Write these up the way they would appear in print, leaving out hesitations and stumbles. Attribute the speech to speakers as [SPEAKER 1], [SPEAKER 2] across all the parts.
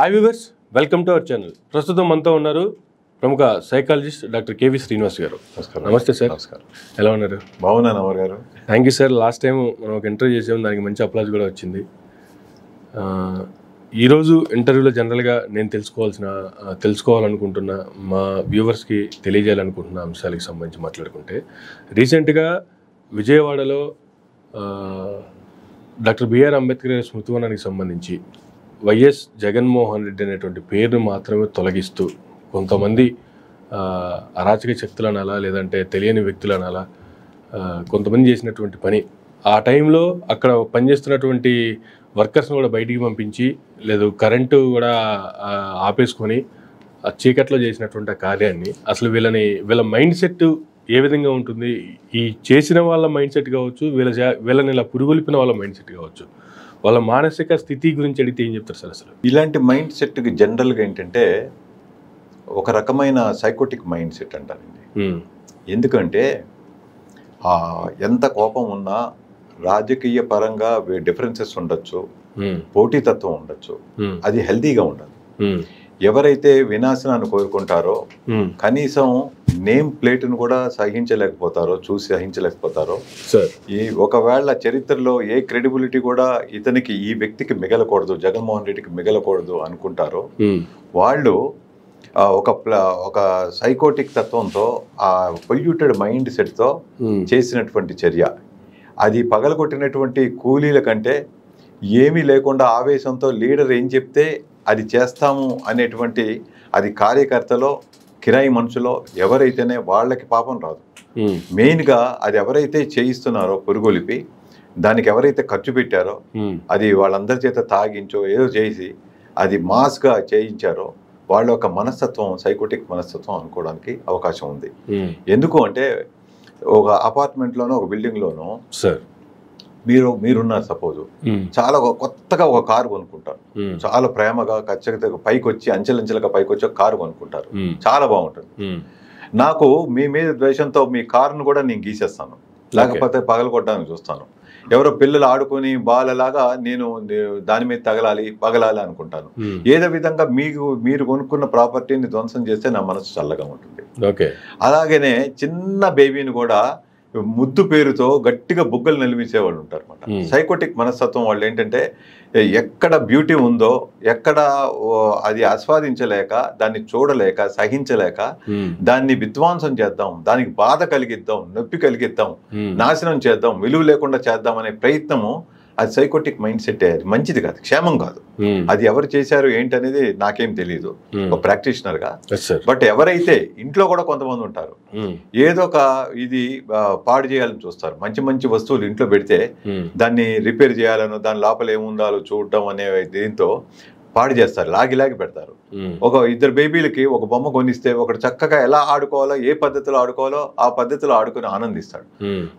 [SPEAKER 1] Hi viewers, welcome to our channel. ప్రస్తుతం మనతో ఉన్నారు ప్రముఖ సైకాలజిస్ట్ డాక్టర్ కేవి శ్రీనివాస్ గారు. నమస్తే సార్.
[SPEAKER 2] నమస్కారం.
[SPEAKER 1] ఎలా ఉన్నారు?
[SPEAKER 2] బాగున్నాను అమర్ గారు.
[SPEAKER 1] Thank you sir. Last time మనం ఒక ఇంటర్వ్యూ చేసాము, దానికి మంచి అప్లాజ్ కూడా వచ్చింది. ఈరోజు ఇంటర్వ్యూలో జనరల్గా నేను తెలుసుకోవాలనుకుంటున్న మా వ్యూవర్స్కి తెలియజేయాలనుకుంటున్న అంశాలకు సంబంధించి మాట్లాడుకుంటే, రీసెంట్గా విజయవాడలో డాక్టర్ బిఆర్ అంబేద్కర్ స్మృతివనానికి సంబంధించి వైఎస్ జగన్మోహన్ రెడ్డి అనేటువంటి పేరును మాత్రమే తొలగిస్తూ కొంతమంది అరాచక శక్తులు అనాలా, లేదంటే తెలియని వ్యక్తులు అనాలా, కొంతమంది చేసినటువంటి పని. ఆ టైంలో అక్కడ పనిచేస్తున్నటువంటి వర్కర్స్ని కూడా బయటికి పంపించి, లేదు కరెంటు కూడా ఆపేసుకొని ఆ చీకట్లో చేసినటువంటి ఆ కార్యాన్ని, అసలు వీళ్ళ మైండ్ సెట్ ఏ విధంగా ఉంటుంది, ఈ చేసిన వాళ్ళ మైండ్ సెట్ కావచ్చు, వీళ్ళని ఇలా పురుగొలిపిన వాళ్ళ మైండ్ సెట్ కావచ్చు, వాళ్ళ మానసిక స్థితి గురించి అడిగితే ఏం చెప్తారు సార్? అసలు
[SPEAKER 2] ఇలాంటి మైండ్ సెట్కి జనరల్గా ఏంటంటే ఒక రకమైన సైకోటిక్ మైండ్ సెట్ అంటారండి. ఎందుకంటే ఎంత కోపం ఉన్నా రాజకీయ పరంగా డిఫరెన్సెస్ ఉండొచ్చు, పోటీతత్వం ఉండొచ్చు, అది హెల్తీగా ఉండదు. ఎవరైతే వినాశనాన్ని కోరుకుంటారో, కనీసం నేమ్ ప్లేట్ను కూడా సహించలేకపోతారో ఒకవేళ చరిత్రలో ఏ క్రెడిబిలిటీ కూడా ఈ వ్యక్తికి మిగలకూడదు, జగన్మోహన్ రెడ్డికి మిగలకూడదు అనుకుంటారో, వాళ్ళు ఒక సైకోటిక్ తత్వంతో, ఆ పొల్యూటెడ్ మైండ్ సెట్తో చేసినటువంటి చర్య. అది పగలగొట్టినటువంటి కూలీల కంటే ఏమీ లేకుండా ఆవేశంతో లీడర్ ఏం చెప్తే అది చేస్తాము అనేటువంటి, అది కార్యకర్తలో కిరాయి మనుషులో ఎవరైతేనే వాళ్ళకి పాపం రాదు. మెయిన్గా అది ఎవరైతే చేయిస్తున్నారో పురుగొలిపి, దానికి ఎవరైతే ఖర్చు పెట్టారో, అది వాళ్ళందరి చేత తాగించో ఏదో చేసి అది మాస్గా చేయించారో, వాళ్ళ ఒక మనస్తత్వం సైకోటిక్ మనస్తత్వం అనుకోవడానికి అవకాశం ఉంది. ఎందుకు అంటే, ఒక అపార్ట్మెంట్లోనో ఒక బిల్డింగ్లోనో సార్ మీరున్నారు సపోజ్, చాలా కొత్తగా ఒక కారు కొనుక్కుంటారు, చాలా ప్రేమగా ఖచ్చితంగా పైకి వచ్చి అంచెలంచెలుగా పైకి వచ్చి ఒక కారు కొనుక్కుంటారు, చాలా బాగుంటుంది. నాకు మీ మీద ద్వేషంతో మీ కారును కూడా నేను గీసేస్తాను, లేకపోతే పగలగొట్టడానికి చూస్తాను. ఎవరో పిల్లలు ఆడుకుని బాలలాగా నేను దాని మీద పగలాలి అనుకుంటాను. ఏదో విధంగా మీరు కొనుక్కున్న ప్రాపర్టీని ధ్వంసం చేస్తే నా మనసు చల్లగా ఉంటుంది. అలాగనే చిన్న బేబీని కూడా ముద్దు పేరుతో గట్టిగా బుగ్గలు నిలిపించేవాళ్ళు ఉంటారు అన్నమాట. సైకోటిక్ మనస్తత్వం వాళ్ళు ఏంటంటే, ఎక్కడ బ్యూటీ ఉందో, ఎక్కడ అది ఆస్వాదించలేక, దాన్ని చూడలేక, సహించలేక, దాన్ని విధ్వంసం చేద్దాం, దానికి బాధ కలిగిద్దాం, నొప్పి కలిగిద్దాం, నాశనం చేద్దాం, విలువ లేకుండా చేద్దాం అనే ప్రయత్నము, అది సైకోటిక్ మైండ్ సెట్. అది మంచిది కాదు, క్షేమం కాదు. అది ఎవరు చేశారు ఏంటనేది నాకేం తెలియదు ఒక ప్రాక్టీషనర్ గా. బట్ ఎవరైతే ఇంట్లో కూడా కొంతమంది ఉంటారు, ఏదో ఒక ఇది పాడు చేయాలని చూస్తారు. మంచి మంచి వస్తువులు ఇంట్లో పెడితే దాన్ని రిపేర్ చేయాలను, దాని లోపల ఏముండాలో చూడడం అనే దీంతో పాడు చేస్తారు, లాగి పెడతారు. ఒక ఇద్దరు బేబీలకి ఒక బొమ్మ కొనిస్తే ఒకటి చక్కగా ఎలా ఆడుకోవాలో, ఏ పద్ధతిలో ఆడుకోవాలో ఆ పద్ధతిలో ఆడుకుని ఆనందిస్తాడు.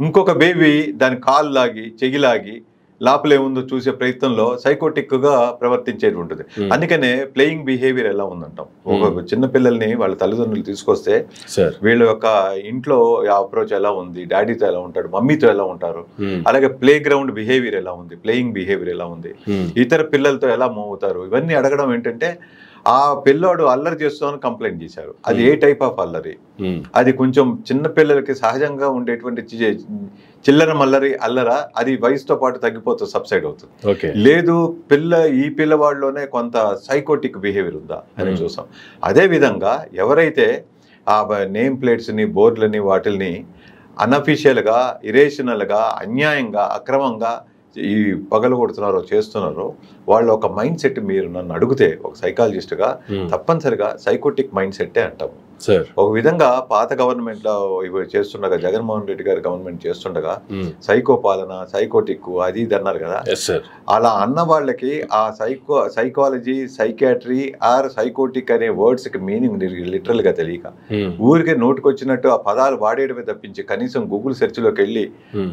[SPEAKER 2] ఇంకొక బేబీ దాని కాలు లాగి చెయ్యి లాగి లోపలేముందో చూసే ప్రయత్నంలో సైకోటిక్ గా ప్రవర్తించేది ఉంటుంది. అందుకనే ప్లేయింగ్ బిహేవియర్ ఎలా ఉందంటాం. ఒక చిన్న పిల్లల్ని వాళ్ళ తల్లిదండ్రులు తీసుకొస్తే వీళ్ళ యొక్క ఇంట్లో అప్రోచ్ ఎలా ఉంది, డాడీతో ఎలా ఉంటాడు, మమ్మీతో ఎలా ఉంటారు, అలాగే ప్లే గ్రౌండ్ బిహేవియర్ ఎలా ఉంది, ప్లేయింగ్ బిహేవియర్ ఎలా ఉంది, ఇతర పిల్లలతో ఎలా మూవ్ అవుతారు, ఇవన్నీ అడగడం ఏంటంటే, ఆ పిల్లోడు అల్లరి చేస్తామని కంప్లైంట్ చేశారు. అది ఏ టైప్ ఆఫ్ అల్లరి? అది కొంచెం చిన్న పిల్లలకి సహజంగా ఉండేటువంటి చిల్లర మల్లరి అల్లరా, అది వయసుతో పాటు తగ్గిపోతూ సబ్సైడ్ అవుతుంది. లేదు ఈ పిల్లవాడిలోనే కొంత సైకోటిక్ బిహేవియర్ ఉందా అని చూసాం. అదే విధంగా ఎవరైతే ఆ నేమ్ ప్లేట్స్ని, బోర్డులని, వాటిల్ని అన్అఫీషియల్గా, ఇరేషనల్గా, అన్యాయంగా, అక్రమంగా ఈ పగలు కొడుతున్నారో, చేస్తున్నారో, వాళ్ళ ఒక మైండ్ సెట్ మీరు నన్ను అడిగితే ఒక సైకాలజిస్ట్గా తప్పనిసరిగా సైకోటిక్ మైండ్ సెట్టే అంటాము. ఒక విధంగా పాత గవర్నమెంట్ లో ఇవి చేస్తుండగా, జగన్మోహన్ రెడ్డి గారి గవర్నమెంట్ చేస్తుండగా సైకో పాలన, సైకోటిక్ అది ఇది అన్నారు కదా. అలా అన్న వాళ్ళకి ఆ సైకాలజీ, సైకాట్రీ ఆర్ సైకోటిక్ అనే వర్డ్స్ కి మీనింగ్ లిటరల్ గా తెలియక ఊరికే నోటుకొచ్చినట్టు ఆ పదాలు వాడేయడమే తప్పించి, కనీసం గూగుల్ సెర్చ్ లోకి వెళ్ళి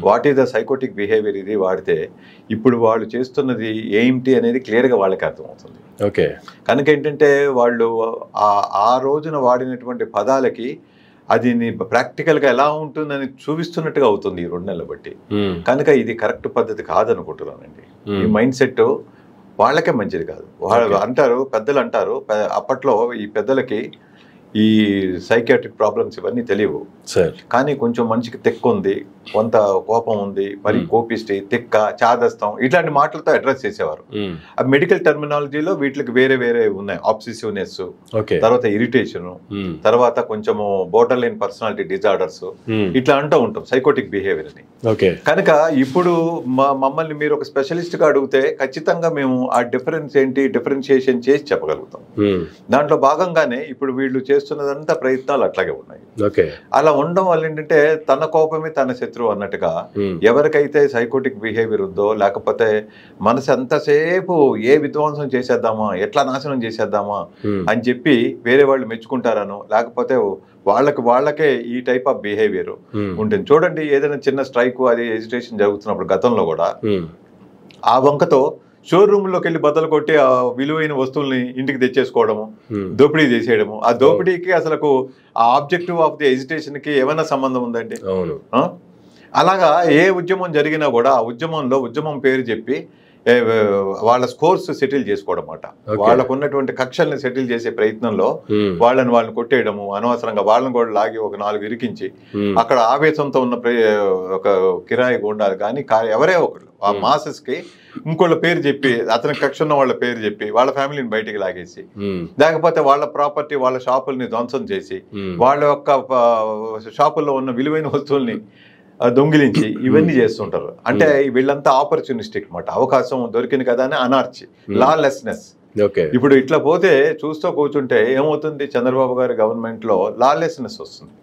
[SPEAKER 2] what is the psychotic behaviour ఇది వాడితే ఇప్పుడు వాళ్ళు చేస్తున్నది ఏంటి అనేది క్లియర్ గా వాళ్ళకి అర్థమవుతుంది. కనుక ఏంటంటే, వాళ్ళు ఆ రోజున వాడినటువంటి పదాలకి అది ప్రాక్టికల్గా ఎలా ఉంటుందని చూపిస్తున్నట్టుగా అవుతుంది ఈ 2 నెలలు బట్టి. కనుక ఇది కరెక్ట్ పద్ధతి కాదనుకుంటున్నానండి. ఈ మైండ్ సెట్ వాళ్ళకే మంచిది కాదు. వాళ్ళు అంటారు, పెద్దలు అంటారు, అప్పట్లో ఈ పెద్దలకి ఈ సైకియాట్రిక్ ప్రాబ్లమ్స్ ఇవన్నీ తెలియవు
[SPEAKER 1] సార్.
[SPEAKER 2] కానీ కొంచెం మనిషికి తెక్కు ఉంది, కొంత కోపం ఉంది, మరి కోపిష్టి, తిక్క, చాదస్తం ఇట్లాంటి మాటలతో అడ్రస్ చేసేవారు. ఆ మెడికల్ టర్మినాలజీలో వీటికి వేరే వేరే ఉన్నాయి. ఆబ్సెసివ్నెస్, తర్వాత ఇరిటేషన్, తర్వాత కొంచెము బోర్డర్ లైన్ పర్సనాలిటీ డిజార్డర్స్, ఇట్లా అంటూ ఉంటాం సైకోటిక్ బిహేవియర్ అని. కనుక ఇప్పుడు మమ్మల్ని మీరు ఒక స్పెషలిస్ట్ గా అడిగితే ఖచ్చితంగా మేము ఆ డిఫరెన్స్ ఏంటి, డిఫరెన్షియేషన్ చేసి చెప్పగలుగుతాం. దాంట్లో భాగంగానే ఇప్పుడు వీళ్ళు చేస్తున్నదంతా ప్రయత్నాలు అట్లాగే ఉన్నాయి. అలా ఉండడం వల్ల ఏంటంటే తన కోపమే తన శత్రువు అన్నట్టుగా ఎవరికైతే సైకోటిక్ బిహేవియర్ ఉందో, లేకపోతే మనసు ఎంతసేపు ఏ విధ్వంసం చేసేద్దామా, ఎట్లా నాశనం చేసేద్దామా అని చెప్పి వేరే వాళ్ళు మెచ్చుకుంటారనో, లేకపోతే వాళ్ళకే ఈ టైప్ ఆఫ్ బిహేవియర్ ఉంటుంది. చూడండి, ఏదైనా చిన్న స్ట్రైక్ అది ఎజిటేషన్ జరుగుతున్నప్పుడు గతంలో కూడా ఆ వంకతో షోరూమ్ లోకి వెళ్ళి బద్దలు కొట్టి ఆ విలువైన వస్తువుల్ని ఇంటికి తెచ్చేసుకోవడము, దోపిడీ చేసేయడము. ఆ దోపిడీకి అసలు ఆ ఆబ్జెక్టివ్ ఆఫ్ ది ఎజిటేషన్ కి ఏమైనా సంబంధం ఉందండి? అలాగా ఏ ఉద్యమం జరిగినా కూడా ఆ ఉద్యమం పేరు చెప్పి వాళ్ళ స్కోర్స్ సెటిల్ చేసుకోవడం అన్నమాట. వాళ్ళకు ఉన్నటువంటి కక్షల్ని సెటిల్ చేసే ప్రయత్నంలో వాళ్ళని కొట్టేయడము, అనవసరంగా వాళ్ళని కూడా లాగి ఒక 4 ఇరికించి అక్కడ ఆవేశంతో ఉన్న ఒక కిరాయి గుండాలు కానీ ఎవరే ఒకరు ఆ మాసెస్ కి ఇంకోళ్ళ పేరు చెప్పి, అతని కక్ష ఉన్న వాళ్ళ పేరు చెప్పి వాళ్ళ ఫ్యామిలీని బయటికి లాగేసి, లేకపోతే వాళ్ళ ప్రాపర్టీ, వాళ్ళ షాపుల్ని ధ్వంసం చేసి, వాళ్ళ యొక్క షాపుల్లో ఉన్న విలువైన వస్తువుల్ని దొంగిలించి ఇవన్నీ చేస్తుంటారు. అంటే వీళ్ళంతా ఆపర్చునిస్టిక్ అన్నమాట. అవకాశం దొరికింది కదా అని అనార్చి, లాలెస్నెస్. ఇప్పుడు ఇట్లా పోతే చూస్తూ కూర్చుంటే ఏమవుతుంది, చంద్రబాబు గారి గవర్నమెంట్ లో లాలెస్నెస్ వస్తుంది.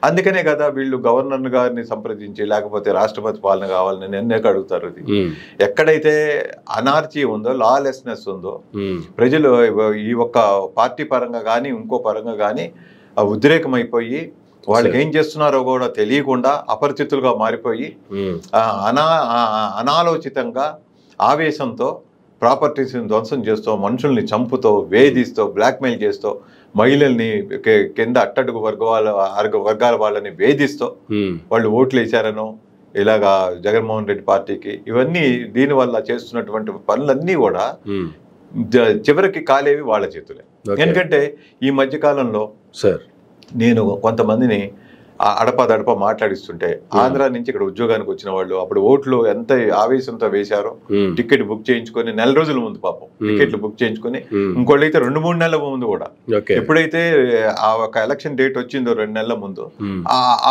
[SPEAKER 2] అందుకనే కదా వీళ్ళు గవర్నర్ గారిని సంప్రదించి, లేకపోతే రాష్ట్రపతి పాలన కావాలని నిర్ణయం అడుగుతారు. ఎక్కడైతే అనార్చీ ఉందో, లాలెస్నెస్ ఉందో, ప్రజలు ఈ ఒక్క పార్టీ పరంగా కానీ ఇంకో పరంగా కానీ ఉద్రేకమైపోయి వాళ్ళకి ఏం చేస్తున్నారో కూడా తెలియకుండా అపరిచితులుగా మారిపోయి అనాలోచితంగా ఆవేశంతో ప్రాపర్టీస్ని ధ్వంసం చేస్తూ, మనుషుల్ని చంపుతూ, వేధిస్తూ, బ్లాక్మెయిల్ చేస్తూ, మహిళల్ని కింద అట్టడుగు వర్గాల వాళ్ళని వేధిస్తూ వాళ్ళు ఓట్లు వేశారనో ఇలాగా జగన్మోహన్ రెడ్డి పార్టీకి, ఇవన్నీ దీనివల్ల చేస్తున్నటువంటి పనులన్నీ కూడా చివరికి కాలేవి వాళ్ళ చేతులే. ఎందుకంటే ఈ మధ్యకాలంలో నేను కొంతమందిని అడపదడప మాట్లాడిస్తుంటే, ఆంధ్ర నుంచి ఇక్కడ ఉద్యోగానికి వచ్చిన వాళ్ళు అప్పుడు ఓట్లు ఎంత ఆవేశంతో వేశారో, టికెట్ బుక్ చేయించుకొని 4 రోజుల ముందు పాపం టికెట్లు బుక్ చేయించుకొని, ఇంకోళ్ళు అయితే 2-3 నెలల ముందు కూడా, ఎప్పుడైతే ఆ ఒక ఎలక్షన్ డేట్ వచ్చిందో 2 నెలల ముందు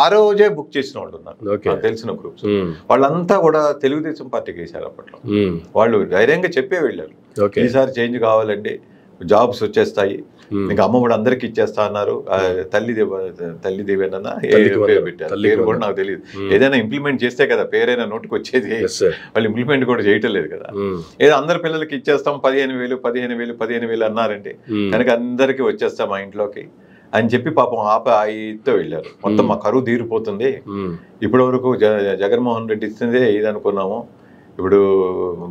[SPEAKER 2] ఆ రోజే బుక్ చేసిన వాళ్ళు ఉన్నారు, తెలిసిన గ్రూప్స్. వాళ్ళంతా కూడా తెలుగుదేశం పార్టీకి వేశారు. అప్పట్లో వాళ్ళు ధైర్యంగా చెప్పే వెళ్ళారు, ఈసారి చేంజ్ కావాలండి, జాబ్స్ వచ్చేస్తాయి, ఇంకా అమ్మఒడి అందరికి ఇచ్చేస్తా అన్నారు. తల్లి దేవేనన్నా పేరు పెట్టారు, పేరు కూడా నాకు తెలియదు. ఏదైనా ఇంప్లిమెంట్ చేస్తే కదా పేరైనా నోటికి వచ్చేది, వాళ్ళు ఇంప్లిమెంట్ కూడా చేయటం లేదు కదా. ఏదో అందరి పిల్లలకి ఇచ్చేస్తాం 15,000 అన్నారండి, కనుక అందరికి వచ్చేస్తాం మా ఇంట్లోకి అని చెప్పి పాపం ఆయితో వెళ్ళారు. మొత్తం మా కరువు తీరిపోతుంది, ఇప్పటి వరకు జగన్మోహన్ రెడ్డి ఇస్తుందే ఇది అనుకున్నాము, ఇప్పుడు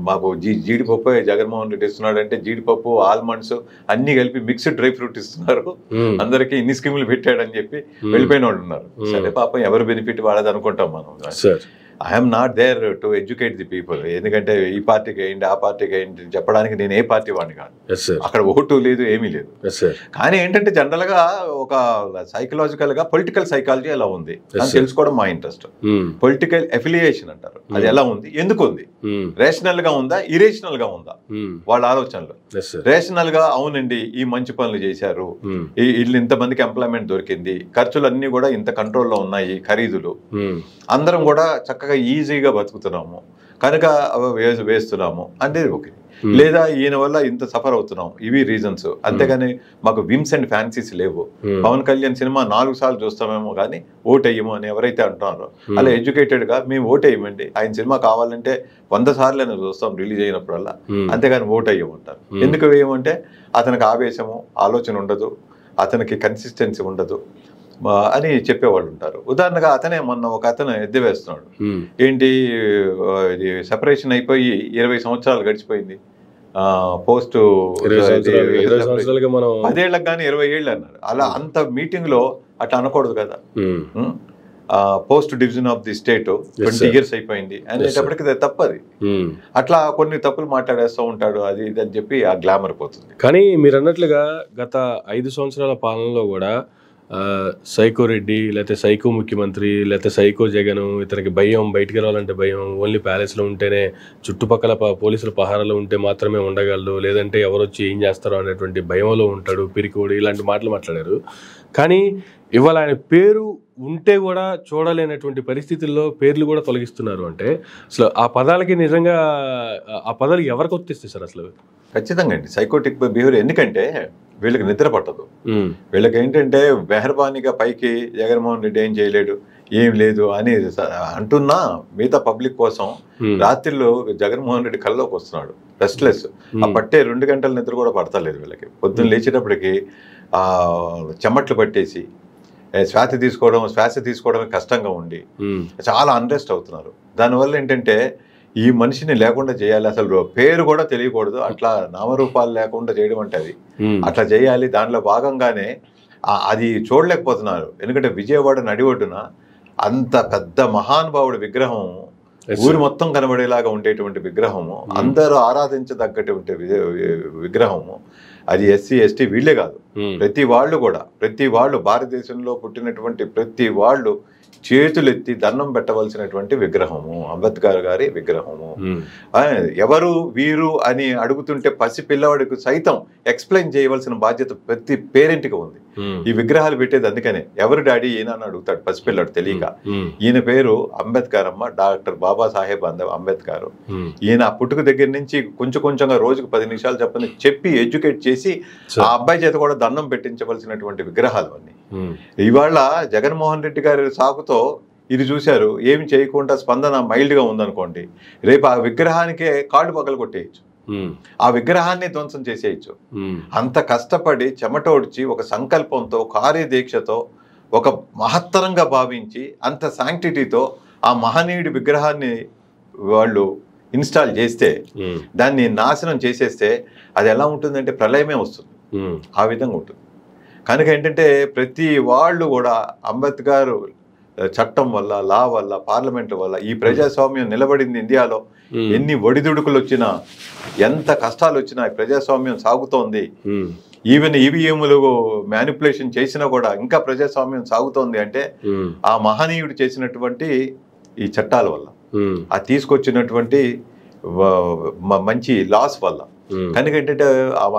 [SPEAKER 2] మాకు జీడిపప్పు జగన్మోహన్ రెడ్డి ఇస్తున్నాడు అంటే జీడిపప్పు, ఆల్మండ్స్ అన్ని కలిపి మిక్స్డ్ డ్రై ఫ్రూట్ ఇస్తున్నారు, అందరికి ఇన్ని స్కీములు పెట్టాడని చెప్పి వెళ్ళిపోయిన వాళ్ళు ఉన్నారు. సరే పాపం ఎవరు బెనిఫిట్ వాళ్ళది అనుకుంటాం మనం. I'm not there to educate the people. ఎందుకంటే ఈ పార్టీకి అయ్యింది, ఆ పార్టీకి అయ్యింది చెప్పడానికి నేను ఏ పార్టీ వాడిని కాదు, అక్కడ ఓటు లేదు, ఏమీ లేదు. కానీ ఏంటంటే జనరల్ గా ఒక సైకలాజికల్ గా పొలిటికల్ సైకాలజీ ఎలా ఉంది అని తెలుసుకోవడం మా ఇంట్రెస్ట్. పొలిటికల్ ఎఫిలియేషన్ అంటారు, అది ఎలా ఉంది, ఎందుకు ఉంది, రేషనల్ గా ఉందా, ఇరేషనల్ గా ఉందా వాళ్ళ ఆలోచనలు. రేషనల్ గా అవునండి ఈ మంచి పనులు చేశారు, వీళ్ళు ఇంతమందికి ఎంప్లాయ్మెంట్ దొరికింది, ఖర్చులన్నీ కూడా ఇంత కంట్రోల్లో ఉన్నాయి, ఖరీదులు అందరం కూడా చక్కగా ఈజీగా బతుకుతున్నాము కనుక వేస్తున్నాము అనేది ఓకే. లేదా ఈయన వల్ల ఇంత సఫర్ అవుతున్నాం, ఇవి రీజన్స్. అంతేగాని మాకు విమ్స్ అండ్ ఫ్యాన్సీస్ లేవు. పవన్ కళ్యాణ్ సినిమా 4 సార్లు చూస్తామేమో కానీ ఓటేయము అని ఎవరైతే అంటున్నారో అలా ఎడ్యుకేటెడ్ గా మేము ఓటేయమండి, ఆయన సినిమా కావాలంటే 100 సార్లు అయినా చూస్తాం రిలీజ్ అయినప్పుడల్లా, అంతేగాని ఓటేయమంటారు. ఎందుకు వేయమంటే అతనికి ఆవేశము, ఆలోచన ఉండదు, అతనికి కన్సిస్టెన్సీ ఉండదు అని చెప్పేవాళ్ళు ఉంటారు. ఉదాహరణగా అతనే మొన్న ఒక అతను ఎద్దేవేస్తున్నాడు, ఏంటి ఇది సెపరేషన్ అయిపోయి 20 సంవత్సరాలు గడిచిపోయింది, పోస్ట్ 10 ఏళ్ళకి కానీ 20 ఏళ్ళు అన్నారు. అలా అంత మీటింగ్ లో అట్లా అనకూడదు కదా. Post division of the state 20 years అయిపోయింది అనేటప్పటికి అది తప్పది. అట్లా కొన్ని తప్పులు మాట్లాడేస్తూ ఉంటాడు, అది ఇది అని చెప్పి ఆ గ్లామర్ పోతుంది.
[SPEAKER 1] కానీ మీరు అన్నట్లుగా గత 5 సంవత్సరాల పాలనలో కూడా సైకో రెడ్డి, లేకపోతే సైకో ముఖ్యమంత్రి, లేకపోతే సైకో జగన్, ఇతనికి భయం, బయటికి రావాలంటే భయం, ఓన్లీ ప్యాలెస్లో ఉంటేనే, చుట్టుపక్కల పోలీసుల పహారాలో ఉంటే మాత్రమే ఉండగలడు, లేదంటే ఎవరు వచ్చి ఏం చేస్తారో అనేటువంటి భయంలో ఉంటాడు, పిరికోడు, ఇలాంటి మాటలు మాట్లాడారు. కానీ ఇవాళ ఆయన పేరు ఉంటే కూడా చూడలేనటువంటి పరిస్థితుల్లో పేర్లు కూడా తొలగిస్తున్నారు. అంటే అసలు ఆ పదాలకి నిజంగా ఆ పదాలు ఎవరికి వర్తిస్తాయి సార్ అసలు?
[SPEAKER 2] ఖచ్చితంగా అండి సైకోటిక్ బిహేవియర్. ఎందుకంటే వీళ్ళకి నిద్ర పట్టదు. వీళ్ళకి ఏంటంటే మెహర్బానీగా పైకి జగన్మోహన్ రెడ్డి ఏం చేయలేడు, ఏం లేదు అని అంటున్నా మిగతా పబ్లిక్ కోసం రాత్రిలో జగన్మోహన్ రెడ్డి కల్లోకి వస్తున్నాడు, రెస్ట్లెస్. ఆ పట్టే 2 గంటల నిద్ర కూడా పడతలేదు వీళ్ళకి. పొద్దున్న లేచేటప్పటికి చెమట్లు పట్టేసి శ్వాస తీసుకోవడమే కష్టంగా ఉండి చాలా అన్రెస్ట్ అవుతున్నారు. దానివల్ల ఏంటంటే ఈ మనిషిని లేకుండా చేయాలి, అసలు పేరు కూడా తెలియకూడదు, అట్లా నామరూపాలు లేకుండా చేయడం అంటే అది అట్లా చేయాలి. దానిలో భాగంగానే అది చూడలేకపోతున్నారు. ఎందుకంటే విజయవాడ నడిఒడ్డున అంత పెద్ద మహానుభావుడి విగ్రహం, ఊరు మొత్తం కనబడేలాగా ఉండేటువంటి విగ్రహము, అందరూ ఆరాధించదగ్గటువంటి విగ్రహము, అది ఎస్సీ ఎస్టీ వీళ్ళే కాదు, ప్రతి వాళ్ళు భారతదేశంలో పుట్టినటువంటి ప్రతి వాళ్ళు చేతులెత్తి దండం పెట్టవలసినటువంటి విగ్రహము, అంబేద్కర్ గారి విగ్రహము. ఎవరు వీరు అని అడుగుతుంటే పసిపిల్లవాడికి సైతం ఎక్స్ప్లెయిన్ చేయవలసిన బాధ్యత ప్రతి పేరెంట్కి ఉంది. ఈ విగ్రహాలు పెట్టేది అందుకనే, ఎవరు డాడీ ఈయన అని అడుగుతాడు పసిపిల్లాడు తెలియక. ఈయన పేరు అంబేద్కర్ అమ్మ, డాక్టర్ బాబాసాహెబ్ అంబేద్కర్. ఈయన పుట్టుక దగ్గర నుంచి కొంచెంగా రోజుకు 10 నిమిషాలు చెప్పి ఎడ్యుకేట్ చేసి ఆ అబ్బాయి చేత కూడా దండం పెట్టించవలసినటువంటి విగ్రహాలు అన్నీ. ఇవాళ జగన్మోహన్ రెడ్డి గారి సాకుతో ఇది చూశారు, ఏమి చేయకుండా స్పందన మైల్డ్గా ఉందనుకోండి, రేపు ఆ విగ్రహానికే కాళ్ళు పగలు కొట్టేయచ్చు, ఆ విగ్రహాన్ని ధ్వంసం చేసేయచ్చు. అంత కష్టపడి చెమటోడ్చి ఒక సంకల్పంతో, కార్యదీక్షతో, ఒక మహత్తరంగా భావించి, అంత శాంక్టిటీతో ఆ మహనీయుడి విగ్రహాన్ని వాళ్ళు ఇన్స్టాల్ చేస్తే, దాన్ని నాశనం చేసేస్తే అది ఎలా ఉంటుందంటే ప్రళయమే వస్తుంది, ఆ విధంగా ఉంటుంది. కనుక ఏంటంటే ప్రతి వాళ్ళు కూడా అంబేద్కర్ చట్టం వల్ల, లా వల్ల, పార్లమెంట్ వల్ల ఈ ప్రజాస్వామ్యం నిలబడింది. ఇండియాలో ఎన్ని ఒడిదుడుకులు వచ్చినా, ఎంత కష్టాలు వచ్చినా ప్రజాస్వామ్యం సాగుతోంది. ఈవెన్ ఈవీఎంలు మ్యానిపులేషన్ చేసినా కూడా ఇంకా ప్రజాస్వామ్యం సాగుతోంది అంటే ఆ మహనీయుడు చేసినటువంటి ఈ చట్టాల వల్ల, ఆ తీసుకొచ్చినటువంటి మంచి లాస్ వల్ల. కనుక ఏంటంటే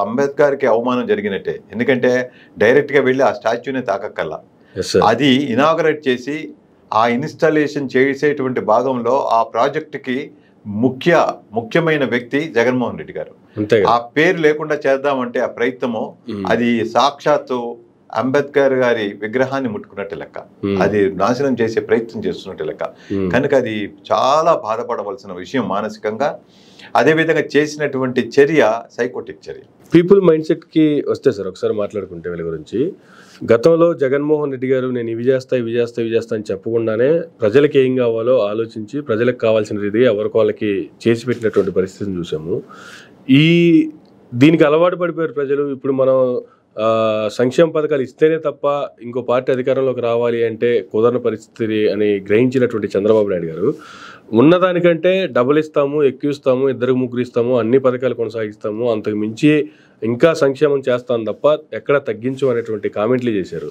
[SPEAKER 2] అంబేద్కర్కి అవమానం జరిగినట్టే. ఎందుకంటే డైరెక్ట్గా వెళ్ళి ఆ స్టాచ్యూని తాకక్కల్లా, అది ఇనాగరేట్ చేసి ఆ ఇన్స్టాలేషన్ చేసేటువంటి భాగంలో ఆ ప్రాజెక్టుకి ముఖ్యమైన వ్యక్తి జగన్మోహన్ రెడ్డి గారు. ఆ పేరు లేకుండా చేద్దామంటే ఆ ప్రయత్నము, అది సాక్షాత్తు అంబేద్కర్ గారి విగ్రహాన్ని ముట్టుకున్నట్టు లెక్క, అది నాశనం చేసే ప్రయత్నం చేస్తున్నట్టు లెక్క. కనుక అది చాలా బాధపడవలసిన విషయం మానసికంగా. అదేవిధంగా చేసినటువంటి చర్య సైకోటిక్ చర్య.
[SPEAKER 1] పీపుల్ మైండ్ సెట్కి వస్తే సార్ ఒకసారి మాట్లాడుకుంటే వీళ్ళ గురించి, గతంలో జగన్మోహన్ రెడ్డి గారు నేను ఇవి చేస్తా అని చెప్పకుండానే ప్రజలకు ఏం కావాలో ఆలోచించి ప్రజలకు కావాల్సిన రీతి ఎవరికి వాళ్ళకి చేసి పెట్టినటువంటి పరిస్థితిని చూసాము. దీనికి అలవాటు పడిపోయారు ప్రజలు. ఇప్పుడు మనం సంక్షేమ పథకాలు ఇస్తేనే తప్ప ఇంకో పార్టీ అధికారంలోకి రావాలి అంటే కుదరని పరిస్థితి అని గ్రహించినటువంటి చంద్రబాబు నాయుడు గారు ఉన్నదానికంటే డబుల్ ఇస్తాము, ఎక్కువ ఇస్తాము, 2-3 ఇస్తాము, అన్ని పథకాలు కొనసాగిస్తాము, అంతకు మించి ఇంకా సంక్షేమం చేస్తాను తప్ప ఎక్కడ తగ్గించు అనేటువంటి కామెంట్లు చేశారు.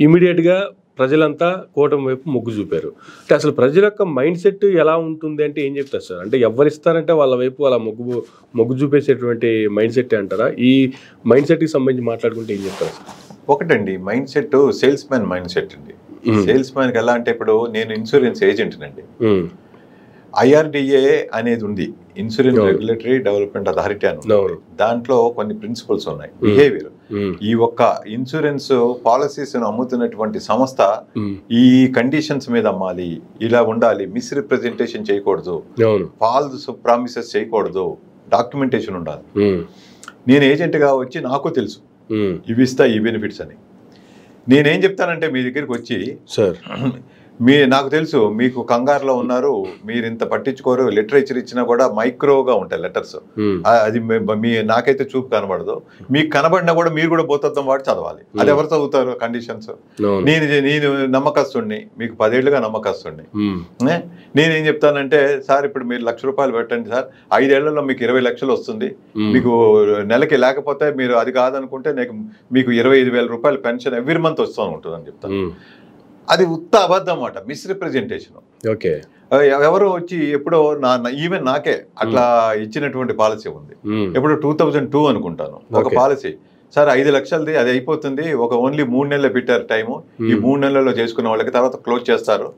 [SPEAKER 1] ఇమీడియట్గా ప్రజలంతా కూటమి వైపు మొగ్గు చూపారు. అంటే అసలు ప్రజల యొక్క మైండ్ సెట్ ఎలా ఉంటుంది అంటే ఏం చెప్తారు సార్? అంటే ఎవరు ఇస్తారంటే వాళ్ళ వైపు వాళ్ళ మొగ్గు చూపేసేటువంటి మైండ్ సెట్ అంటారా? ఈ మైండ్ సెట్కి సంబంధించి మాట్లాడుకుంటే ఏం చెప్తారు సార్?
[SPEAKER 2] ఒకటండి, mind set sales man mind set అండి. సేల్స్ మ్యాన్కి ఎలా అంటే, ఇప్పుడు నేను ఇన్సూరెన్స్ ఏజెంట్ నండి, IRDA అనేది ఉంది, ఇన్సూరెన్స్ రెగ్యులేటరీ డెవలప్మెంట్ అథారిటీ అని ఉంది. దాంట్లో కొన్ని ప్రిన్సిపల్స్ ఉన్నాయి, బిహేవియర్. ఈ ఒక్క ఇన్సూరెన్స్ పాలసీస్ అమ్ముతున్నటువంటి సంస్థ ఈ కండిషన్స్ మీద అమ్మాలి, ఇలా ఉండాలి, మిస్రిప్రజెంటేషన్ చేయకూడదు, ఫాల్స్ ప్రామిసెస్ చేయకూడదు, డాక్యుమెంటేషన్ ఉండాలి. నేను ఏజెంట్గా వచ్చి నాకు తెలుసు ఇవి ఇస్తా ఈ బెనిఫిట్స్ అని. నేనేం చెప్తానంటే మీ దగ్గరికి వచ్చి,
[SPEAKER 1] సార్
[SPEAKER 2] నాకు తెలుసు మీకు కంగారులో ఉన్నారు, మీరు ఇంత పట్టించుకోరు, లిటరేచర్ ఇచ్చినా కూడా మైక్రోగా ఉంటాయి లెటర్స్, అది నాకైతే చూపు కనబడదు, మీకు కనబడినా కూడా మీరు కూడా భూతత్వం వాడు చదవాలి. అది ఎవరు చదువుతారు కండిషన్స్? నేను నమ్మకస్తుడిని, మీకు 10 ఏళ్లుగా నమ్మకస్తుడిని. నేనేం చెప్తానంటే, సార్ ఇప్పుడు మీరు ₹1,00,000 పెట్టండి సార్, 5 ఏళ్లలో మీకు 20 లక్షలు వస్తుంది, మీకు నెలకి, లేకపోతే మీరు అది కాదనుకుంటే మీకు ₹25,000 పెన్షన్ ఎవ్రీ మంత్ వస్తూ ఉంటుంది అని చెప్తాను. అది ఉత్త అబద్ధం అన్నమాట, మిస్రిప్రజెంటేషన్.
[SPEAKER 1] ఓకే,
[SPEAKER 2] ఎవరో వచ్చి ఎప్పుడో ఈవెన్ నాకే అట్లా ఇచ్చినటువంటి పాలసీ ఉంది. ఎప్పుడో 2002 అనుకుంటాను, ఒక పాలసీ, సార్ 5 లక్షలది అది అయిపోతుంది, ఓన్లీ 3 నెలలు పెట్టారు టైము, ఈ 3 నెలల్లో చేసుకున్న వాళ్ళకి తర్వాత క్లోజ్ చేస్తారు,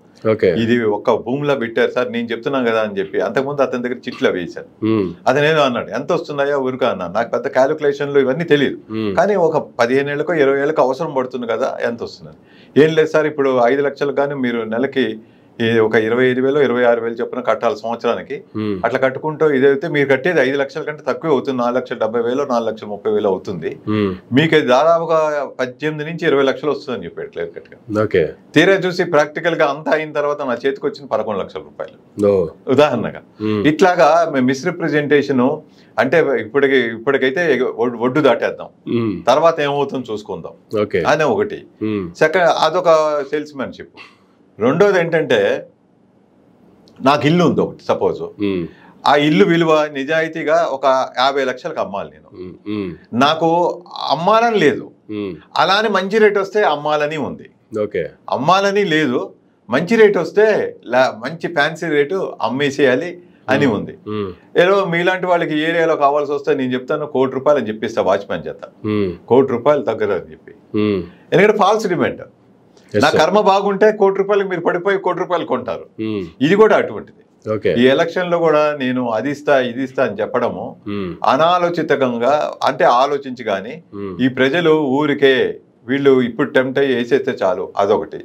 [SPEAKER 2] ఇది ఒక భూమిలో పెట్టారు సార్, నేను చెప్తున్నాను కదా అని చెప్పి అంతకుముందు అతని దగ్గర చిట్లు వేశారు. అతనేదో అన్నాడు, ఎంత వస్తున్నాయో ఊరుక అన్నా, నాకు పెద్ద క్యాలిక్యులేషన్లు ఇవన్నీ తెలియదు, కానీ ఒక 15 ఏళ్ళకో 20 ఏళ్ళకో అవసరం పడుతుంది కదా, ఎంత వస్తుంది? ఏం లేదు సార్, ఇప్పుడు 5 లక్షలు కానీ మీరు నెలకి ఒక 25,000 26,000 చొప్పున కట్టాలి సంవత్సరానికి, అట్లా కట్టుకుంటూ ఇదైతే మీరు కట్టేది 5 లక్షల కంటే తక్కువే అవుతుంది, 4,70,000 4,30,000 అవుతుంది, మీకు దాదాపుగా 18 నుంచి 20 లక్షలు వస్తుందని చెప్పాడు క్లియర్ కట్ గా. తీరా చూసి ప్రాక్టికల్ గా అంతా అయిన తర్వాత నా చేతికి వచ్చింది ₹11 లక్షలు ఉదాహరణగా. ఇట్లాగా మిస్రిప్రజెంటేషన్ అంటే ఇప్పటికైతే ఒడ్డు దాటేద్దాం, తర్వాత ఏమవుతుందో చూసుకుందాం అనే ఒకటి. సెకండ్, అదొక సేల్స్ మ్యాన్షిప్. రెండోది ఏంటంటే, నాకు ఇల్లు ఉంది ఒకటి సపోజ్, ఆ ఇల్లు విలువ నిజాయితీగా ఒక 50 లక్షలకు అమ్మాలి, నేను నాకు అమ్మాలని లేదు, అలానే మంచి రేట్ వస్తే అమ్మాలని ఉంది, అమ్మాలని లేదు, మంచి రేట్ వస్తే మంచి ఫ్యాన్సీ రేటు అమ్మేసేయాలి అని ఉంది. ఏదో మీలాంటి వాళ్ళకి ఏరియాలో కావాల్సి వస్తే నేను చెప్తాను ₹1,00,00,000 అని చెప్పిస్తా వాచ్మెన్ చేత, ₹1,00,00,000 దగ్గర అని చెప్పి, ఎందుకంటే ఫాల్స్ డిమాండ్. నా కర్మ బాగుంటే ₹1,00,00,000 మీరు పడిపోయి ₹1,00,00,000 కొంటారు. ఇది కూడా అటువంటిది. ఈ ఎలక్షన్ లో కూడా నేను అది ఇస్తా ఇది ఇస్తా అని చెప్పడము అనాలోచితంగా, అంటే ఆలోచించి గాని, ఈ ప్రజలు ఊరికే వీళ్ళు ఇప్పుడు టెంప్ట్ అయ్యి వేసేస్తే చాలు అదొకటి,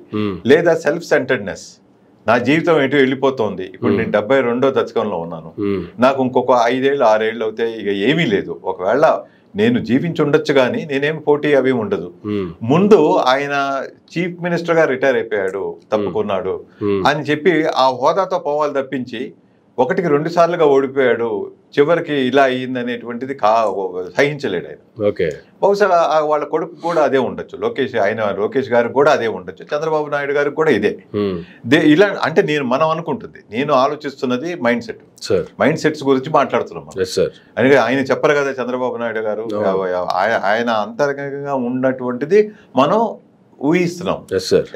[SPEAKER 2] లేదా సెల్ఫ్ సెంటర్డ్నెస్, నా జీవితం ఎటు వెళ్ళిపోతుంది, ఇప్పుడు నేను 72వ దశకంలో ఉన్నాను, నాకు ఇంకొక 5 ఏళ్ళు 6 ఏళ్ళు అవుతే ఇక ఏమీ లేదు, ఒకవేళ నేను జీవించి ఉండొచ్చు కానీ నేనేం పోటీ అవి ఉండదు. ముందు ఆయన చీఫ్ మినిస్టర్ గా రిటైర్ అయిపోయాడు, తప్పుకున్నాడు అని చెప్పి ఆ హోదాతో పోవాలి తప్పించి 1కి 2 సార్లుగా ఓడిపోయాడు, చివరికి ఇలా అయ్యింది అనేటువంటిది సహించలేడు ఆయన. బహుశా వాళ్ళ కొడుకు కూడా అదే ఉండొచ్చు, లోకేష్ గారికి కూడా అదే ఉండొచ్చు, చంద్రబాబు నాయుడు గారికి కూడా ఇదే. ఇలా అంటే మనం అనుకుంటుంది, నేను ఆలోచిస్తున్నది మైండ్ సెట్స్ గురించి మాట్లాడుతున్నాం. అందుకే ఆయన చెప్పరు కదా చంద్రబాబు నాయుడు గారు, ఆయన అంతర్గతంగా ఉన్నటువంటిది మనం ఊహిస్తున్నాం,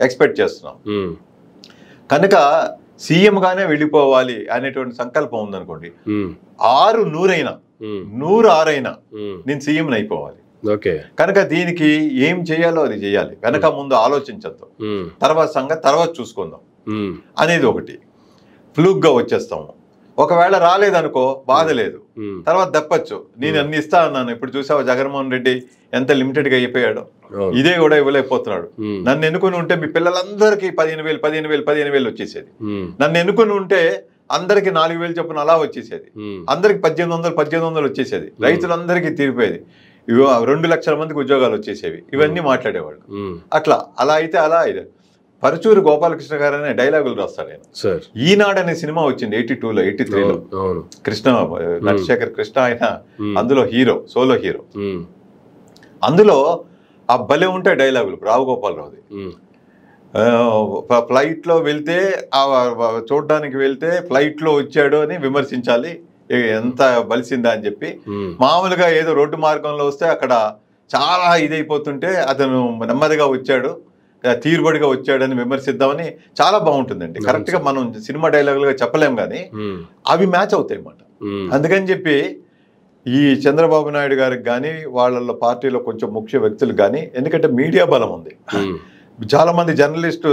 [SPEAKER 2] ఎక్స్పెక్ట్ చేస్తున్నాం. కనుక సీఎం గానే వెళ్ళిపోవాలి అనేటువంటి సంకల్పం ఉందనుకోండి, 100 అయినా 106 అయినా నేను సీఎం అయిపోవాలి. కనుక దీనికి ఏం చేయాలో అది చేయాలి, వెనక ముందు ఆలోచించద్దు, తర్వాత సంగతి తర్వాత చూసుకుందాం అనేది ఒకటి. ఫ్లూక్గా వచ్చేస్తాము, ఒకవేళ రాలేదనుకో బాధ లేదు, తర్వాత దప్పచ్చు, నేను అన్ని ఇస్తా అన్నాను, ఇప్పుడు చూసావా జగన్మోహన్ రెడ్డి ఎంత లిమిటెడ్ గా అయిపోయాడు, ఇదే కూడా ఇవ్వలేకపోతున్నాడు. నన్ను ఎన్నుకుని ఉంటే మీ పిల్లలందరికీ 15,000 వచ్చేసేది, నన్ను ఎన్నుకుని ఉంటే అందరికి 4,000 చొప్పున అలా వచ్చేసేది, అందరికి 1,800 వచ్చేసేది, రైతులందరికీ తీరిపోయేది, 2 లక్షల మందికి ఉద్యోగాలు వచ్చేసేవి, ఇవన్నీ మాట్లాడేవాళ్ళు. అలా అయితే అలా ఇది. పరుచూరు గోపాలకృష్ణ గారు అనే డైలాగులు రాస్తాడు ఆయన. ఈనాడు అనే సినిమా వచ్చింది 82లో 83లో, కృష్ణ నటశేఖర్ కృష్ణ ఆయన అందులో హీరో, సోలో హీరో. అందులో ఆ భలే ఉంటాయి డైలాగులు రావు గోపాలరావుది. ఫ్లైట్ లో వెళ్తే చూడడానికి వెళ్తే ఫ్లైట్ లో వచ్చాడు అని విమర్శించాలి, ఎంత బలిసిందా అని చెప్పి. మామూలుగా ఏదో రోడ్డు మార్గంలో వస్తే అక్కడ చాలా ఇదైపోతుంటే అతను నెమ్మదిగా వచ్చాడు, తీరుబడిగా వచ్చాడని విమర్శిద్దామని చాలా బాగుంటుందండి. కరెక్ట్ గా మనం సినిమా డైలాగులుగా చెప్పలేం కానీ అవి మ్యాచ్ అవుతాయి అన్నమాట. అందుకని చెప్పి ఈ చంద్రబాబు నాయుడు గారికి కానీ వాళ్ళ పార్టీలో కొంచెం ముఖ్య వ్యక్తులు కానీ, ఎందుకంటే మీడియా బలం ఉంది, చాలా మంది జర్నలిస్టు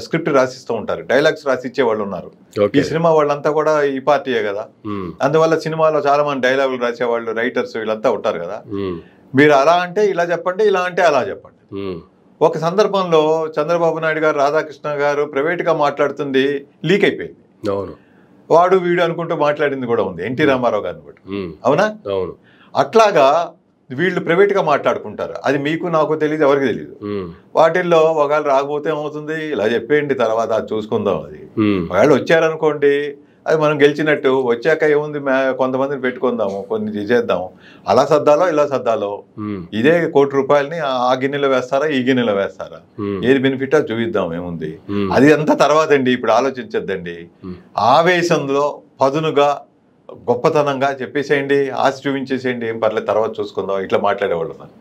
[SPEAKER 2] స్క్రిప్ట్ రాసిస్తూ ఉంటారు, డైలాగ్స్ రాసిచ్చే వాళ్ళు ఉన్నారు. ఈ సినిమా వాళ్ళంతా కూడా ఈ పార్టీయే కదా, అందువల్ల సినిమాలో చాలా మంది డైలాగులు రాసేవాళ్ళు, రైటర్స్ వీళ్ళంతా ఉంటారు కదా. మీరు అలా అంటే ఇలా చెప్పండి, ఇలా అంటే అలా చెప్పండి. ఒక సందర్భంలో చంద్రబాబు నాయుడు గారు రాధాకృష్ణ గారు ప్రైవేట్గా మాట్లాడుతుంది లీక్ అయిపోయింది, వాడు వీడు అనుకుంటూ మాట్లాడింది కూడా ఉంది ఎన్టీ రామారావు గారిని బట్టి, అవునా? అట్లాగా వీళ్ళు ప్రైవేట్గా మాట్లాడుకుంటారు. అది మీకు నాకు తెలియదు, ఎవరికి తెలియదు. వాటిల్లో ఒకవేళ రాకపోతే ఏమవుతుంది, ఇలా చెప్పేయండి, తర్వాత అది చూసుకుందాం. అది ఒకవేళ వచ్చారనుకోండి, అది మనం గెలిచినట్టు. వచ్చాక ఏముంది, కొంతమందిని పెట్టుకుందాము, కొన్ని తీసేద్దాము, అలా సర్దాలో ఇలా సర్దాలో. ఇదే ₹1,00,00,000 ఆ గిన్నెలో వేస్తారా, ఈ గిన్నెలో వేస్తారా, ఏది బెనిఫిట్ అది చూపిద్దాం, ఏముంది. అది అంతా తర్వాత అండి, ఇప్పుడు ఆలోచించద్దండి. ఆవేశంలో పదునుగా గొప్పతనంగా చెప్పేసేయండి, ఆశ చూపించేసేయండి, ఏం పర్లేదు తర్వాత చూసుకుందాం, ఇట్లా మాట్లాడేవాళ్ళు ఉన్నారు.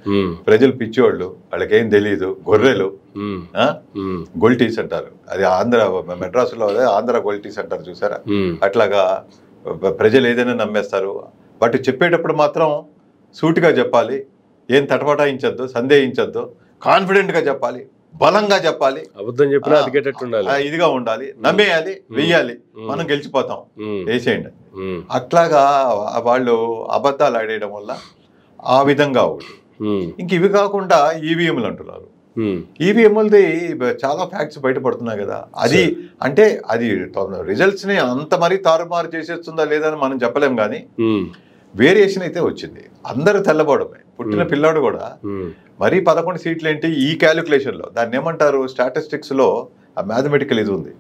[SPEAKER 2] ప్రజలు పిచ్చివాళ్ళు, వాళ్ళకి ఏం తెలియదు, గొర్రెలు, గొల్టీస్ అంటారు. అది ఆంధ్ర, మెడ్రాసులో అదే ఆంధ్ర గొల్టీస్ అంటారు, చూసారా? అట్లాగా ప్రజలు ఏదైనా నమ్మేస్తారు. బట్ చెప్పేటప్పుడు మాత్రం సూటిగా చెప్పాలి, ఏం తటపటాయించద్దు, సందేహించద్దు, కాన్ఫిడెంట్గా చెప్పాలి, బలంగా చెప్పాలి,
[SPEAKER 1] అబద్ధం చెప్పినా అదిగేటట్టు ఉండాలి,
[SPEAKER 2] ఇదిగా ఉండాలి, నమ్మేయాలి, వెయ్యాలి, మనం గెలిచిపోతాం, వేసేయండి. అట్లాగా వాళ్ళు అబద్ధాలు ఆడేయడం వల్ల ఆ విధంగా ఒకటి. ఇంక ఇవి కాకుండా ఈవీఎంలు అంటున్నారు. ఈవీఎంలది చాలా ఫ్యాక్ట్స్ బయటపడుతున్నాయి కదా. అది అంటే అది రిజల్ట్స్ ని అంత మరీ తారుమారు చేసేస్తుందా లేదా అని మనం చెప్పలేం, కానీ వేరియేషన్ అయితే వచ్చింది. అందరూ తెల్లబోవడమే, పుట్టిన పిల్లాడు కూడా మరీ 11 సీట్లు ఏంటి ఈ క్యాలిక్యులేషన్ లో, దాన్ని ఏమంటారు, స్టాటిస్టిక్స్ లో ఆ మ్యాథమెటికల్ ఇది ఉంది,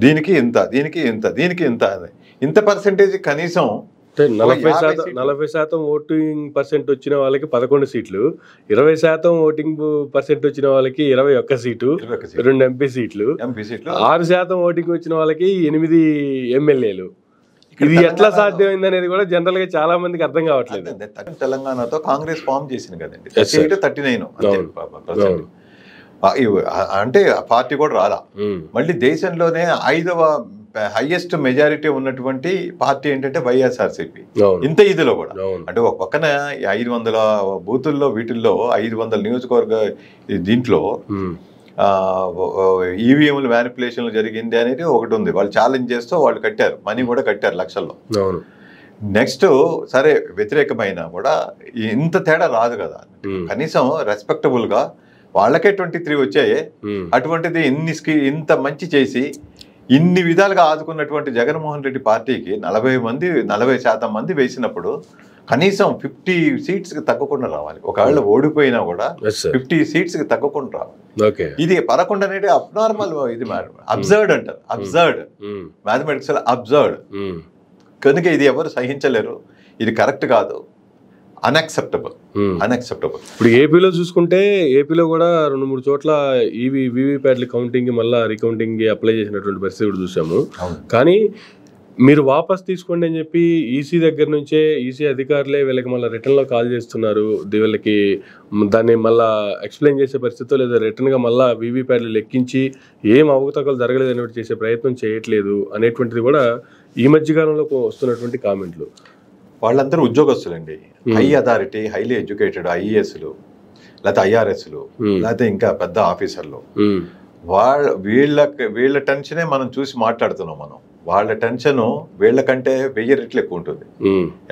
[SPEAKER 2] దీనికి ఇంత, దీనికి ఇంత, దీనికి ఇంత, ఇంత పర్సెంటేజ్ కనీసం
[SPEAKER 1] 40% ఓటింగ్ పర్సెంట్ వచ్చిన వాళ్ళకి 11 సీట్లు, 20% ఓటింగ్ పర్సెంట్ వచ్చిన వాళ్ళకి 21 సీటు, 2 ఎంపీ సీట్లు, 6% ఓటింగ్ వచ్చిన వాళ్ళకి 8 ఎమ్మెల్యేలు. ఇది ఎట్లా సాధ్యమైంది అనేది కూడా జనరల్ గా చాలా మందికి అర్థం కావట్లేదు.
[SPEAKER 2] తెలంగాణతో కాంగ్రెస్ ఫామ్ చేసింది కదండి, 39% అంటే పార్టీ కూడా రాలా. మళ్ళీ దేశంలోనే 5వ హైయెస్ట్ మెజారిటీ ఉన్నటువంటి పార్టీ ఏంటంటే వైఎస్ఆర్సీపీ. ఇంత ఇదిలో కూడా అంటే ఒక పక్కన 500 బూతుల్లో వీటిల్లో 500 నియోజకవర్గ దీంట్లో ఈవీఎంలు మ్యానిపులేషన్లు జరిగింది అనేది ఒకటి ఉంది. వాళ్ళు ఛాలెంజ్ చేస్తూ వాళ్ళు కట్టారు, మనీ కూడా కట్టారు లక్షల్లో. నెక్స్ట్ సరే వ్యతిరేకమైన కూడా ఇంత తేడా రాదు కదా, కనీసం రెస్పెక్టబుల్ గా వాళ్ళకే 23 వచ్చాయి. అటువంటిది ఇంత మంచి చేసి ఇన్ని విధాలుగా ఆదుకున్నటువంటి జగన్మోహన్ రెడ్డి పార్టీకి 40% మంది వేసినప్పుడు కనీసం 50 సీట్స్ కి తగ్గకుండా రావాలి. ఒకవేళ ఓడిపోయినా కూడా 50 సీట్స్ కి తగ్గకుండా రావాలి. ఇది 11 అనేది అబ్నార్మల్, ఇది అబ్జర్డ్ అంటారు, అబ్జర్డ్ మ్యాథమెటిక్స్ లో అబ్జర్డ్. కనుక ఇది ఎవరు సహించలేరు, ఇది కరెక్ట్ కాదు, అన్యాక్సెప్టబుల్. ఇప్పుడు
[SPEAKER 1] ఏపీలో చూసుకుంటే, ఏపీలో కూడా 2-3 చోట్ల వీవీప్యాట్ల కౌంటింగ్ మళ్ళీ రీకౌంటింగ్ అప్లై చేసినటువంటి పరిస్థితి కూడా చూసాము. కానీ మీరు వాపస్ తీసుకోండి అని చెప్పి ఈసీ దగ్గర నుంచే ఈసీ అధికారులే వీళ్ళకి మళ్ళీ రిటర్న్లో కాల్ చేస్తున్నారు. వీళ్ళకి దాన్ని మళ్ళీ ఎక్స్ప్లెయిన్ చేసే పరిస్థితితో లేదా రిటర్న్గా మళ్ళీ వీవీప్యాట్లు లెక్కించి ఏం అవకతవకలు జరగలేదు అనేటువంటి చేసే ప్రయత్నం చేయట్లేదు అనేటువంటిది కూడా ఈ మధ్యకాలంలో వస్తున్నటువంటి కామెంట్లు.
[SPEAKER 2] వాళ్ళందరూ ఉద్యోగస్తులండి, హై అథారిటీ, హైలీ ఎడ్యుకేటెడ్ ఐఏఎస్లు, లేకపోతే ఐఆర్ఎస్లు, లేకపోతే ఇంకా పెద్ద ఆఫీసర్లు. వీళ్ళ టెన్షనే మనం చూసి మాట్లాడుతున్నాం. మనం వాళ్ళ టెన్షన్ వీళ్ళకంటే 1000 రెట్లు ఎక్కువ ఉంటుంది.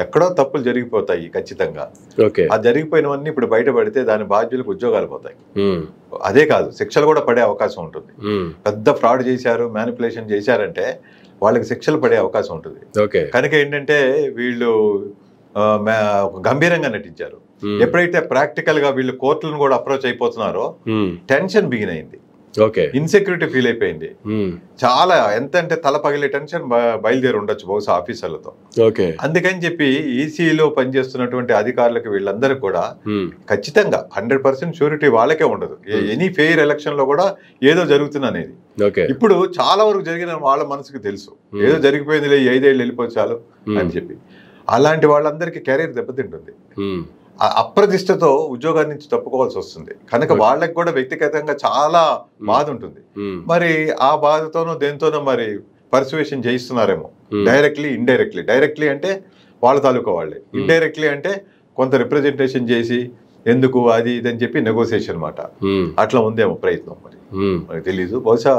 [SPEAKER 2] ఎక్కడో తప్పులు జరిగిపోతాయి ఖచ్చితంగా. ఆ జరిగిపోయినవన్నీ ఇప్పుడు బయటపడితే దాని బాధ్యులకు ఉద్యోగాలు పోతాయి. అదే కాదు, శిక్షలు కూడా పడే అవకాశం ఉంటుంది. పెద్ద ఫ్రాడ్ చేశారు, మ్యానిపులేషన్ చేశారంటే వాళ్ళకి శిక్షలు పడే అవకాశం ఉంటుంది. కనుక ఏంటంటే వీళ్ళు గంభీరంగా నటించారు. ఎప్పుడైతే ప్రాక్టికల్ గా వీళ్ళు కోర్టులను కూడా అప్రోచ్ అయిపోతున్నారో టెన్షన్ బిగిన్ అయింది, ఇన్సెక్యూరిటీ ఫీల్ అయిపోయింది. చాలా ఎంత అంటే తల పగిలే టెన్షన్ బయలుదేరి ఉండొచ్చు బహుశా ఆఫీసర్లతో. అందుకని చెప్పి ఈసీలో పనిచేస్తున్నటువంటి అధికారులకు వీళ్ళందరూ కూడా ఖచ్చితంగా 100% షూరిటీ వాళ్ళకే ఉండదు. ఎనీ ఫెయిర్ ఎలక్షన్ లో కూడా ఏదో జరుగుతుంది అనేది ఇప్పుడు చాలా వరకు జరిగిన వాళ్ళ మనసుకి తెలుసు. ఏదో జరిగిపోయింది, 5 ఏళ్ళు వెళ్ళిపోవచ్చాలు అని చెప్పి. అలాంటి వాళ్ళందరికీ కెరీర్ దెబ్బతింటుంది. అప్రతిష్టతో ఉద్యోగాన్ని నుంచి తప్పుకోవాల్సి వస్తుంది. కనుక వాళ్ళకి కూడా వ్యక్తిగతంగా చాలా బాధ ఉంటుంది. మరి ఆ బాధతోనో దేంతోనో మరి పర్సువేషన్ చేయిస్తున్నారేమో, డైరెక్ట్లీ ఇండైరెక్ట్లీ. డైరెక్ట్లీ అంటే వాళ్ళ తాలూకా వాళ్ళే, ఇండైరెక్ట్లీ అంటే కొంత రిప్రజెంటేషన్ చేసి ఎందుకు అది ఇదని చెప్పి నెగోసియేషన్ మాట. అట్లా ఉందేమో ప్రయత్నం, మరి మనకు తెలీదు. బహుశా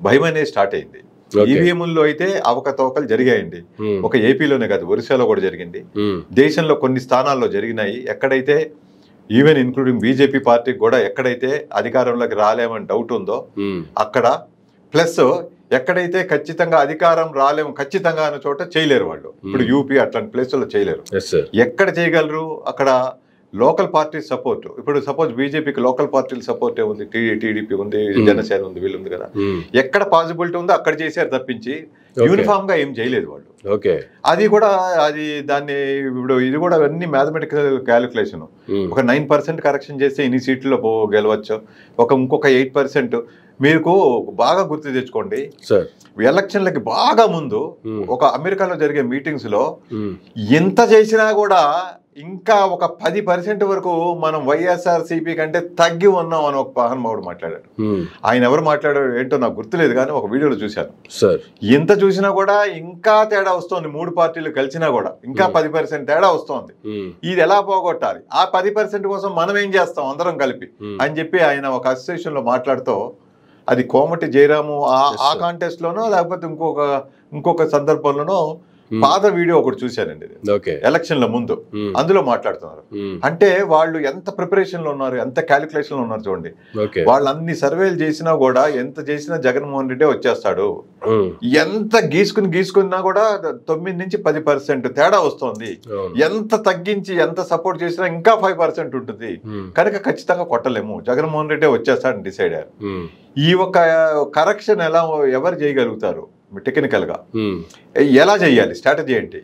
[SPEAKER 2] భయం అనేది స్టార్ట్ అయింది. ఈవీఎంల్లో అయితే అవకతవకలు జరిగాయండి. ఒక ఏపీలోనే కాదు, ఒరిస్సాలో కూడా జరిగింది. దేశంలో కొన్ని స్థానాల్లో జరిగినాయి. ఎక్కడైతే ఈవెన్ ఇన్క్లూడింగ్ బీజేపీ పార్టీకి కూడా ఎక్కడైతే అధికారంలోకి రాలేమని డౌట్ ఉందో అక్కడ, ప్లస్ ఎక్కడైతే ఖచ్చితంగా అధికారం రాలేము ఖచ్చితంగా అన్న చోట చేయలేరు వాళ్ళు. ఇప్పుడు యూపీ అట్లాంటి ప్లేసుల్లో చేయలేరు. ఎక్కడ చేయగలరు? అక్కడ లోకల్ పార్టీ సపోర్ట్, ఇప్పుడు సపోజ్ బీజేపీకి లోకల్ పార్టీల సపోర్టే ఉంది, టీడీపీ ఉంది, జనసేన ఉంది, వీళ్ళు ఉంది కదా, ఎక్కడ పాసిబిలిటీ ఉందో అక్కడ చేశారు తప్పించి యూనిఫామ్ గా ఏం చేయలేదు వాళ్ళు.
[SPEAKER 1] ఓకే,
[SPEAKER 2] అది కూడా అది దాన్ని ఇప్పుడు ఇది కూడా అన్ని మ్యాథమెటికల్ క్యాలిక్యులేషన్. ఒక 9% కరెక్షన్ చేస్తే ఇన్ని సీట్లలో గెలవచ్చు, ఇంకొక 8%. మీకు బాగా గుర్తు తెచ్చుకోండి, ఎలక్షన్లకి బాగా ముందు ఒక అమెరికాలో జరిగే మీటింగ్స్ లో ఎంత చేసినా కూడా ఇంకా ఒక 10% వరకు మనం వైఎస్ఆర్సీపీ కంటే తగ్గి ఉన్నాం అని ఒక మహానుభావుడు మాట్లాడాడు. ఆయన ఎవరు మాట్లాడారు ఏంటో నాకు గుర్తులేదు, కానీ ఒక వీడియోలో చూశాను. ఎంత చూసినా కూడా ఇంకా తేడా వస్తోంది, 3 పార్టీలు కలిసినా కూడా ఇంకా 10% తేడా వస్తోంది. ఇది ఎలా పోగొట్టాలి, ఆ 10% కోసం మనం ఏం చేస్తాం అందరం కలిపి అని చెప్పి ఆయన ఒక అసోసియేషన్ లో మాట్లాడుతూ, అది కోమటి జయరాము ఆ కాంటెస్ట్ లోనో లేకపోతే ఇంకొక సందర్భంలోనో పాత వీడియో ఒకటి చూశానండి, ఎలక్షన్ల ముందు. అందులో మాట్లాడుతున్నారు. అంటే వాళ్ళు ఎంత ప్రిపరేషన్ లో ఉన్నారు, ఎంత క్యాలిక్యులేషన్ లో ఉన్నారు చూడండి. వాళ్ళు అన్ని సర్వేలు చేసినా కూడా ఎంత చేసినా జగన్మోహన్ రెడ్డి వచ్చేస్తాడు, ఎంత గీసుకున్నా కూడా 9 నుంచి 10% తేడా వస్తుంది, ఎంత తగ్గించి ఎంత సపోర్ట్ చేసినా ఇంకా 5% ఉంటుంది, కనుక ఖచ్చితంగా కొట్టలేము, జగన్మోహన్ రెడ్డి వచ్చేస్తాడని డిసైడ్ అయ్యారు. ఈ ఒక కరెక్షన్ ఎవరు చేయగలుగుతారు టెక్నికల్ గా, ఎలా చేయాలి, స్ట్రాటజీ ఏంటి,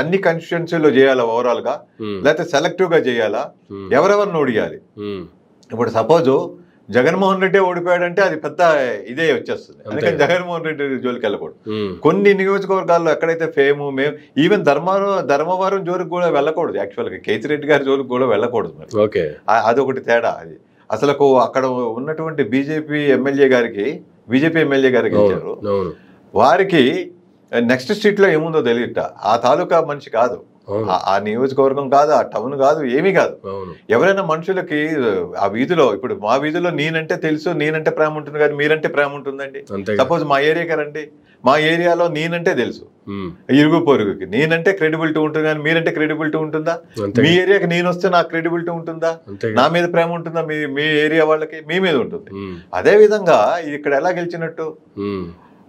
[SPEAKER 2] అన్ని కాన్స్టిట్యుయెన్సీలో చేయాలా ఓవరాల్ గా, లేకపోతే సెలెక్టివ్ గా చేయాలా, ఎవరెవరిని ఓడియాలి. ఇప్పుడు సపోజ్ జగన్మోహన్ రెడ్డి ఓడిపోయాడంటే అది పెద్ద ఇదే వచ్చేస్తుంది, అందుకని జగన్మోహన్ రెడ్డి జోలికి వెళ్ళకూడదు. కొన్ని నియోజకవర్గాల్లో ఎక్కడైతే మేము ఈవెన్ ధర్మవరం జోలికి కూడా వెళ్ళకూడదు, యాక్చువల్గా కేతిరెడ్డి గారి జోలికి కూడా వెళ్ళకూడదు. మరి అదొకటి తేడా. అది అసలు అక్కడ ఉన్నటువంటి బీజేపీ ఎమ్మెల్యే గారికి ఇచ్చారు, వారికి నెక్స్ట్ స్ట్రీట్ లో ఏముందో తెలియట, ఆ తాలూకా మనిషి కాదు, ఆ నియోజకవర్గం కాదు, ఆ టౌన్ కాదు, ఏమీ కాదు. ఎవరైనా మనుషులకి ఆ వీధిలో, ఇప్పుడు మా వీధిలో నేనంటే తెలుసు, నేనంటే ప్రేమ ఉంటుంది, కానీ మీరంటే ప్రేమ ఉంటుందండి. సపోజ్ మా ఏరియాకి రండి, మా ఏరియాలో నేనంటే తెలుసు, ఇరుగు పొరుగుకి నేనంటే క్రెడిబిలిటీ ఉంటుంది, కానీ మీరంటే క్రెడిబిలిటీ ఉంటుందా? మీ ఏరియాకి నేను వస్తే నాకు క్రెడిబిలిటీ ఉంటుందా? నా మీద ప్రేమ ఉంటుందా? మీ ఏరియా వాళ్ళకి మీ మీద ఉంటుంది. అదే విధంగా ఇక్కడ ఎలా గెలిచినట్టు,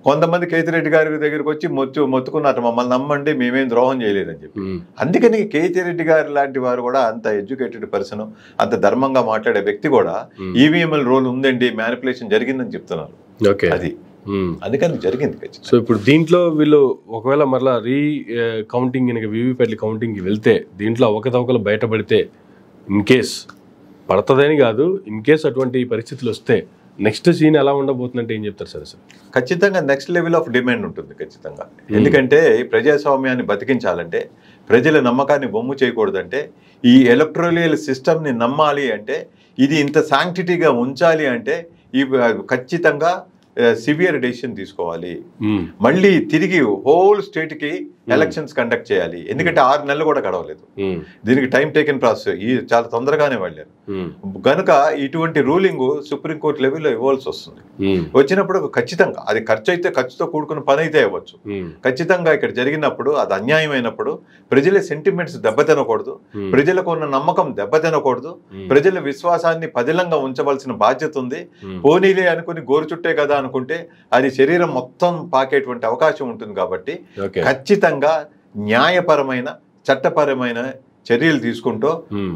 [SPEAKER 2] కొంతమంది కేతిరెడ్డి గారి దగ్గరికి వచ్చి మొత్తుకున్నారు, మమ్మల్ని నమ్మండి, మేమేం ద్రోహం చేయలేదని చెప్పి. అందుకని కేతిరెడ్డి గారు లాంటి వారు కూడా అంత ఎడ్యుకేటెడ్ పర్సన్, అంత ధర్మంగా మాట్లాడే వ్యక్తి కూడా ఈవీఎంఎల్ రోల్ ఉందండి, మ్యానిపులేషన్ జరిగిందని చెప్తున్నారు. అది అందుకని జరిగింది.
[SPEAKER 1] సో ఇప్పుడు దీంట్లో వీళ్ళు ఒకవేళ మరలా కౌంటింగ్ వీవీప్యాట్ల కౌంటింగ్కి వెళ్తే దీంట్లో అవకతవకలు బయటపడితే, ఇన్ కేస్ పడుతుందని కాదు, ఇన్ కేస్ అటువంటి పరిస్థితులు వస్తే నెక్స్ట్ సీన్ ఎలా ఉండబోతుందంటే ఏం చెప్తారు సార్?
[SPEAKER 2] ఖచ్చితంగా నెక్స్ట్ లెవెల్ ఆఫ్ డిమాండ్ ఉంటుంది ఖచ్చితంగా. ఎందుకంటే ఈ ప్రజాస్వామ్యాన్ని బతికించాలంటే, ప్రజల నమ్మకాన్ని బొమ్ము చేయకూడదంటే, ఈ ఎలక్ట్రల్ సిస్టమ్ని నమ్మాలి అంటే, ఇది ఇంత శాంక్టిటీగా ఉంచాలి అంటే, ఈ ఖచ్చితంగా సివియర్ డెసిషన్ తీసుకోవాలి. మళ్ళీ తిరిగి హోల్ స్టేట్ కి ఎలక్షన్స్ కండక్ట్ చేయాలి. ఎందుకంటే 6 నెలలు కూడా గడవలేదు, దీనికి టైం టేకెన్ ప్రాసెస్, చాలా తొందరగానే వెళ్ళారు. గనుక ఇటువంటి రూలింగ్ సుప్రీంకోర్టు లెవెల్లో ఇవ్వాల్సి వస్తుంది. వచ్చినప్పుడు ఖచ్చితంగా అది ఖర్చు అయితే, ఖర్చుతో కూడుకున్న పని అయితే ఇవ్వచ్చు. ఖచ్చితంగా ఇక్కడ జరిగినప్పుడు అది అన్యాయమైనప్పుడు ప్రజల సెంటిమెంట్స్ దెబ్బతినకూడదు, ప్రజలకు ఉన్న నమ్మకం దెబ్బతినకూడదు, ప్రజల విశ్వాసాన్ని పదిలంగా ఉంచవలసిన బాధ్యత ఉంది. పోనీలే అనుకుని గోరు చుట్టే కదా అనుకుంటే అది శరీరం మొత్తం పాకేటువంటి అవకాశం ఉంటుంది. కాబట్టి ఖచ్చితంగా న్యాయపరమైన, చట్టపరమైన చర్యలు తీసుకుంటూ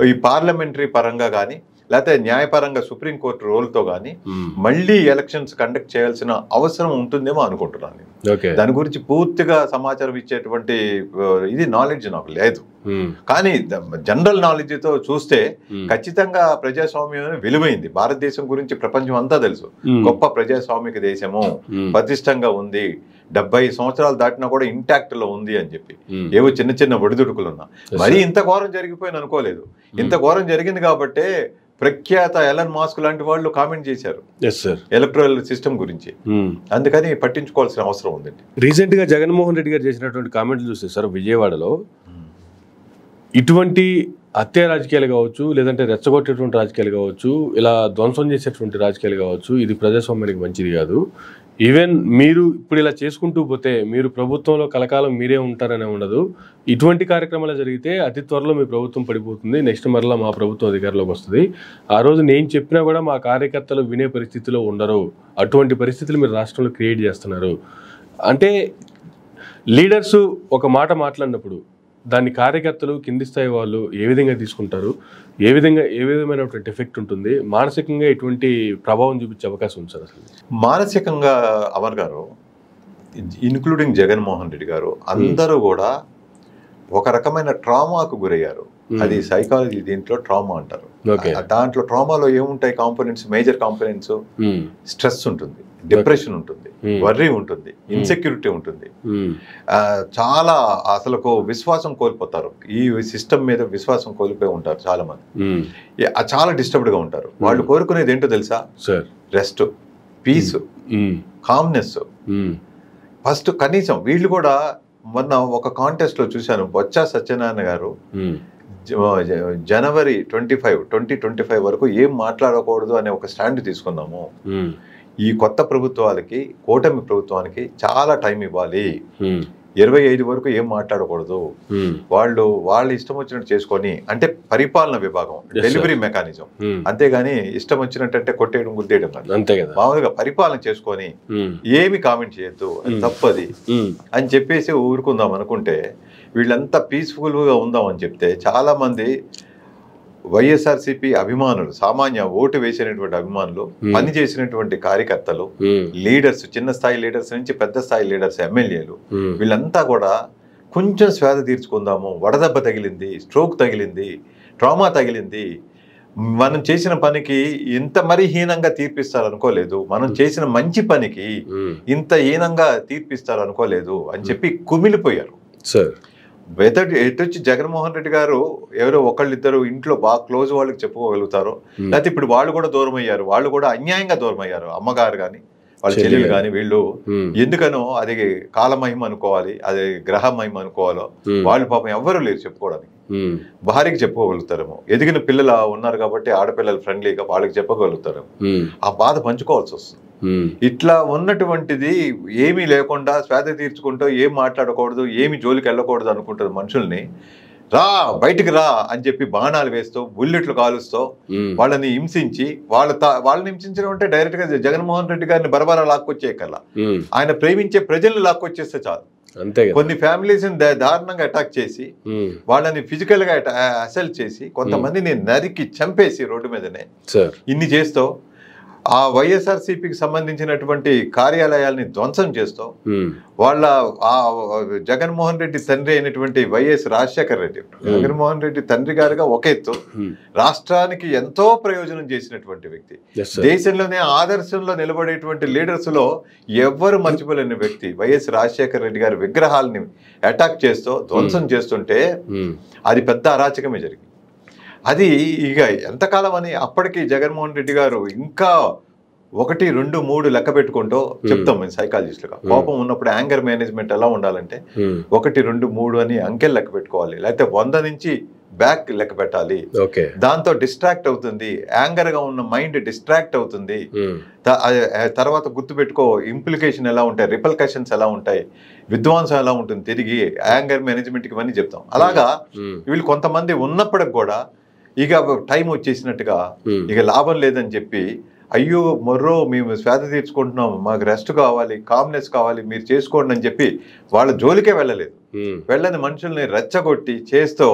[SPEAKER 2] ఈ పార్లమెంటరీ పరంగా కానీ లేకపోతే న్యాయపరంగా సుప్రీంకోర్టు రోల్తో కానీ మళ్ళీ ఎలక్షన్స్ కండక్ట్ చేయాల్సిన అవసరం ఉంటుందేమో అనుకుంటున్నాను. దాని గురించి పూర్తిగా సమాచారం ఇచ్చేటువంటి ఇది నాలెడ్జ్ నాకు లేదు, కానీ జనరల్ నాలెడ్జ్తో చూస్తే ఖచ్చితంగా ప్రజాస్వామ్యం విలువైంది. భారతదేశం గురించి ప్రపంచం అంతా తెలుసు, గొప్ప ప్రజాస్వామిక దేశము, పటిష్టంగా ఉంది, 70 సంవత్సరాలు దాటినా కూడా ఇంటాక్ట్ లో ఉంది అని చెప్పి. ఏవో చిన్న చిన్న ఒడిదుడుకులు ఉన్నా, మరీ ఇంత ఘోరం జరిగిపోయింది అనుకోలేదు. ఇంత ఘోరం జరిగింది కాబట్టే ప్రఖ్యాత ఎలన్ మాస్క్ లాంటి వాళ్ళు కామెంట్ చేశారు ఎలక్ట్రల్ సిస్టమ్ గురించి. అందుకని పట్టించుకోవాల్సిన అవసరం ఉందండి.
[SPEAKER 1] రీసెంట్ గా జగన్మోహన్ రెడ్డి గారు చేసినటువంటి కామెంట్లు చూస్తే సార్, విజయవాడలో ఇటువంటి హత్య రాజకీయాలు కావచ్చు, లేదంటే రెచ్చగొట్టేటువంటి రాజకీయాలు కావచ్చు, ఇలా ధ్వంసం చేసేటువంటి రాజకీయాలు కావచ్చు, ఇది ప్రజాస్వామ్యానికి మంచిది కాదు. ఈవెన్ మీరు ఇప్పుడు ఇలా చేసుకుంటూ పోతే మీరు ప్రభుత్వంలో కలకాలం మీరే ఉంటారనే ఉండదు. ఇటువంటి కార్యక్రమాలు జరిగితే అతి త్వరలో మీ ప్రభుత్వం పడిపోతుంది, నెక్స్ట్ మరలా మా ప్రభుత్వం అధికారంలోకి వస్తుంది. ఆ రోజు నేను చెప్పినా కూడా మా కార్యకర్తలు వినే పరిస్థితిలో ఉండరు. అటువంటి పరిస్థితులు మీరు రాష్ట్రంలో క్రియేట్ చేస్తున్నారు. అంటే లీడర్స్ ఒక మాట మాట్లాడినప్పుడు దాన్ని కార్యకర్తలు కింది స్థాయి వాళ్ళు ఏ విధంగా తీసుకుంటారు, ఏ విధమైనటువంటి ఎఫెక్ట్ ఉంటుంది, మానసికంగా ఎటువంటి ప్రభావం చూపించే అవకాశం ఉంది సార్ అసలు?
[SPEAKER 2] మానసికంగా అమర్ గారు, ఇన్క్లూడింగ్ జగన్మోహన్ రెడ్డి గారు, అందరూ కూడా ఒక రకమైన ట్రామాకు గురయ్యారు. అది సైకాలజీ దీంట్లో ట్రామా అంటారు. దాంట్లో ట్రామాలో ఏముంటాయి కాంపోనెంట్స్, మేజర్ కాంపోనెంట్స్? స్ట్రెస్ ఉంటుంది, డిప్రెషన్ ఉంటుంది, వర్రీ ఉంటుంది, ఇన్సెక్యూరిటీ ఉంటుంది, చాలా అసలు విశ్వాసం కోల్పోతారు. ఈ సిస్టమ్ మీద విశ్వాసం కోల్పోయి ఉంటారు చాలా మంది. చాలా డిస్టర్బ్డ్ గా ఉంటారు. వాళ్ళు కోరుకునేది ఏంటో తెలుసా? Rest, piece, calmness. ఫస్ట్ కనీసం వీళ్ళు కూడా మొన్న ఒక కాంటెస్ట్ లో చూశాను, బొత్స సత్యనారాయణ గారు జనవరి 25, 2025 వరకు ఏం మాట్లాడకూడదు అనే ఒక స్టాండ్ తీసుకున్నాము. ఈ కొత్త ప్రభుత్వాలకి, కూటమి ప్రభుత్వానికి చాలా టైం ఇవ్వాలి. 25 వరకు ఏం మాట్లాడకూడదు. వాళ్ళ ఇష్టం వచ్చినట్టు చేసుకొని, అంటే పరిపాలన విభాగం, డెలివరీ మెకానిజం, అంతేగాని ఇష్టం వచ్చినట్టు కొట్టేయడం, గుద్దేయడం
[SPEAKER 1] అంతే కదా.
[SPEAKER 2] మామూలుగా పరిపాలన చేసుకొని ఏమి కామెంట్ చేయొద్దు, అది తప్పది అని చెప్పేసి ఊరుకుందాం అనుకుంటే, వీళ్ళంతా పీస్ఫుల్ గా ఉందాం అని చెప్తే చాలా మంది వైఎస్ఆర్సీపీ అభిమానులు, సామాన్య ఓటు వేసినటువంటి అభిమానులు, పని చేసినటువంటి కార్యకర్తలు, లీడర్స్, చిన్న స్థాయి లీడర్స్ నుంచి పెద్ద స్థాయి లీడర్స్, ఎమ్మెల్యేలు, వీళ్ళంతా కూడా కొంచెం స్వేద తీర్చుకుందాము, వడదెబ్బ తగిలింది, స్ట్రోక్ తగిలింది, ట్రామా తగిలింది, మనం చేసిన పనికి ఇంత మరీ హీనంగా తీర్పిస్తారనుకోలేదు, మనం చేసిన మంచి పనికి ఇంత హీనంగా తీర్పిస్తారనుకోలేదు అని చెప్పి కుమిలిపోయారు. ఎటొచ్చి జగన్మోహన్ రెడ్డి గారు ఎవరో ఒకళ్ళిద్దరు ఇంట్లో బాగా క్లోజ్ వాళ్ళకి చెప్పుకోగలుగుతారో, లేకపోతే ఇప్పుడు వాళ్ళు కూడా దూరం అయ్యారు, వాళ్ళు కూడా అన్యాయంగా దూరం అయ్యారు. అమ్మగారు కానీ వాళ్ళ చెల్లెలు కానీ వీళ్ళు ఎందుకనో అది కాలమహిమ అనుకోవాలి, అది గ్రహమహిమ అనుకోవాలో, వాళ్ళు పాపం ఎవ్వరూ లేరు చెప్పుకోవడానికి. భార్యకి చెప్పుకోగలుగుతారేమో, ఎదిగిన పిల్లలు ఉన్నారు కాబట్టి ఆడపిల్లలు ఫ్రెండ్లీగా వాళ్ళకి చెప్పగలుగుతారేమో, ఆ బాధ పంచుకోవాల్సి వస్తుంది. ఇట్లా ఉన్నటువంటిది ఏమీ లేకుండా స్వేద తీర్చుకుంటూ ఏం మాట్లాడకూడదు, ఏమి జోలికి వెళ్ళకూడదు అనుకుంటుంది మనుషుల్ని. రా బయటికి రా అని చెప్పి బాణాలు వేస్తూ, బుల్లెట్లు కాలుస్తూ వాళ్ళని హింసించి, వాళ్ళని హింసించడం అంటే డైరెక్ట్ గా జగన్మోహన్ రెడ్డి గారిని బరబరా లాక్కొచ్చేయకల్లా, ఆయన ప్రేమించే ప్రజల్ని లాక్కొచ్చేస్తే చాలు. కొన్ని ఫ్యామిలీస్ దారుణంగా అటాక్ చేసి, వాళ్ళని ఫిజికల్ గా అసల్ట్ చేసి, కొంతమందిని నరికి చంపేసి రోడ్డు మీదనే ఇన్ని చేస్తూ, ఆ వైఎస్ఆర్సీపీకి సంబంధించినటువంటి కార్యాలయాల్ని ధ్వంసం చేస్తూ, వాళ్ళ ఆ జగన్మోహన్ రెడ్డి తండ్రి అయినటువంటి వైఎస్ రాజశేఖర రెడ్డి, జగన్మోహన్ రెడ్డి తండ్రి గారుగా ఒక ఎత్తు, రాష్ట్రానికి ఎంతో ప్రయోజనం చేసినటువంటి వ్యక్తి, దేశంలోనే ఆదర్శంలో నిలబడేటువంటి లీడర్స్ లో ఎవ్వరు మర్చిపోలేని వ్యక్తి వైఎస్ రాజశేఖర రెడ్డి గారి విగ్రహాలని అటాక్ చేస్తూ ధ్వంసం చేస్తుంటే అది పెద్ద అరాచకమే జరిగింది. అది ఇక ఎంతకాలం అని అప్పటికి జగన్మోహన్ రెడ్డి గారు ఇంకా 1, 2, 3 లెక్క పెట్టుకుంటూ చెప్తాం మేము సైకాలజిస్టులుగా. కోపం ఉన్నప్పుడు యాంగర్ మేనేజ్మెంట్ ఎలా ఉండాలంటే 1, 2, 3 అని అంకెలు లెక్క పెట్టుకోవాలి, లేకపోతే 100 నుంచి బ్యాక్ లెక్క పెట్టాలి. దాంతో డిస్ట్రాక్ట్ అవుతుంది, యాంగర్ గా ఉన్న మైండ్ డిస్ట్రాక్ట్ అవుతుంది. తర్వాత గుర్తుపెట్టుకో, ఇంప్లికేషన్ ఎలా ఉంటాయి, రిపల్కషన్స్ ఎలా ఉంటాయి, విధ్వంసం ఎలా ఉంటుంది, తిరిగి యాంగర్ మేనేజ్మెంట్ కి ఇవన్నీ చెప్తాం. అలాగా వీళ్ళు కొంతమంది ఉన్నప్పటికి కూడా ఇక టైం వచ్చేసినట్టుగా ఇక లాభం లేదని చెప్పి, అయ్యో మొర్రో మేము స్వేద తీర్చుకుంటున్నాం, మాకు రెస్ట్ కావాలి, కామ్నెస్ కావాలి, మీరు చేసుకోండి అని చెప్పి వాళ్ళ జోలికే వెళ్ళలేదు. వెళ్ళని మనుషుల్ని రెచ్చగొట్టి చేస్తూ,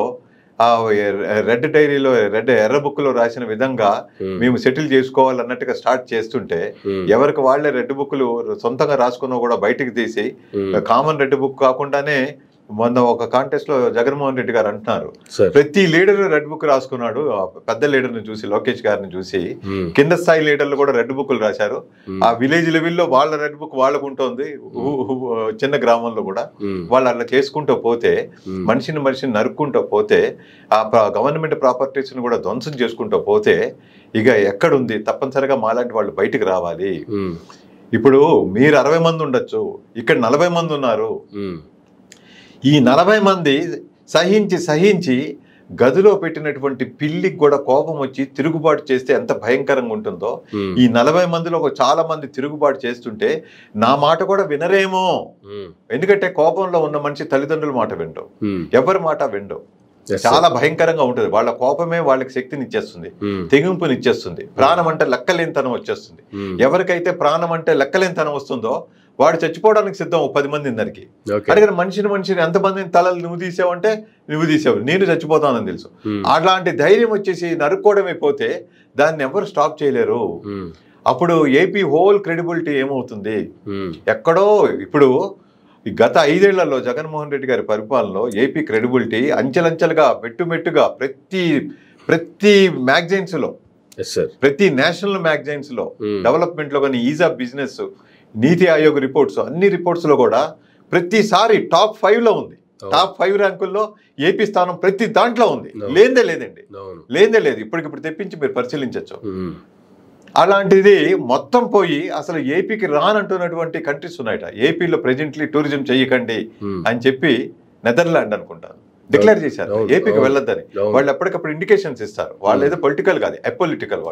[SPEAKER 2] ఆ రెడ్ డైరీలో ఎర్ర బుక్ లో రాసిన విధంగా మేము సెటిల్ చేసుకోవాలన్నట్టుగా స్టార్ట్ చేస్తుంటే, ఎవరికి వాళ్లే రెడ్ బుక్లు సొంతంగా రాసుకున్నా కూడా బయటకు తీసి, కామన్ రెడ్ బుక్ కాకుండానే మొన్న ఒక కాంటెస్ట్ లో జగన్మోహన్ రెడ్డి గారు అంటున్నారు, ప్రతి లీడర్ రెడ్ బుక్ రాసుకున్నాడు. పెద్ద లీడర్ ని చూసి, లోకేష్ గారిని చూసి, కింద స్థాయి లీడర్లు కూడా రెడ్ బుక్లు రాశారు. ఆ విలేజ్ లెవెల్లో వాళ్ళ రెడ్ బుక్ వాళ్ళకు ఉంటుంది. చిన్న గ్రామంలో కూడా వాళ్ళు అట్లా చేసుకుంటూ పోతే, మనిషిని నరుక్కుంటూ పోతే, ఆ గవర్నమెంట్ ప్రాపర్టీస్ ని కూడా ధ్వంసం చేసుకుంటూ పోతే, ఇక ఎక్కడుంది? తప్పనిసరిగా మాలాంటి వాళ్ళు బయటికి రావాలి. ఇప్పుడు మీరు 60 మంది ఉండొచ్చు, ఇక్కడ 40 మంది ఉన్నారు. ఈ 40 మంది సహించి గదిలో పెట్టినటువంటి పిల్లికి కూడా కోపం వచ్చి తిరుగుబాటు చేస్తే ఎంత భయంకరంగా ఉంటుందో, ఈ 40 మందిలో చాలా మంది తిరుగుబాటు చేస్తుంటే నా మాట కూడా వినరేమో. ఎందుకంటే కోపంలో ఉన్న మనిషి తల్లిదండ్రుల మాట వినరు, ఎవరి మాట వినరు. చాలా భయంకరంగా ఉంటుంది. వాళ్ళ కోపమే వాళ్ళకి శక్తిని ఇచ్చేస్తుంది, తెగింపుని ఇచ్చేస్తుంది. ప్రాణం అంటే లెక్కలేనితనం వచ్చేస్తుంది. ఎవరికైతే ప్రాణం అంటే లెక్కలేనితనం వస్తుందో వాడు చచ్చిపోవడానికి సిద్ధం 10 మంది అందరికి. అడిగిన మనిషిని ఎంతమందిని తలలు నువ్వు తీసావంటే నువ్వు తీసావు, నేను చచ్చిపోతానని తెలుసు. అలాంటి ధైర్యం వచ్చేసి నరుక్కోవడమే పోతే దాన్ని ఎవరు స్టాప్ చేయలేరు. అప్పుడు ఏపీ హోల్ క్రెడిబిలిటీ ఏమవుతుంది? ఎక్కడో ఇప్పుడు ఈ గత 5 ఏళ్లలో జగన్మోహన్ రెడ్డి గారి పరిపాలనలో ఏపీ క్రెడిబిలిటీ అంచెలంచెలుగా మెట్టుగా ప్రతి మ్యాగజైన్స్ లో, ప్రతి నేషనల్ మ్యాగజైన్స్ లో, డెవలప్మెంట్ లో కానీ, is of business, NITI Aayog reports, అన్ని రిపోర్ట్స్ లో కూడా ప్రతిసారి టాప్ 5 లో ఉంది. టాప్ 5 ర్యాంకుల్లో ఏపీ స్థానం ప్రతి దాంట్లో ఉంది. లేదే లేదు. ఇప్పటికిప్పుడు తెప్పించి మీరు పరిశీలించవచ్చు. అలాంటిది మొత్తం పోయి అసలు ఏపీకి రానంటున్నటువంటి కంట్రీస్ ఉన్నాయట. ఏపీలో ప్రెజెంట్లీ టూరిజం చెయ్యకండి అని చెప్పి నెదర్లాండ్ అనుకుంటాను డిక్లేర్ చేశారు, ఏపీకి వెళ్ళొద్దని. వాళ్ళు ఎప్పటికప్పుడు ఇండికేషన్స్ ఇస్తారు. వాళ్ళు ఏదో పొలిటికల్ కాదు, అపొలిటికల్.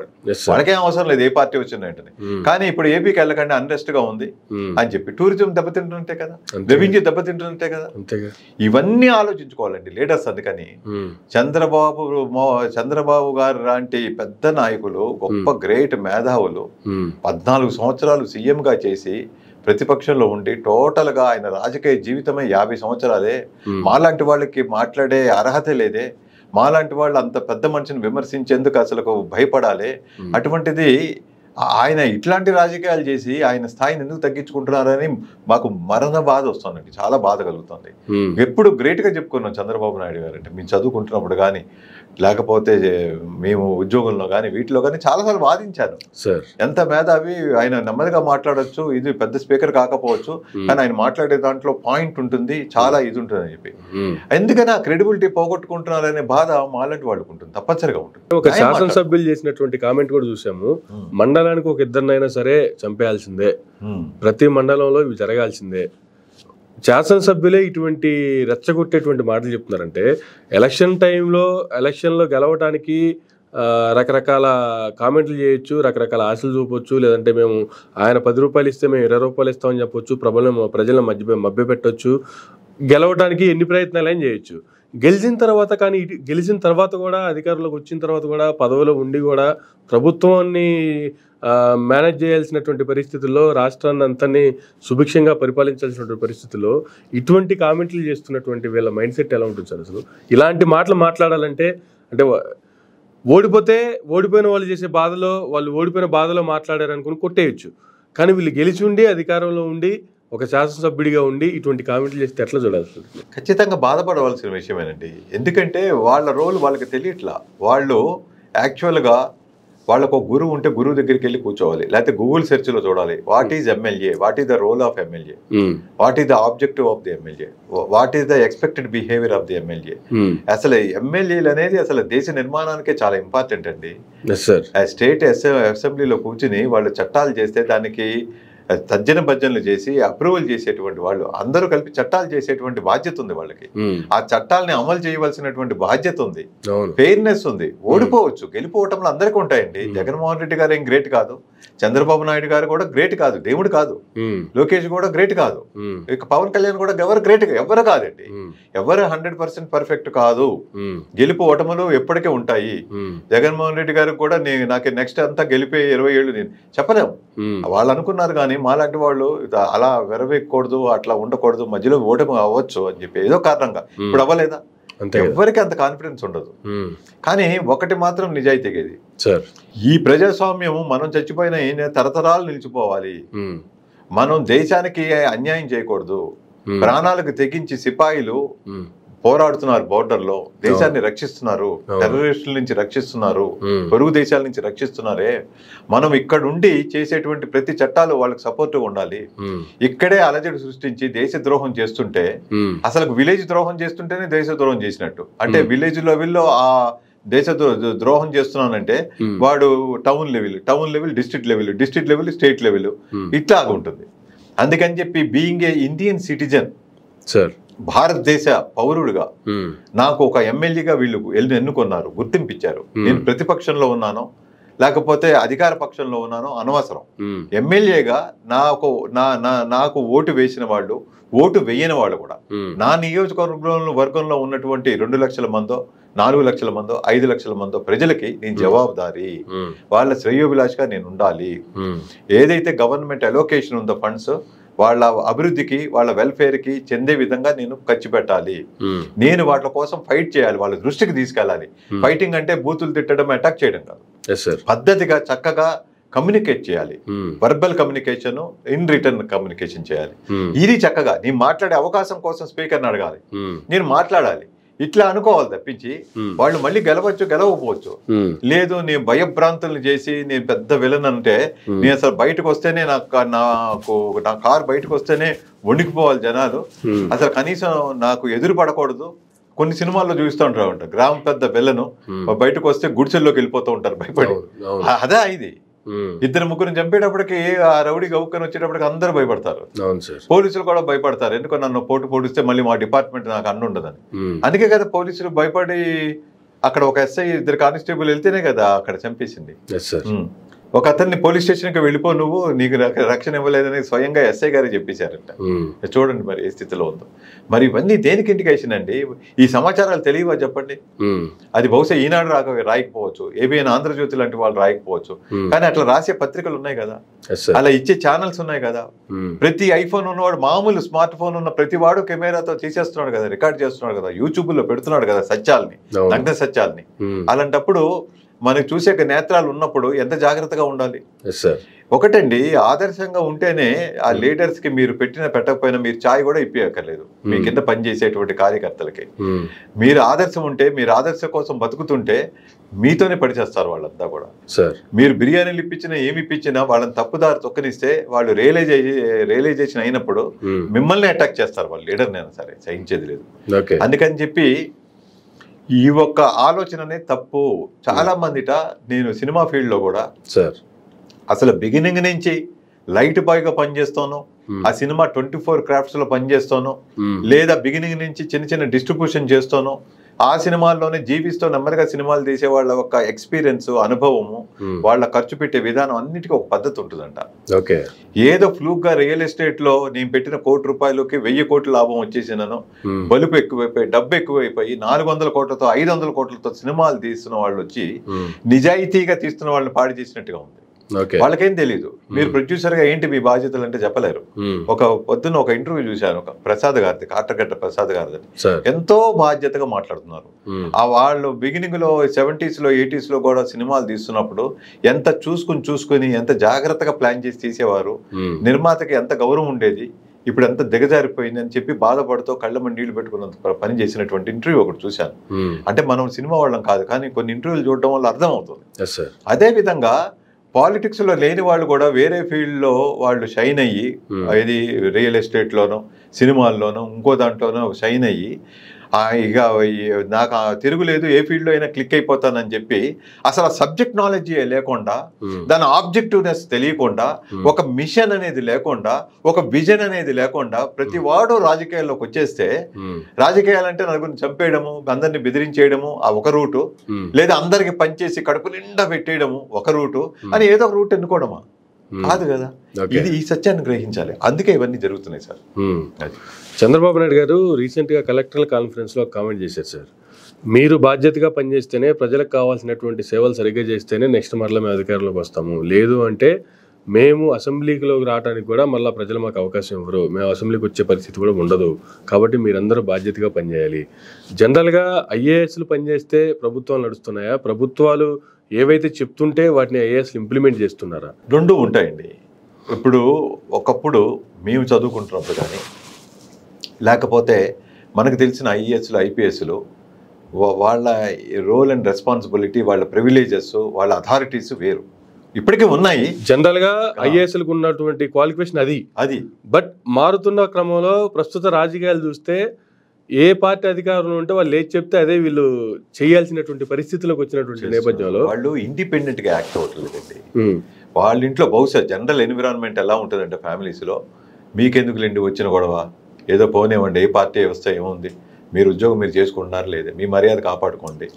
[SPEAKER 2] వాళ్ళకేం అవసరం లేదు ఏ పార్టీ వచ్చిందంటే. కానీ ఇప్పుడు ఏపీకి వెళ్ళకండి, అన్రెస్ట్ గా ఉంది అని చెప్పి టూరిజం దెబ్బతింటుంటే కదా, రెవెన్యూ దెబ్బతింటుంటే కదా. ఇవన్నీ ఆలోచించుకోవాలండి లీడర్స్. అందుకని చంద్రబాబు గారు లాంటి పెద్ద నాయకులు, గొప్ప గ్రేట్ మేధావులు 14 సంవత్సరాలు సీఎం గా చేసి ప్రతిపక్షంలో ఉండి టోటల్గా ఆయన రాజకీయ జీవితమే 50 సంవత్సరాలే. మాలాంటి వాళ్ళకి మాట్లాడే అర్హత లేదే. మాలాంటి వాళ్ళు అంత పెద్ద మనిషిని విమర్శించేందుకు అసలు భయపడాలి. అటువంటిది ఆయన ఇట్లాంటి రాజకీయాలు చేసి ఆయన స్థాయిని ఎందుకు తగ్గించుకుంటున్నారని మాకు మరణ బాధ వస్తుందండి. చాలా బాధ కలుగుతుంది. ఎప్పుడు గ్రేట్ గా చెప్పుకున్నాం చంద్రబాబు నాయుడు గారు అంటే. మేము చదువుకుంటున్నప్పుడు కానీ, లేకపోతే మేము ఉద్యోగంలో కానీ, వీటిలో కానీ చాలాసార్లు వాదించాను. ఎంత మేధావి ఆయన, నెమ్మదిగా మాట్లాడచ్చు, ఇది పెద్ద స్పీకర్ కాకపోవచ్చు, కానీ ఆయన మాట్లాడే దాంట్లో పాయింట్ ఉంటుంది, చాలా ఇది ఉంటుంది అని చెప్పి. ఎందుకని ఆ క్రెడిబిలిటీ పోగొట్టుకుంటున్నారనే బాధ మాలాంటి వాళ్ళకు ఉంటుంది, తప్పనిసరిగా ఉంటుంది.
[SPEAKER 1] ఒక శాసనసభ్యులు చేసినటువంటి కామెంట్ కూడా చూసాము. మండలానికి ఒక ఇద్దరినైనా సరే చంపేయాల్సిందే, ప్రతి మండలంలో ఇవి జరగాల్సిందే. శాసనసభ్యులే ఇటువంటి రెచ్చగొట్టేటువంటి మాటలు చెప్తున్నారంటే, ఎలక్షన్ టైంలో ఎలక్షన్లో గెలవడానికి రకరకాల కామెంట్లు చేయొచ్చు, రకరకాల ఆశలు చూపొచ్చు, లేదంటే మేము ఆయన 10 రూపాయలు ఇస్తే మేము 20 రూపాయలు ఇస్తామని చెప్పొచ్చు, ప్రజలను మభ్య పెట్టొచ్చు, గెలవడానికి ఎన్ని ప్రయత్నాలైనా చేయొచ్చు. గెలిచిన తర్వాత కూడా అధికారంలోకి వచ్చిన తర్వాత కూడా పదవిలో ఉండి కూడా ప్రభుత్వాన్ని మేనేజ్ చేయాల్సినటువంటి పరిస్థితుల్లో, రాష్ట్రాన్ని అంతని సుభిక్షంగా పరిపాలించాల్సినటువంటి పరిస్థితుల్లో ఇటువంటి కామెంట్లు చేస్తున్నటువంటి వీళ్ళ మైండ్ సెట్ ఎలా ఉంటుంది సార్? అసలు ఇలాంటి మాటలు మాట్లాడాలంటే, అంటే ఓడిపోయిన వాళ్ళు చేసే బాధలో, వాళ్ళు ఓడిపోయిన బాధలో మాట్లాడారు అనుకుని కొట్టేయచ్చు. కానీ వీళ్ళు గెలిచి ఉండి అధికారంలో ఉండి ఒక శాసనసభ్యుడిగా ఉండి ఇటువంటి కామెంట్లు చేస్తే ఎట్లా చూడాల్సింది?
[SPEAKER 2] ఖచ్చితంగా బాధపడవలసిన విషయమేనండి. ఎందుకంటే వాళ్ళ రోల్ వాళ్ళకి తెలియట్లా. వాళ్ళు యాక్చువల్గా వాళ్ళకు ఒక గురువు ఉంటే గురువు దగ్గరికి వెళ్ళి కూర్చోవాలి, లేకపోతే గూగుల్ సెర్చ్లో చూడాలి. What is MLA, what is the role of MLA, what is the objective of the MLA, what is the expected behaviour of the MLA. అసలు ఎమ్మెల్యేలు అనేది అసలు దేశ నిర్మాణానికే చాలా ఇంపార్టెంట్ అండి. స్టేట్ అసెంబ్లీలో కూర్చుని వాళ్ళు చట్టాలు చేస్తే దానికి తర్జన భర్జనలు చేసి అప్రూవల్ చేసేటువంటి వాళ్ళు, అందరూ కలిపి చట్టాలు చేసేటువంటి బాధ్యత ఉంది వాళ్ళకి. ఆ చట్టాలని అమలు చేయవలసినటువంటి బాధ్యత ఉంది, ఫెయిర్నెస్ ఉంది. ఓడిపోవచ్చు, గెలిపోవటంలో అందరికీ ఉంటాయండి. జగన్మోహన్ రెడ్డి గారు ఏం గ్రేట్ కాదు, చంద్రబాబు నాయుడు గారు కూడా గ్రేట్ కాదు, దేవుడు కాదు, లోకేష్ కూడా గ్రేట్ కాదు, ఇక పవన్ కళ్యాణ్ కూడా ఎవరు కాదండి. ఎవరు 100% పర్ఫెక్ట్ కాదు. గెలుపు ఓటములు ఎప్పటికీ ఉంటాయి. జగన్మోహన్ రెడ్డి గారికి కూడా నాకు నెక్స్ట్ అంతా గెలిపే 20 ఏళ్ళు నేను చెప్పలేము. వాళ్ళు అనుకున్నారు కానీ మాలాంటి వాళ్ళు అలా వెరవేయకూడదు, అట్లా ఉండకూడదు, మధ్యలో ఓటమి అవ్వచ్చు అని చెప్పి ఏదో కారణంగా ఇప్పుడు అవ్వలేదా? ఎవరికి అంత కాన్ఫిడెన్స్ ఉండదు. కానీ ఒకటి మాత్రం నిజాయితీగా, ఇది ఈ ప్రజాస్వామ్యం మనం చచ్చిపోయిన తరతరాలు నిలిచిపోవాలి. మనం దేశానికి అన్యాయం చేయకూడదు. ప్రాణాలకు తెగించి సిపాయిలు పోరాడుతున్నారు, బోర్డర్ లో దేశాన్ని రక్షిస్తున్నారు, టెర్రరిస్టుల నుంచి రక్షిస్తున్నారు, పొరుగు దేశాల నుంచి రక్షిస్తున్నారే. మనం ఇక్కడ ఉండి చేసేటువంటి ప్రతి చట్టాలు వాళ్ళకి సపోర్ట్గా ఉండాలి. ఇక్కడే అలజడి సృష్టించి దేశ ద్రోహం చేస్తుంటే, అసలు విలేజ్ ద్రోహం చేస్తుంటేనే దేశ ద్రోహం చేసినట్టు. అంటే విలేజ్ లెవెల్లో ఆ దేశ ద్రోహం చేస్తున్నానంటే వాడు town level, district level, state level ఇట్లాగా ఉంటుంది. అందుకని చెప్పి బీయింగ్ ఏ ఇండియన్ సిటిజన్, భారతదేశ పౌరుడుగా నాకు ఒక ఎమ్మెల్యేగా వీళ్ళు ఎన్నుకున్నారు, గుర్తింపించారు. నేను ప్రతిపక్షంలో ఉన్నాను లేకపోతే అధికార పక్షంలో ఉన్నాను అనవసరం. ఎమ్మెల్యేగా నాకు ఓటు వేసిన వాళ్ళు, ఓటు వేయని వాళ్ళు కూడా నా నియోజకవర్గంలో ఉన్నటువంటి 2 లక్షల మందో, 4 లక్షల మందో, 5 లక్షల మందో ప్రజలకి నేను జవాబుదారీ. వాళ్ళ శ్రేయోభిలాషగా నేను ఉండాలి. ఏదైతే గవర్నమెంట్ అలోకేషన్ ఉందో ఫండ్స్, వాళ్ళ అభివృద్ధికి వాళ్ళ వెల్ఫేర్కి చెందే విధంగా నేను ఖర్చు పెట్టాలి, నేను వాళ్ళ కోసం ఫైట్ చేయాలి, వాళ్ళ దృష్టికి తీసుకెళ్ళాలి. ఫైటింగ్ అంటే బూతులు తిట్టడం, అటాక్ చేయడం కాదు, పద్ధతిగా చక్కగా కమ్యూనికేట్ చేయాలి. Verbal communication, in return communication చేయాలి. ఇది చక్కగా నేను మాట్లాడే అవకాశం కోసం స్పీకర్ని అడగాలి, నేను మాట్లాడాలి, ఇట్లా అనుకోవాలి తప్పించి వాళ్ళు మళ్ళీ గెలవచ్చు గెలవకపోవచ్చు. లేదు నేను భయభ్రాంతులు చేసి నేను పెద్ద విలన్ అంటే నేను అసలు బయటకు వస్తేనే నా కారు బయటకు వస్తేనే వణికిపోవాలి జనాలు, అసలు కనీసం నాకు ఎదురు పడకూడదు. కొన్ని సినిమాల్లో చూస్తూ ఉంటారు గ్రామ పెద్ద విలను బయటకు వస్తే గుడిసెల్లోకి వెళ్ళిపోతూ ఉంటారు భయపడి. అదే ఇది ఇద్దరు ముగ్గురు చంపేటప్పటికి ఆ రౌడీ గౌక్కని వచ్చేటప్పటికి అందరూ భయపడతారు, పోలీసులు కూడా భయపడతారు. ఎందుకో నన్ను పోటీస్తే మళ్ళీ మా డిపార్ట్మెంట్ నాకు అన్నుండదని. అందుకే కదా పోలీసులు భయపడి అక్కడ ఒక ఎస్ఐ ఇద్దరు కానిస్టేబుల్ వెళ్తేనే కదా అక్కడ చంపేసింది. ఒక అతన్ని పోలీస్ స్టేషన్కి వెళ్ళిపో, నువ్వు నీకు రక్షణ ఇవ్వలేదని స్వయంగా ఎస్ఐ గారే చెప్పేశారంట. చూడండి మరి ఏ స్థితిలో ఉందో. మరి ఇవన్నీ దేనికి ఇండికేషన్ అండి? ఈ సమాచారాలు తెలియవా చెప్పండి? అది బహుశా ఈనాడు రాయకపోవచ్చు, ఏబిఎన్ ఆంధ్రజ్యోతి లాంటి వాళ్ళు రాయకపోవచ్చు, కానీ అట్లా రాసే పత్రికలు ఉన్నాయి కదా, అలా ఇచ్చే ఛానల్స్ ఉన్నాయి కదా. ప్రతి ఐఫోన్ ఉన్నవాడు, మామూలు స్మార్ట్ ఫోన్ ఉన్న ప్రతి వాడు కెమెరాతో తీసేస్తున్నాడు కదా, రికార్డ్ చేస్తున్నాడు కదా, యూట్యూబ్ లో పెడుతున్నాడు కదా సత్యాల్ని, నగ్న సత్యాల్ని. అలాంటప్పుడు మనకు చూసే నేత్రాలు ఉన్నప్పుడు ఎంత జాగ్రత్తగా ఉండాలి. ఒకటండి, ఆదర్శంగా ఉంటేనే ఆ లీడర్స్ కి మీరు పెట్టకపోయినా మీరు ఛాయ్ కూడా ఇప్పియక్కర్లేదు మీ కింద పనిచేసేటువంటి కార్యకర్తలకి. మీరు ఆదర్శం ఉంటే, మీరు ఆదర్శం కోసం బతుకుతుంటే మీతోనే పడిచేస్తారు వాళ్ళంతా కూడా. మీరు బిర్యానీలు ఇప్పించినా ఏమి ఇప్పించినా వాళ్ళని తప్పుదారి తొక్కనిస్తే వాళ్ళు రియలైజేషన్ అయినప్పుడు మిమ్మల్ని అటాక్ చేస్తారు వాళ్ళు, లీడర్నైనా సరే సహించేది లేదు. అందుకని చెప్పి ఈ ఒక్క ఆలోచన అనేది తప్పు. చాలా మందిట నేను సినిమా ఫీల్డ్ లో కూడా అసలు బిగినింగ్ నుంచి లైట్ బాయ్ గా పనిచేస్తాను, ఆ సినిమా 24 క్రాఫ్ట్స్ లో పనిచేస్తాను, లేదా బిగినింగ్ నుంచి చిన్న చిన్న డిస్ట్రిబ్యూషన్ చేస్తాను, ఆ సినిమాల్లోనే జీవిస్తూ నెమ్మదిగా సినిమాలు తీసే వాళ్ళ ఒక ఎక్స్పీరియన్స్, అనుభవము, వాళ్ళ ఖర్చు పెట్టే విధానం అన్నిటికీ ఒక పద్ధతి ఉంటుందంట. ఏదో ఫ్లూక్ గా రియల్ ఎస్టేట్ లో నేను పెట్టిన ₹1,00,00,000కి 1,000 కోట్ల లాభం వచ్చేసినాను, బలుపు ఎక్కువైపోయి, డబ్బు ఎక్కువైపోయి 400 కోట్లతో 500 కోట్లతో సినిమాలు తీస్తున్న వాళ్ళు వచ్చి నిజాయితీగా తీస్తున్న వాళ్ళని పాడి చేసినట్టుగా ఉంది. వాళ్ళకేం తెలియదు. మీరు ప్రొడ్యూసర్ గా ఏంటి మీ బాధ్యతలు అంటే చెప్పలేరు. ఒక పొద్దున్న ఒక ఇంటర్వ్యూ చూశాను, ఒక ప్రసాద్ గారిది, కాటగట్ట ప్రసాద్ గారిది. ఎంతో బాధ్యతగా మాట్లాడుతున్నారు. ఆ వాళ్ళు బిగినింగ్ లో 70s లో 80s లో కూడా సినిమాలు తీస్తున్నప్పుడు ఎంత చూసుకుని ఎంత జాగ్రత్తగా ప్లాన్ చేసి తీసేవారు, నిర్మాతకి ఎంత గౌరవం ఉండేది, ఇప్పుడు ఎంత దిగజారిపోయింది అని చెప్పి బాధపడుతూ కళ్ళ నీళ్లు పెట్టుకున్నంత పని చేసినటువంటి ఇంటర్వ్యూ ఒకటి చూశాను. అంటే మనం సినిమా వాళ్ళం కాదు, కానీ కొన్ని ఇంటర్వ్యూలు చూడడం వల్ల అర్థం అవుతుంది. అదే విధంగా పాలిటిక్స్ లో లేని వాళ్ళు కూడా వేరే ఫీల్డ్ లో వాళ్ళు షైన్ అయ్యి, ఇది రియల్ ఎస్టేట్ లోనో సినిమాల్లోనో ఇంకో దాంట్లోనో షైన్ అయ్యి ఇక నాకు తిరుగులేదు, ఏ ఫీల్డ్ లో అయినా క్లిక్ అయిపోతానని చెప్పి అసలు ఆ సబ్జెక్ట్ నాలెడ్జ్ లేకుండా, దాని ఆబ్జెక్టివ్నెస్ తెలియకుండా, ఒక మిషన్ అనేది లేకుండా, ఒక విజన్ అనేది లేకుండా ప్రతి వాడు రాజకీయాల్లోకి వచ్చేస్తే, రాజకీయాలంటే నలుగురిని చంపేయడము, అందరిని బెదిరించేయడము ఆ ఒక రూటు, లేదా అందరికి పనిచేసి కడుపు నిండా పెట్టేయడము ఒక రూటు అని ఏదో ఒక రూట్ ఎన్నుకోవడమా? కాదు కదా. ఇది ఈ సత్యాన్ని గ్రహించాలి. అందుకే ఇవన్నీ జరుగుతున్నాయి సార్.
[SPEAKER 1] చంద్రబాబు నాయుడు గారు రీసెంట్ గా కలెక్టరల్ కాన్ఫరెన్స్ లో కామెంట్ చేశారు సార్, మీరు బాధ్యతగా పనిచేస్తేనే, ప్రజలకు కావాల్సినటువంటి సేవలు సరిగ్గా చేస్తేనే నెక్స్ట్ మరలా మేము అధికారంలోకి వస్తాము, లేదు అంటే మేము అసెంబ్లీలోకి రావడానికి కూడా మళ్ళీ ప్రజలు మాకు అవకాశం ఇవ్వరు, మేము అసెంబ్లీకి వచ్చే పరిస్థితి కూడా ఉండదు, కాబట్టి మీరందరూ బాధ్యతగా పనిచేయాలి. జనరల్గా ఐఏఎస్లు పనిచేస్తే ప్రభుత్వాలు నడుస్తున్నాయా, ప్రభుత్వాలు ఏవైతే చెప్తుంటే వాటిని ఐఏఎస్లు ఇంప్లిమెంట్ చేస్తున్నారా?
[SPEAKER 2] రెండు ఉంటాయండి. ఇప్పుడు ఒకప్పుడు మేము చదువుకుంటున్నప్పుడు కానీ, లేకపోతే మనకు తెలిసిన ఐఏఎస్లు ఐపీఎస్లు వాళ్ళ రోల్ అండ్ రెస్పాన్సిబిలిటీ, వాళ్ళ ప్రివిలేజెస్, వాళ్ళ అథారిటీస్ వేరు. ఇప్పటికీ ఉన్నాయి.
[SPEAKER 1] జనరల్ గా ఐఏఎస్లకు ఉన్నటువంటి క్వాలిఫికేషన్ అది బట్ మారుతున్న క్రమంలో ప్రస్తుత రాజకీయాలు చూస్తే ఏ పార్టీ అధికారంలో ఉంటే వాళ్ళు ఏది చెప్తే అదే వీళ్ళు చేయాల్సినటువంటి పరిస్థితులకు వచ్చినటువంటి నేపథ్యంలో
[SPEAKER 2] వాళ్ళు ఇండిపెండెంట్ గా యాక్ట్ అవ్వట్లేదండి. వాళ్ళ ఇంట్లో బహుశా జనరల్ ఎన్విరాన్మెంట్ ఎలా ఉంటుందంటే ఫ్యామిలీస్ లో, మీకెందుకులేండి వచ్చిన గొడవ, ఏదో పోనేవ్వండి, ఏ పార్టీ వస్తే ఏముంది, మీరు ఉద్యోగం మీరు చేసుకుంటున్నారు లేదా, మీ మర్యాద కాపాడుకోండి,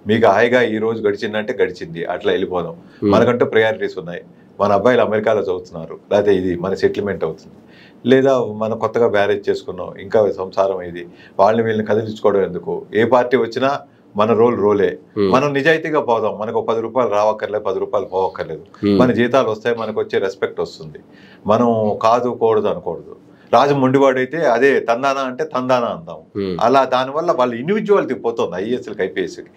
[SPEAKER 2] మీకు హాయిగా ఈ రోజు గడిచిందంటే గడిచింది, అట్లా వెళ్ళిపోదాం, మనకంటూ ప్రయారిటీస్ ఉన్నాయి, మన అబ్బాయిలు అమెరికాలో చదువుతున్నారు, లేకపోతే ఇది మన సెటిల్మెంట్ అవుతుంది, లేదా మనం కొత్తగా మ్యారేజ్ చేసుకున్నాం, ఇంకా సంసారం ఇది, వాళ్ళని వీళ్ళని కదిలించుకోవడం ఎందుకు, ఏ పార్టీ వచ్చినా మన రోలే, మనం నిజాయితీగా పోదాం, మనకు 10 రూపాయలు రావక్కర్లేదు, 10 రూపాయలు పోవక్కర్లేదు, మన జీతాలు వస్తాయి, మనకు వచ్చే రెస్పెక్ట్ వస్తుంది, మనం కాదు కూడదు అనకూడదు. రాజు మొండివాడైతే అదే తందానా అంటే తందానా అందాం. అలా దానివల్ల వాళ్ళ ఇండివిజువాలిటీ పోతుంది ఐఏఎస్కి ఐపీఎస్కి.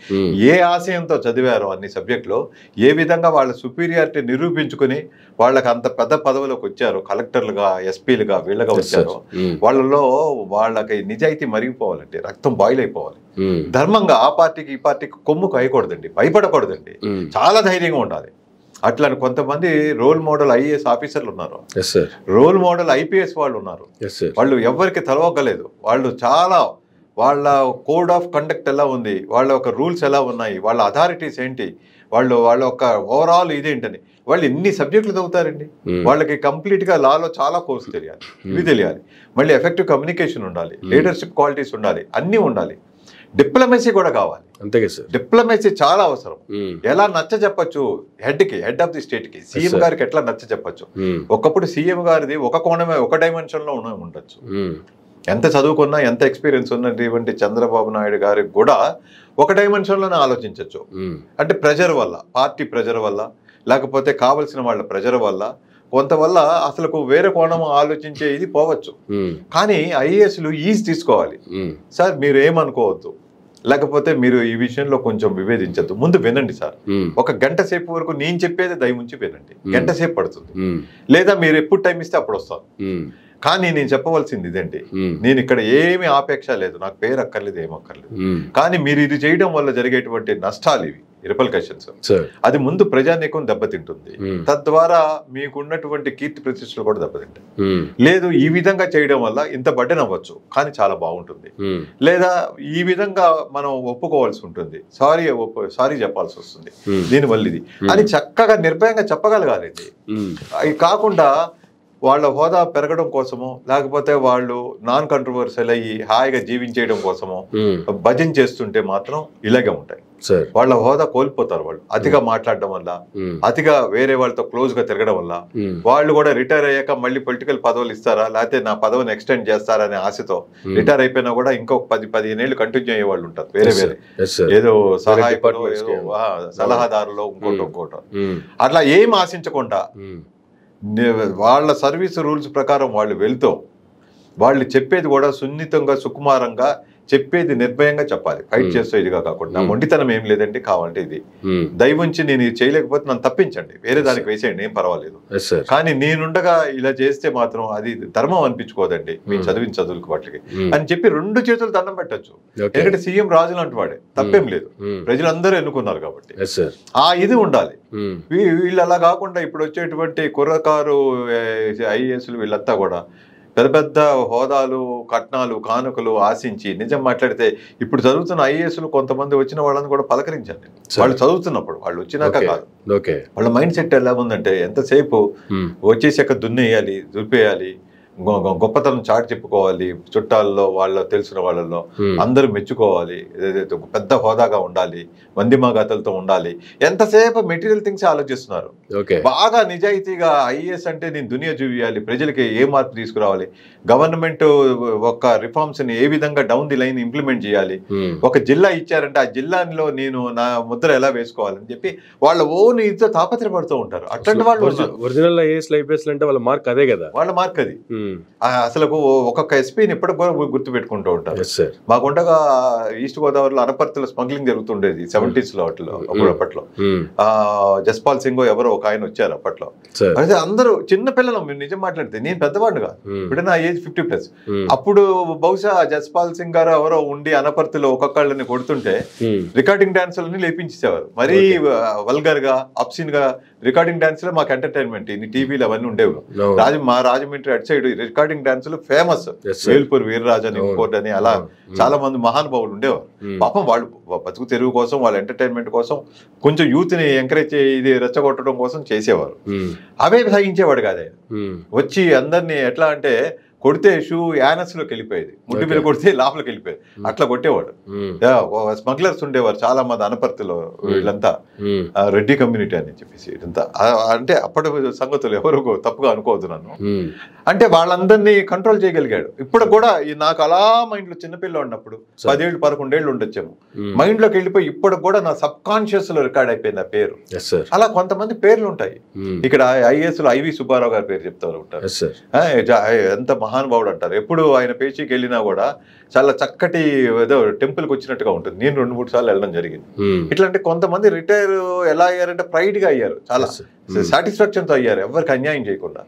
[SPEAKER 2] ఏ ఆశయంతో చదివారో అన్ని సబ్జెక్టులో, ఏ విధంగా వాళ్ళ సుపీరియారిటీ నిరూపించుకుని వాళ్ళకి అంత పెద్ద పదవులకు వచ్చారో, కలెక్టర్లుగా, ఎస్పీలుగా, వీళ్ళగా వచ్చారో, వాళ్ళలో వాళ్ళకి నిజాయితీ మరిగిపోవాలంటే, రక్తం బాయిల్ అయిపోవాలి. ధర్మంగా ఆ పార్టీకి ఈ పార్టీకి కొమ్ము కాయకూడదండి, భయపడకూడదండి, చాలా ధైర్యంగా ఉండాలి. అట్లా కొంతమంది రోల్ మోడల్ ఐఏఎస్ ఆఫీసర్లు ఉన్నారు, రోల్ మోడల్ ఐపీఎస్ వాళ్ళు ఉన్నారు. వాళ్ళు ఎవరికి తలవగ్గలేదు. వాళ్ళు చాలా వాళ్ళ కోడ్ ఆఫ్ కండక్ట్ ఎలా ఉంది, వాళ్ళ ఒక రూల్స్ ఎలా ఉన్నాయి, వాళ్ళ అథారిటీస్ ఏంటి, వాళ్ళ ఒక ఓవరాల్ ఇదేంటని వాళ్ళు ఎన్ని సబ్జెక్టులు చదువుతారండి. వాళ్ళకి కంప్లీట్గా లాలో చాలా కోర్సు తెలియాలి, ఇవి తెలియాలి. మళ్ళీ ఎఫెక్టివ్ కమ్యూనికేషన్ ఉండాలి, లీడర్షిప్ క్వాలిటీస్ ఉండాలి, అన్నీ ఉండాలి. డిప్లొమసీ కూడా కావాలి.
[SPEAKER 1] అంతే సార్,
[SPEAKER 2] డిప్లొమసీ చాలా అవసరం. ఎలా నచ్చ చెప్పచ్చు హెడ్ ఆఫ్ ది స్టేట్ కి, సీఎం గారికి ఎట్లా నచ్చ చెప్పచ్చు. ఒకప్పుడు సీఎం గారిది ఒక కోణమే, ఒక డైమెన్షన్ లో ఉండొచ్చు. ఎంత చదువుకున్నా, ఎంత ఎక్స్పీరియన్స్ ఉన్నటువంటి చంద్రబాబు నాయుడు గారికి కూడా ఒక డైమెన్షన్ లోనే ఆలోచించవచ్చు. అంటే ప్రెజర్ వల్ల, పార్టీ ప్రెజర్ వల్ల, లేకపోతే కావలసిన వాళ్ళ ప్రెజర్ వల్ల, కొంతవల్ల అసలు వేరే కోణం ఆలోచించే ఇది పోవచ్చు. కానీ ఐఏఎస్లు ఈజీ తీసుకోవాలి. సార్ మీరు ఏమనుకోవద్దు, లేకపోతే మీరు ఈ విషయంలో కొంచెం విభేదించద్దు, ముందు వినండి సార్. ఒక గంట సేపు వరకు నేను చెప్పేది దయముంచి వినండి, గంట సేపు పడుతుంది. లేదా మీరు ఎప్పుడు టైం ఇస్తే అప్పుడు వస్తాను. కానీ నేను చెప్పవలసింది ఇదండి, నేను ఇక్కడ ఏమి ఆపేక్ష లేదు, నాకు పేరు అక్కర్లేదు, ఏమక్కర్లేదు. కానీ మీరు ఇది చేయడం వల్ల జరిగేటువంటి నష్టాలు ఇవి, రిపల్కషన్స్, అది ముందు ప్రజానీకం దెబ్బతింటుంది. తద్వారా మీకున్నటువంటి కీర్తి ప్రతిష్టలు కూడా దెబ్బతింటాయి. లేదు ఈ విధంగా చేయడం వల్ల ఇంత బడ్డెన్ అవ్వచ్చు, కానీ చాలా బాగుంటుంది. లేదా ఈ విధంగా మనం ఒప్పుకోవాల్సి ఉంటుంది, సారీ చెప్పాల్సి వస్తుంది దీనివల్ల ఇది అని చక్కగా నిర్భయంగా చెప్పగలగాలండి. అవి కాకుండా వాళ్ళ హోదా పెరగడం కోసమో, లేకపోతే వాళ్ళు నాన్ కంట్రవర్షియల్ అయ్యి హాయిగా జీవించేయడం కోసమో భజన చేస్తుంటే మాత్రం ఇలాగే ఉంటాయి. వాళ్ళ హోదా కోల్పోతారు. వాళ్ళు అతిగా మాట్లాడడం వల్ల, అతిగా వేరే వాళ్ళతో క్లోజ్ గా తిరగడం వల్ల, వాళ్ళు కూడా రిటైర్ అయ్యాక మళ్ళీ పొలిటికల్ పదవులు ఇస్తారా, లేకపోతే నా పదవిని ఎక్స్టెండ్ చేస్తారా అనే ఆశతో రిటైర్ అయిపోయినా కూడా ఇంకొక 10-15 ఏళ్ళు కంటిన్యూ అయ్యే వాళ్ళు ఉంటారు. వేరే ఏదో సహాయకులు, ఏదో సలహాదారులు, ఇంకోటో అట్లా ఏం ఆశించకుండా వాళ్ళ సర్వీస్ రూల్స్ ప్రకారం వాళ్ళు వెళ్తూ, వాళ్ళు చెప్పేది కూడా సున్నితంగా, సుకుమారంగా చెప్పేది నిర్భయంగా చెప్పాలి. ఫైట్ చేస్తూ ఇదిగా కాకుండా, మొండితనం ఏం లేదండి, కావాలంటే ఇది దయవుంచి నేను ఇది చేయలేకపోతే నన్ను తప్పించండి, వేరే దానికి వేసేయండి, ఏం పర్వాలేదు. కానీ నేనుండగా ఇలా చేస్తే మాత్రం అది ధర్మం అనిపించుకోదండి మీ చదివిన చదువులకు వాటికి అని చెప్పి 2 చేతులు దండం పెట్టచ్చు. ఎందుకంటే సీఎం రాజు లాంటి వాడే, తప్పేం లేదు, ప్రజలందరూ ఎన్నుకున్నారు కాబట్టి ఆ ఇది ఉండాలి. వీళ్ళు అలా కాకుండా ఇప్పుడు వచ్చేటువంటి కుర్రకారు ఐఏఎస్లు వీళ్ళంతా కూడా పెద్ద పెద్ద హోదాలు, కట్నాలు, కానుకలు ఆశించి, నిజం మాట్లాడితే ఇప్పుడు చదువుతున్న ఐఏఎస్లు కొంతమంది వచ్చిన వాళ్ళని కూడా పలకరించండి. వాళ్ళు చదువుతున్నప్పుడు, వాళ్ళు వచ్చినాక కాదు. వాళ్ళ మైండ్ సెట్ ఎలా ఉందంటే, ఎంతసేపు వచ్చేసాక దున్నేయాలి, దులిపేయాలి, గొప్పతనం చాటి చెప్పుకోవాలి, చుట్టాల్లో, వాళ్ళ తెలిసిన వాళ్ళలో అందరూ మెచ్చుకోవాలి, ఏదైతే పెద్ద హోదాగా ఉండాలి, మందిమాగతలతో ఉండాలి, ఎంతసేపు మెటీరియల్ థింగ్స్ ఆలోచిస్తున్నారు. బాగా నిజాయితీగా ఐఏఎస్ అంటే నేను దునియా చూపియాలి, ప్రజలకి ఏ మార్పు తీసుకురావాలి, గవర్నమెంట్ ఒక రిఫార్మ్స్ ని ఏ విధంగా డౌన్ ది లైన్ ఇంప్లిమెంట్ చేయాలి, ఒక జిల్లా ఇచ్చారంటే ఆ జిల్లాలో నేను నా ముద్ర ఎలా వేసుకోవాలని చెప్పి వాళ్ళ ఓన్ ఇదితో తాపత్రపడుతూ ఉంటారు. అట్లాంటి వాళ్ళు
[SPEAKER 1] ఒరిజినల్ ఐఏఎస్ ఐపీఎస్ అంటే వాళ్ళ మార్క్ అదే కదా, వాళ్ళ మార్క్ అది.
[SPEAKER 2] అసలు ఒక్కొక్క ఎస్పీని ఇప్పటికి కూడా గుర్తు పెట్టుకుంటూ ఉంటారు. మాకుండగా ఈస్ట్ గోదావరిలో అనపర్తిలో స్మగ్లింగ్ జరుగుతుండేది 70s లో, అప్పట్లో జస్పాల్ సింగ్ ఎవరో ఒక ఆయన వచ్చారు అప్పట్లో. అయితే అందరూ చిన్న పిల్లలు, నిజం మాట్లాడితే నేను పెద్దవాడిని కాదు, ఇప్పుడు నా ఏజ్ 50+. అప్పుడు బహుశా జస్పాల్ సింగ్ గారు ఎవరో ఉండి అనపర్తిలో ఒక్కొక్కళ్ళని కొడుతుంటే రికార్డింగ్ డాన్సులని లేపించేసేవారు. మరీ వల్గర్ గా, అప్సిన్ గా రికార్డింగ్ డాన్స్ లో మాకు ఎంటర్టైన్మెంట్, ఇన్ని టీవీలు అవన్నీ ఉండేవి. మా రాజమండ్రి అటు సైడ్ రికార్డింగ్ డాన్సులు ఫేమస్, వేల్పూర్ వీర్రాజు అని, ఇంకోటి అని, అలా చాలా మంది మహానుభావులు ఉండేవారు. పాపం వాళ్ళు బతుకు తెరువు కోసం, వాళ్ళ ఎంటర్టైన్మెంట్ కోసం, కొంచెం యూత్ ని ఎంకరేజ్ ఇది రెచ్చగొట్టడం కోసం చేసేవారు. అవే సహించేవాడు కాదు ఆయన. వచ్చి అందరినీ ఎట్లా అంటే కొడితే షూ యానస్లోకి వెళ్ళిపోయేది, ముడ్డు మీద కొడితే లోపలికి వెళ్ళిపోయేది, అట్లా కొట్టేవాడు. స్మగ్లర్స్ ఉండేవారు చాలా మంది అనపర్తిలో, వీళ్ళంతా రెడ్డి కమ్యూనిటీ అని చెప్పేసి ఇదంతా. అంటే అప్పటి సంగతులు ఎవరు తప్పుగా అనుకోవద్దు నన్ను. అంటే వాళ్ళందరినీ కంట్రోల్ చేయగలిగాడు. ఇప్పుడు కూడా నాకు అలా మైండ్లో చిన్నపిల్ల ఉన్నప్పుడు 10 ఏళ్ళు 11 ఏళ్ళు ఉండొచ్చేమో, మైండ్లోకి వెళ్ళిపోయి ఇప్పుడు కూడా నా సబ్ కాన్షియస్ లో రికార్డ్ అయిపోయింది ఆ పేరు. అలా కొంతమంది పేర్లు ఉంటాయి. ఇక్కడ ఐఏఎస్ లో ఐవి సుబ్బారావు గారి పేరు చెప్తారు ఉంటారు, ఎంత మహానుభావుడు అంటారు. ఎప్పుడు ఆయన పేచీకి వెళ్ళినా కూడా చాలా చక్కటి ఏదో టెంపుల్కి వచ్చినట్టుగా ఉంటుంది. నేను 2-3 సార్లు వెళ్ళడం జరిగింది. ఇట్లాంటి కొంతమంది రిటైర్ ఎలా అయ్యారంటే ప్రైడ్ గా అయ్యారు, చాలా సాటిస్ఫాక్షన్ తో అయ్యారు, ఎవరికి అన్యాయం చేయకుండా.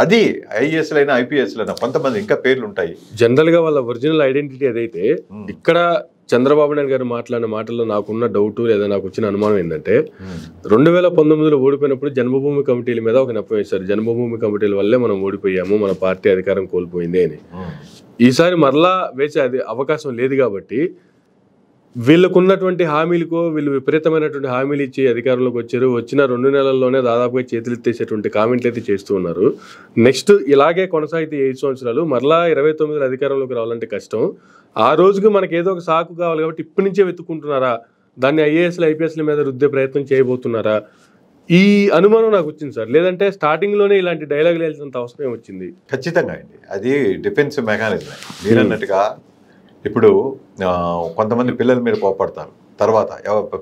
[SPEAKER 2] అది ఐఏఎస్ లైనా ఐపీఎస్ లైనా కొంతమంది ఇంకా పేర్లు ఉంటాయి.
[SPEAKER 1] జనరల్ గా వాళ్ళ ఒరిజినల్ ఐడెంటిటీ ఏదైతే, ఇక్కడ చంద్రబాబు నాయుడు గారు మాట్లాడిన మాటల్లో నాకున్న డౌట్ లేదా నాకు వచ్చిన అనుమానం ఏంటంటే, 2019లో ఓడిపోయినప్పుడు జన్మభూమి కమిటీల మీద ఒక నెపం వేశారు. జన్మభూమి కమిటీల వల్లే మనం ఓడిపోయాము, మన పార్టీ అధికారం కోల్పోయింది అని. ఈసారి మరలా వేసే అవకాశం లేదు కాబట్టి వీళ్ళకున్నటువంటి హామీలకు వీళ్ళు విపరీతమైనటువంటి హామీలు ఇచ్చి అధికారంలోకి వచ్చారు. వచ్చిన 2 నెలల్లోనే దాదాపుగా చేతులెత్తేసేటువంటి కామెంట్లు అయితే చేస్తూ ఉన్నారు. నెక్స్ట్ ఇలాగే కొనసాగితే 5 సంవత్సరాలు మరలా 29లో అధికారంలోకి రావాలంటే కష్టం. ఆ రోజుకి మనకి ఏదో ఒక సాకు కావాలి కాబట్టి ఇప్పటి నుంచే వెతుక్కుంటున్నారా, దాన్ని ఐఏఎస్లు ఐపీఎస్ల మీద రుద్దే ప్రయత్నం చేయబోతున్నారా? ఈ అనుమానం నాకు వచ్చింది సార్. లేదంటే స్టార్టింగ్లోనే ఇలాంటి డైలాగులు వేయాల్సినంత అవసరం వచ్చింది?
[SPEAKER 2] ఖచ్చితంగా అండి, అది డిఫెన్స్ మెకానిజం. మీరు అన్నట్టుగా ఇప్పుడు కొంతమంది పిల్లల మీద కోపడతారు, తర్వాత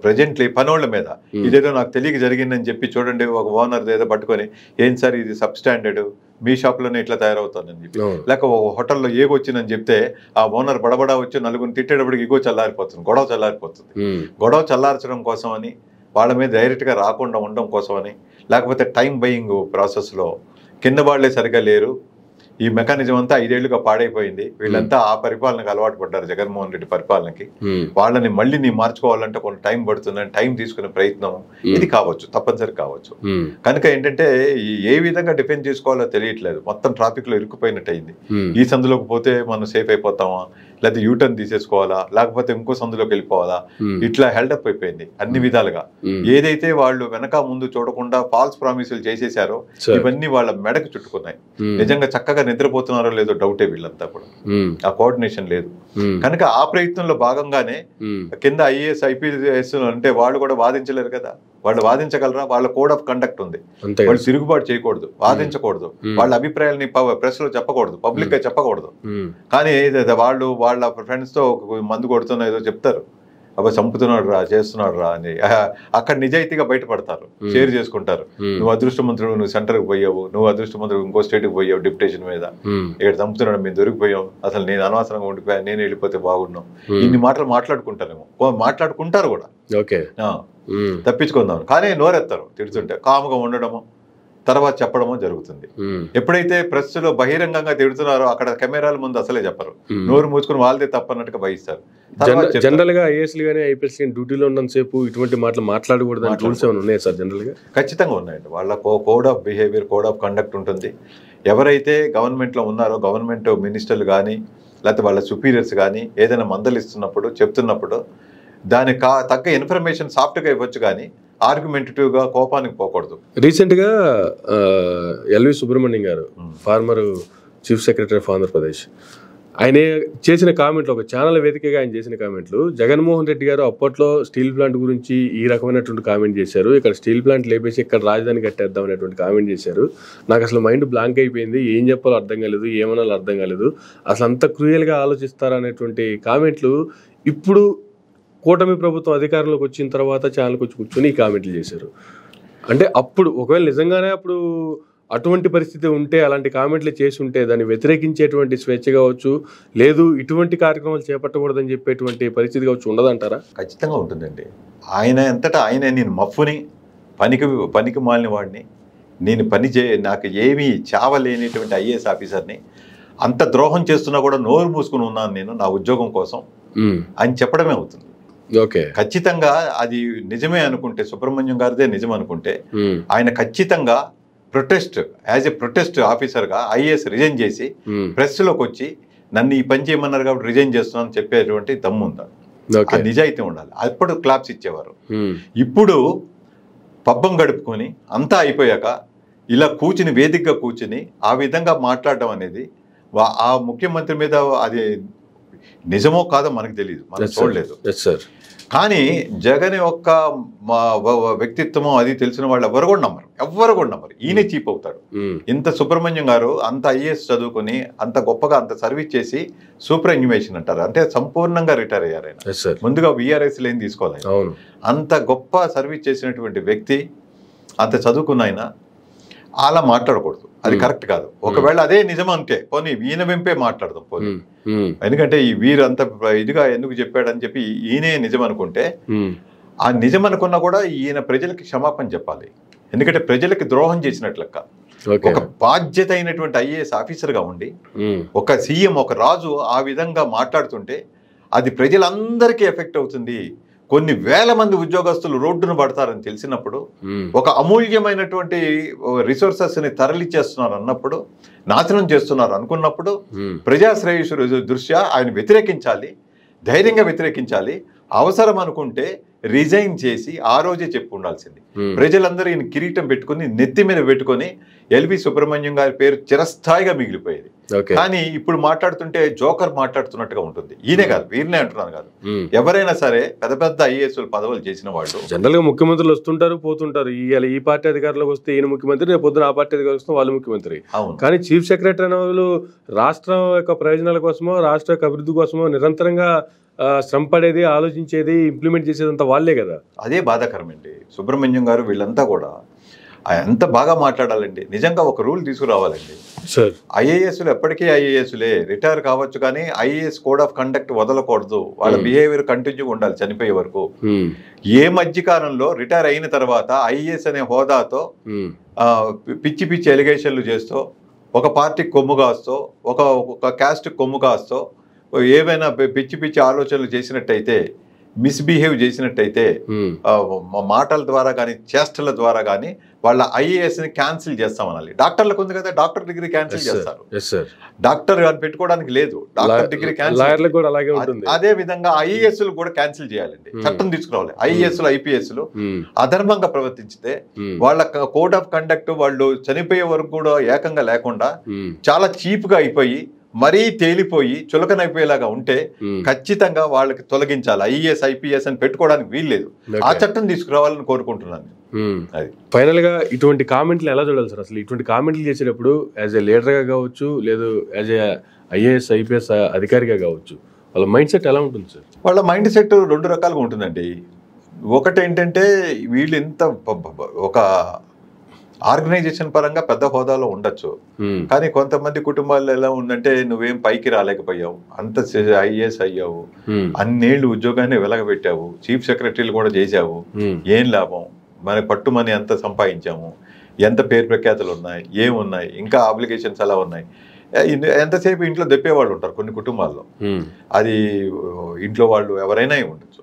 [SPEAKER 2] ప్రెజెంట్లీ పనోళ్ళ మీద ఇదేదో నాకు తెలియక జరిగిందని చెప్పి చూడండి, ఒక ఓనర్ ఏదో పట్టుకొని ఏం సార్ ఇది సబ్ స్టాండర్డ్, మీ షాప్లోనే ఇట్లా తయారవుతానని చెప్పి, లేక హోటల్లో ఏగొచ్చిందని చెప్తే ఆ ఓనర్ బడబడా వచ్చి నలుగురిని తిట్టేటప్పటికి ఇగో చల్లారిపోతుంది, గొడవ చల్లారిపోతుంది. గొడవ చల్లార్చడం కోసమని, వాళ్ళ మీద డైరెక్ట్గా రాకుండా ఉండడం కోసమని, లేకపోతే టైం బయింగ్ ప్రాసెస్లో కింద వాళ్ళే సరిగా లేరు, ఈ మెకానిజం అంతా 5 ఏళ్లుగా పాడైపోయింది, వీళ్ళంతా ఆ పరిపాలనకు అలవాటు పడ్డారు, జగన్మోహన్ రెడ్డి పరిపాలనకి, వాళ్ళని మళ్ళీ నీ మార్చుకోవాలంటే కొంత టైం పడుతుందని టైం తీసుకునే ప్రయత్నం ఇది కావచ్చు, తప్పనిసరి కావచ్చు. కనుక ఏంటంటే ఏ విధంగా డిఫెండ్ చేసుకోవాలో తెలియట్లేదు, మొత్తం ట్రాఫిక్ లో ఇరుక్కుపోయినట్టు అయింది. ఈ సందులోకి పోతే మనం సేఫ్ అయిపోతామా, లేకపోతే యూటర్న్ తీసేసుకోవాలా, లేకపోతే ఇంకో సందులోకి వెళ్ళిపోవాలా, ఇట్లా హెల్డప్ అయిపోయింది అన్ని విధాలుగా. ఏదైతే వాళ్ళు వెనక ముందు చూడకుండా ఫాల్స్ ప్రామిసులు చేసేసారో ఇవన్నీ వాళ్ళ మెడకు చుట్టుకున్నాయి. నిజంగా చక్కగా నిద్రపోతున్నారో లేదో డౌటే వీళ్ళంతా కూడా, ఆ కోఆర్డినేషన్ లేదు. కనుక ఆ ప్రయత్నంలో భాగంగానే కింద ఐఏఎస్ ఐపీఎస్ అంటే వాళ్ళు కూడా వాదించలేరు కదా, వాళ్ళు వాదించగలరా? వాళ్ళ కోడ్ ఆఫ్ కండక్ట్ ఉంది, వాళ్ళు తిరుగుబాటు చేయకూడదు, వాదించకూడదు, వాళ్ళ అభిప్రాయాలని ప్రెస్ లో చెప్పకూడదు, పబ్లిక్ గా చెప్పకూడదు. కానీ వాళ్ళు వాళ్ళ ఫ్రెండ్స్ తో మందు కొడుతున్న ఏదో చెప్తారు, అబ్బా చంపుతున్నాడు రా, చేస్తున్నాడు రా అని, అక్కడ నిజాయితీగా బయటపడతారు, షేర్ చేసుకుంటారు. నువ్వు అదృష్టమంతుడు, నువ్వు సెంటర్కి పోయావు, నువ్వు అదృష్టమంతుడు ఇంకో స్టేట్కి పోయావు డిప్యుటేషన్ మీద, ఇక్కడ చంపుతున్నాడు, మేము దొరికిపోయాం, అసలు నేను అనవసరంగా ఉండిపోయా, నేను వెళ్ళిపోతే బాగున్నాం, ఇన్ని మాటలు మాట్లాడుకుంటారేమో, మాట్లాడుకుంటారు కూడా, తప్పించుకుందాం. కానీ నోరెత్తారు, తిడుతుంటే కాముగా ఉండడము, తర్వాత చెప్పడమో జరుగుతుంది. ఎప్పుడైతే ప్రెస్ లో బహిరంగంగా తిడుతున్నారో అక్కడ కెమెరాల ముందు అసలే చెప్పరు, నోరు మూసుకుని వాళ్ళదే తప్పన్నట్టుగా భయిస్తారు.
[SPEAKER 1] జనరల్ గా ఐఏఎస్లు కానీ ఐపీఎస్ డ్యూటీలో ఉన్నంతసేపు ఇటువంటి మాటలు మాట్లాడకూడదు రూల్స్ ఏమైనా ఉన్నాయా సార్? జనరల్ గా ఖచ్చితంగా
[SPEAKER 2] ఉన్నాయండి. వాళ్ళ code of behaviour, code of conduct ఉంటుంది. ఎవరైతే గవర్నమెంట్ లో ఉన్నారో, గవర్నమెంట్ మినిస్టర్లు కానీ లేకపోతే వాళ్ళ సుపీరియర్స్ కానీ ఏదైనా మందలిస్తున్నప్పుడు, చెప్తున్నప్పుడు దానికి తగ్గ ఇన్ఫర్మేషన్ సాఫ్ట్గా ఇవ్వచ్చు, కానీ ఆర్గ్యుమెంటేటివ్గా కోపానికి పోకూడదు.
[SPEAKER 1] రీసెంట్గా ఎల్వి సుబ్రహ్మణ్యం గారు, former chief secretary of Andhra Pradesh, ఆయన చేసిన కామెంట్లు, ఒక ఛానల్ వేదికగా ఆయన చేసిన కామెంట్లు, జగన్మోహన్ రెడ్డి గారు అప్పట్లో స్టీల్ ప్లాంట్ గురించి ఈ రకమైనటువంటి కామెంట్ చేశారు, ఇక్కడ స్టీల్ ప్లాంట్ లేపేసి ఇక్కడ రాజధాని కట్టేద్దాం అనేటువంటి కామెంట్ చేశారు. నాకు అసలు మైండ్ బ్లాంక్ అయిపోయింది, ఏం చెప్పాలో అర్థం కాలేదు, ఏమనాలో అర్థం కాలేదు, అసలు అంత క్రూయల్గా ఆలోచిస్తారా అనేటువంటి కామెంట్లు ఇప్పుడు కూటమి ప్రభుత్వం అధికారంలోకి వచ్చిన తర్వాత ఛానల్కి వచ్చి కూర్చొని ఈ కామెంట్లు చేశారు. అంటే అప్పుడు ఒకవేళ నిజంగానే అప్పుడు అటువంటి పరిస్థితి ఉంటే, అలాంటి కామెంట్లు చేసి ఉంటే దాన్ని వ్యతిరేకించేటువంటి స్వేచ్ఛ కావచ్చు, లేదు ఇటువంటి కార్యక్రమాలు చేపట్టకూడదని చెప్పేటువంటి పరిస్థితి కావచ్చు, ఉండదంటారా?
[SPEAKER 2] ఖచ్చితంగా ఉంటుందండి. ఆయన అంతటా ఆయన నేను మఫ్ఫుని, పనికి మాలిన వాడిని, నేను నాకు ఏమీ చావలేనిటువంటి ఐఏఎస్ ఆఫీసర్ని, అంత ద్రోహం చేస్తున్నా కూడా నోరు మూసుకుని ఉన్నాను నేను నా ఉద్యోగం కోసం అని చెప్పడమే అవుతుంది. ఖచ్చితంగా అది నిజమే అనుకుంటే, సుబ్రహ్మణ్యం గారిదే నిజం అనుకుంటే, ఆయన ఖచ్చితంగా యాజ్ ఎ ప్రొటెస్ట్ ఆఫీసర్గా ఐఏఎస్ రిజైన్ చేసి ప్రెస్ లోకి వచ్చి నన్ను ఈ పని చేయమన్నారు కాబట్టి రిజైన్ చేస్తున్నాను చెప్పేటువంటి దమ్ము ఉండాలి, నిజాయితీ ఉండాలి. అప్పుడు క్లాప్స్ ఇచ్చేవారు. ఇప్పుడు పబ్బం గడుపుకొని అంతా అయిపోయాక ఇలా కూర్చుని వేదికగా కూర్చుని ఆ విధంగా మాట్లాడడం అనేది ఆ ముఖ్యమంత్రి మీద అది నిజమో కాదో మనకు తెలియదు, మనం చూడలేదు. కానీ జగన్ యొక్క వ్యక్తిత్వం అది తెలిసిన వాళ్ళు ఎవరు కూడా నమ్మరు. ఈయనే చీప్ అవుతాడు. ఇంత సుబ్రహ్మణ్యం గారు అంత ఐఏఎస్ చదువుకుని అంత గొప్పగా అంత సర్వీస్ చేసి సూపర్ ఎన్యుమేషన్ అంటారు, అంటే సంపూర్ణంగా రిటైర్ అయ్యారు ఆయన. ముందుగా VRS ఏం తీసుకోవాలి. అంత గొప్ప సర్వీస్ చేసినటువంటి వ్యక్తి, అంత చదువుకున్న ఆయన అలా మాట్లాడకూడదు, అది కరెక్ట్ కాదు. ఒకవేళ అదే నిజం అంటే పోనీ ఈయన వెంపే మాట్లాడదాం పోనీ, ఎందుకంటే ఈ వీరు అంత ఇదిగా ఎందుకు చెప్పాడని చెప్పి ఈయనే నిజం అనుకుంటే, ఆ నిజం అనుకున్నా కూడా ఈయన ప్రజలకి క్షమాపణ చెప్పాలి. ఎందుకంటే ప్రజలకి ద్రోహం చేసినట్లు లెక్క. ఒక బాధ్యత అయినటువంటి IAS ఆఫీసర్గా ఉండి ఒక సీఎం, ఒక రాజు ఆ విధంగా మాట్లాడుతుంటే అది ప్రజలందరికీ ఎఫెక్ట్ అవుతుంది. కొన్ని వేల మంది ఉద్యోగస్తులు రోడ్డును పడతారని తెలిసినప్పుడు, ఒక అమూల్యమైనటువంటి రిసోర్సెస్ ని తరలిచేస్తున్నారు అన్నప్పుడు, నాశనం చేస్తున్నారు అనుకున్నప్పుడు, ప్రజాశ్రేయస్సు దృష్ట్యా ఆయన వ్యతిరేకించాలి, ధైర్యంగా వ్యతిరేకించాలి. అవసరం అనుకుంటే రిజైన్ చేసి ఆ రోజే చెప్పు ఉండాల్సింది. ప్రజలందరూ ఈయన కిరీటం పెట్టుకుని నెత్తి మీద పెట్టుకుని ఎల్వి సుబ్రహ్మణ్యం గారి పేరు చిరస్థాయిగా మిగిలిపోయేది. కానీ ఇప్పుడు మాట్లాడుతుంటే జోకర్ మాట్లాడుతున్నట్టుగా ఉంటుంది. ఈయనే కాదు, వీరినే అంటున్నాను కాదు, ఎవరైనా సరే పెద్ద పెద్ద IAS పదవులు చేసిన వాళ్ళు
[SPEAKER 1] జనరల్ గా ముఖ్యమంత్రులు వస్తుంటారు పోతుంటారు. ఈ పార్టీ అధికారులకు వస్తే ఈయన ముఖ్యమంత్రి, రేపు పొద్దున ఆ పార్టీ అధికారులు వస్తే వాళ్ళు ముఖ్యమంత్రి. కానీ చీఫ్ సెక్రటరీ అనే వాళ్ళు రాష్ట్రం యొక్క ప్రయోజనాల కోసమో రాష్ట్ర యొక్క అభివృద్ధి కోసమో నిరంతరంగా శ్రమ పడేది, ఆలోచించేది, ఇంప్లిమెంట్ చేసేదంతా వాళ్ళే కదా. అదే
[SPEAKER 2] బాధాకరం అండి. సుబ్రహ్మణ్యం గారు వీళ్ళంతా కూడా ఎంత బాగా మాట్లాడాలండి. నిజంగా ఒక రూల్ తీసుకురావాలండి. IASలు ఎప్పటికీ IASలే, రిటైర్ కావచ్చు కానీ IAS కోడ్ ఆఫ్ కండక్ట్ వదలకూడదు. వాళ్ళ బిహేవియర్ కంటిన్యూగా ఉండాలి చనిపోయే వరకు. ఏ మధ్యకాలంలో రిటైర్ అయిన తర్వాత IAS అనే హోదాతో పిచ్చి పిచ్చి ఎలిగేషన్లు చేస్తూ, ఒక పార్టీకి కొమ్ము కాస్తో, ఒక క్యాస్ట్ కొమ్ము కాస్తో ఏవైనా పిచ్చి పిచ్చి ఆలోచనలు చేసినట్టయితే, మిస్బిహేవ్ చేసినట్టయితే, మాటల ద్వారా కానీ చేష్టల ద్వారా కానీ వాళ్ళ IASని క్యాన్సిల్ చేస్తామనాలి. డాక్టర్లకు ఉంది కదా, డాక్టర్ డిగ్రీ క్యాన్సిల్ చేస్తారు. డాక్టర్ పెట్టుకోవడానికి లేదు, డాక్టర్ డిగ్రీ క్యాన్సిల్. అదే విధంగా IASలు కూడా క్యాన్సిల్ చేయాలండి, చట్టం తీసుకురావాలి. IASలు IPSలు అధర్మంగా ప్రవర్తించితే వాళ్ళ కోడ్ ఆఫ్ కండక్ట్ వాళ్ళు చనిపోయే వరకు కూడా ఏకంగా లేకుండా చాలా చీప్ గా అయిపోయి మరీ తేలిపోయి చులకనైపోయేలాగా ఉంటే ఖచ్చితంగా వాళ్ళకి తొలగించాలి. IAS IPS అని పెట్టుకోవడానికి వీల్లేదు. ఆ చట్టం తీసుకురావాలని కోరుకుంటున్నాను.
[SPEAKER 1] అది ఫైనల్ గా ఇటువంటి కామెంట్లు ఎలా చూడాలి సార్? అసలు ఇటువంటి కామెంట్లు చేసేటప్పుడు యాజ్ ఏ లీడర్ గా కావచ్చు, లేదు యాజ్ ఏ IAS IPS అధికారిగా కావచ్చు, వాళ్ళ మైండ్ సెట్ ఎలా ఉంటుంది సార్?
[SPEAKER 2] వాళ్ళ మైండ్ సెట్ రెండు రకాలుగా ఉంటుందండి. ఒకటి ఏంటంటే వీళ్ళు ఎంత ఒక ఆర్గనైజేషన్ పరంగా పెద్ద హోదాలో ఉండొచ్చు, కానీ కొంతమంది కుటుంబాల్లో ఎలా ఉందంటే నువ్వేం పైకి రాలేకపోయావు, అంత IAS అయ్యావు, అన్నేళ్లు ఉద్యోగాన్ని వెలగబెట్టావు, చీఫ్ సెక్రటరీలు కూడా చేశావు, ఏం లాభం, మన పట్టుమని ఎంత సంపాదించాము, ఎంత పేరు ప్రఖ్యాతులు ఉన్నాయి, ఏమున్నాయి, ఇంకా అప్లికేషన్స్ ఎలా ఉన్నాయి, ఎంతసేపు ఇంట్లో దెప్పేవాళ్ళు ఉంటారు కొన్ని కుటుంబాల్లో. అది ఇంట్లో వాళ్ళు ఎవరైనా ఉండొచ్చు.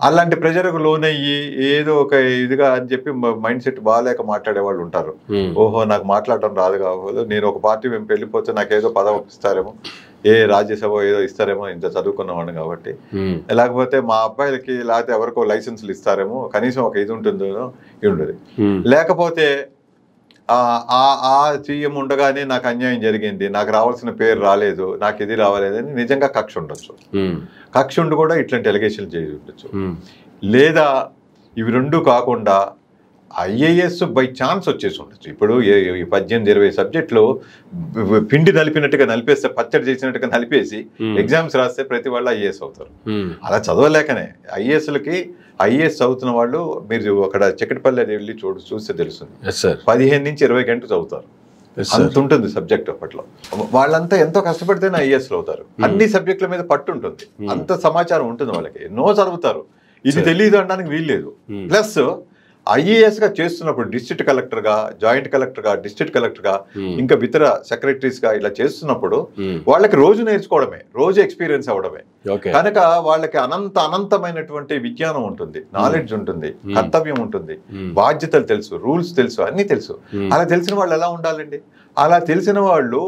[SPEAKER 2] అలాంటి ప్రెజర్కు లోనయ్యి ఏదో ఒక ఇదిగా అని చెప్పి మైండ్ సెట్ బాగాలేక మాట్లాడే వాళ్ళు ఉంటారు. ఓహో నాకు మాట్లాడటం రాదు కావాలి, నేను ఒక పార్టీ మేము వెళ్ళిపోతే నాకు ఏదో పదవి ఇస్తారేమో, ఏ రాజ్యసభ ఏదో ఇస్తారేమో, ఇంత చదువుకున్నవాడిని కాబట్టి, లేకపోతే మా అబ్బాయిలకి లేకపోతే ఎవరికో లైసెన్సులు ఇస్తారేమో, కనీసం ఒక ఇది ఉంటుందో ఉండదు, లేకపోతే ఆ సీఎం ఉండగానే నాకు అన్యాయం జరిగింది, నాకు రావాల్సిన పేరు రాలేదు, నాకు ఇది రావాలేదని నిజంగా కక్ష ఉండొచ్చు. కక్ష ఉండి కూడా ఇట్లాంటి ఎలిగేషన్లు చేసి ఉండొచ్చు. లేదా ఇవి రెండు కాకుండా IAS బై ఛాన్స్ వచ్చేసి ఉండొచ్చు. ఇప్పుడు 18-20 సబ్జెక్టులు పిండి నలిపినట్టుగా నలిపేస్తే, పచ్చడి చేసినట్టుగా నలిపేసి ఎగ్జామ్స్ రాస్తే ప్రతి వాళ్ళు IAS అవుతారు. అలా చదవలేకనే IAS చదువుతున్న వాళ్ళు మీరు అక్కడ చిక్కటిపల్లి వెళ్ళి చూస్తే తెలుస్తుంది, 15 నుంచి 20 గంటలు చదువుతారు. అంత ఉంటుంది సబ్జెక్ట్ అప్పట్లో. వాళ్ళంతా ఎంతో కష్టపడితేనే IASలు అవుతారు. అన్ని సబ్జెక్టుల మీద పట్టు ఉంటుంది, అంత సమాచారం ఉంటుంది వాళ్ళకి, ఎన్నో చదువుతారు. ఇది తెలియదు అనడానికి వీల్లేదు. ప్లస్ IASగా చేస్తున్నప్పుడు డిస్ట్రిక్ట్ కలెక్టర్గా, జాయింట్ కలెక్టర్గా, డిస్ట్రిక్ట్ కలెక్టర్గా, ఇంకా ఇతర సెక్రటరీస్గా ఇలా చేస్తున్నప్పుడు వాళ్ళకి రోజు నేర్చుకోవడమే, రోజు ఎక్స్పీరియన్స్ అవ్వడమే. కనుక వాళ్ళకి అనంతమైనటువంటి విజ్ఞానం ఉంటుంది, నాలెడ్జ్ ఉంటుంది, కర్తవ్యం ఉంటుంది, బాధ్యతలు తెలుసు, రూల్స్ తెలుసు, అన్ని తెలుసు. అలా తెలిసిన వాళ్ళు ఎలా ఉండాలండి? అలా తెలిసిన వాళ్ళు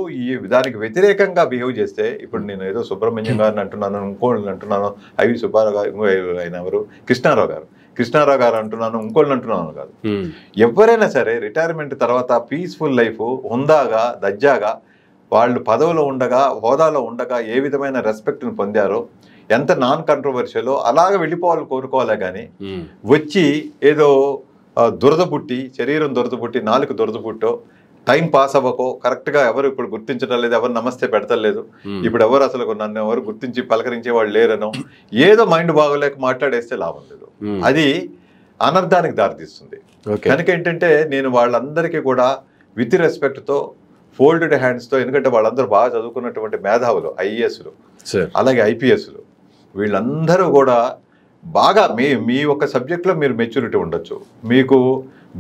[SPEAKER 2] దానికి వ్యతిరేకంగా బిహేవ్ చేస్తే, ఇప్పుడు నేను ఏదో సుబ్రహ్మణ్యం గారిని అంటున్నాను, ఇంకోళ్ళని అంటున్నాను, ఐవి సుబ్బారావు గారు, ఆయన ఎవరు, కృష్ణారావు గారు అంటున్నాను, ఇంకోళ్ళని అంటున్నాను కాదు. ఎవరైనా సరే రిటైర్మెంట్ తర్వాత పీస్ఫుల్ లైఫ్, హుందాగా, దజ్జాగా వాళ్ళు పదవిలో ఉండగా, హోదాలో ఉండగా ఏ విధమైన రెస్పెక్ట్ని పొందారో, ఎంత నాన్ కంట్రవర్షియలో అలాగ వెళ్ళిపోవాలని కోరుకోవాలే కానీ వచ్చి ఏదో దురద పుట్టి, శరీరం దురద పుట్టి, నాలుగు దురద పుట్టో, టైం పాస్ అవ్వకో, కరెక్ట్గా ఎవరు ఇప్పుడు గుర్తించడం లేదు, ఎవరు నమస్తే పెడతలేదు, ఇప్పుడు ఎవరు అసలు నన్ను ఎవరు గుర్తించి పలకరించే వాళ్ళు లేరనో, ఏదో మైండ్ బాగోలేక మాట్లాడేస్తే లాభం లేదు. అది అనర్థానికి దారితీస్తుంది. కనుక ఏంటంటే నేను వాళ్ళందరికీ కూడా విత్ రెస్పెక్ట్తో, ఫోల్డెడ్ హ్యాండ్స్తో, ఎందుకంటే వాళ్ళందరూ బాగా చదువుకున్నటువంటి మేధావులు, ఐఏఎస్లు అలాగే ఐపీఎస్లు, వీళ్ళందరూ కూడా బాగా మీ ఒక సబ్జెక్ట్లో మీరు మెచ్యూరిటీ ఉండొచ్చు, మీకు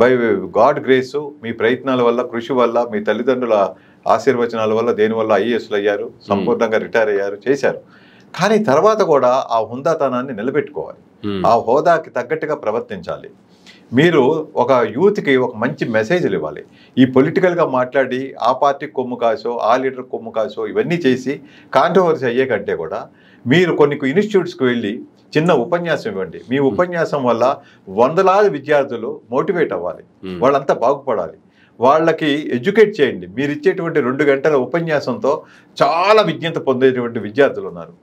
[SPEAKER 2] బై గాడ్ గ్రేసు మీ ప్రయత్నాల వల్ల, కృషి వల్ల, మీ తల్లిదండ్రుల ఆశీర్వచనాల వల్ల, దేనివల్ల ఐఏఎస్లు అయ్యారు, సంపూర్ణంగా రిటైర్ అయ్యారు, చేశారు. కానీ తర్వాత కూడా ఆ హుందాతనాన్ని నిలబెట్టుకోవాలి, ఆ హోదాకి తగ్గట్టుగా ప్రవర్తించాలి. మీరు ఒక యూత్కి ఒక మంచి మెసేజ్లు ఇవ్వాలి. ఈ పొలిటికల్గా మాట్లాడి ఆ పార్టీకి కొమ్ము కాసో, ఆ లీడర్ కొమ్ము కాసో ఇవన్నీ చేసి కాంట్రవర్సీ అయ్యే కంటే కూడా మీరు కొన్ని ఇన్స్టిట్యూట్స్కి వెళ్ళి చిన్న ఉపన్యాసం ఇవ్వండి. మీ ఉపన్యాసం వల్ల వందలాది విద్యార్థులు మోటివేట్ అవ్వాలి, వాళ్ళంతా బాగుపడాలి. వాళ్ళకి ఎడ్యుకేట్ చేయండి. మీరు ఇచ్చేటువంటి 2 గంటల ఉపన్యాసంతో చాలా విజ్ఞత పొందేటువంటి విద్యార్థులు ఉన్నారు.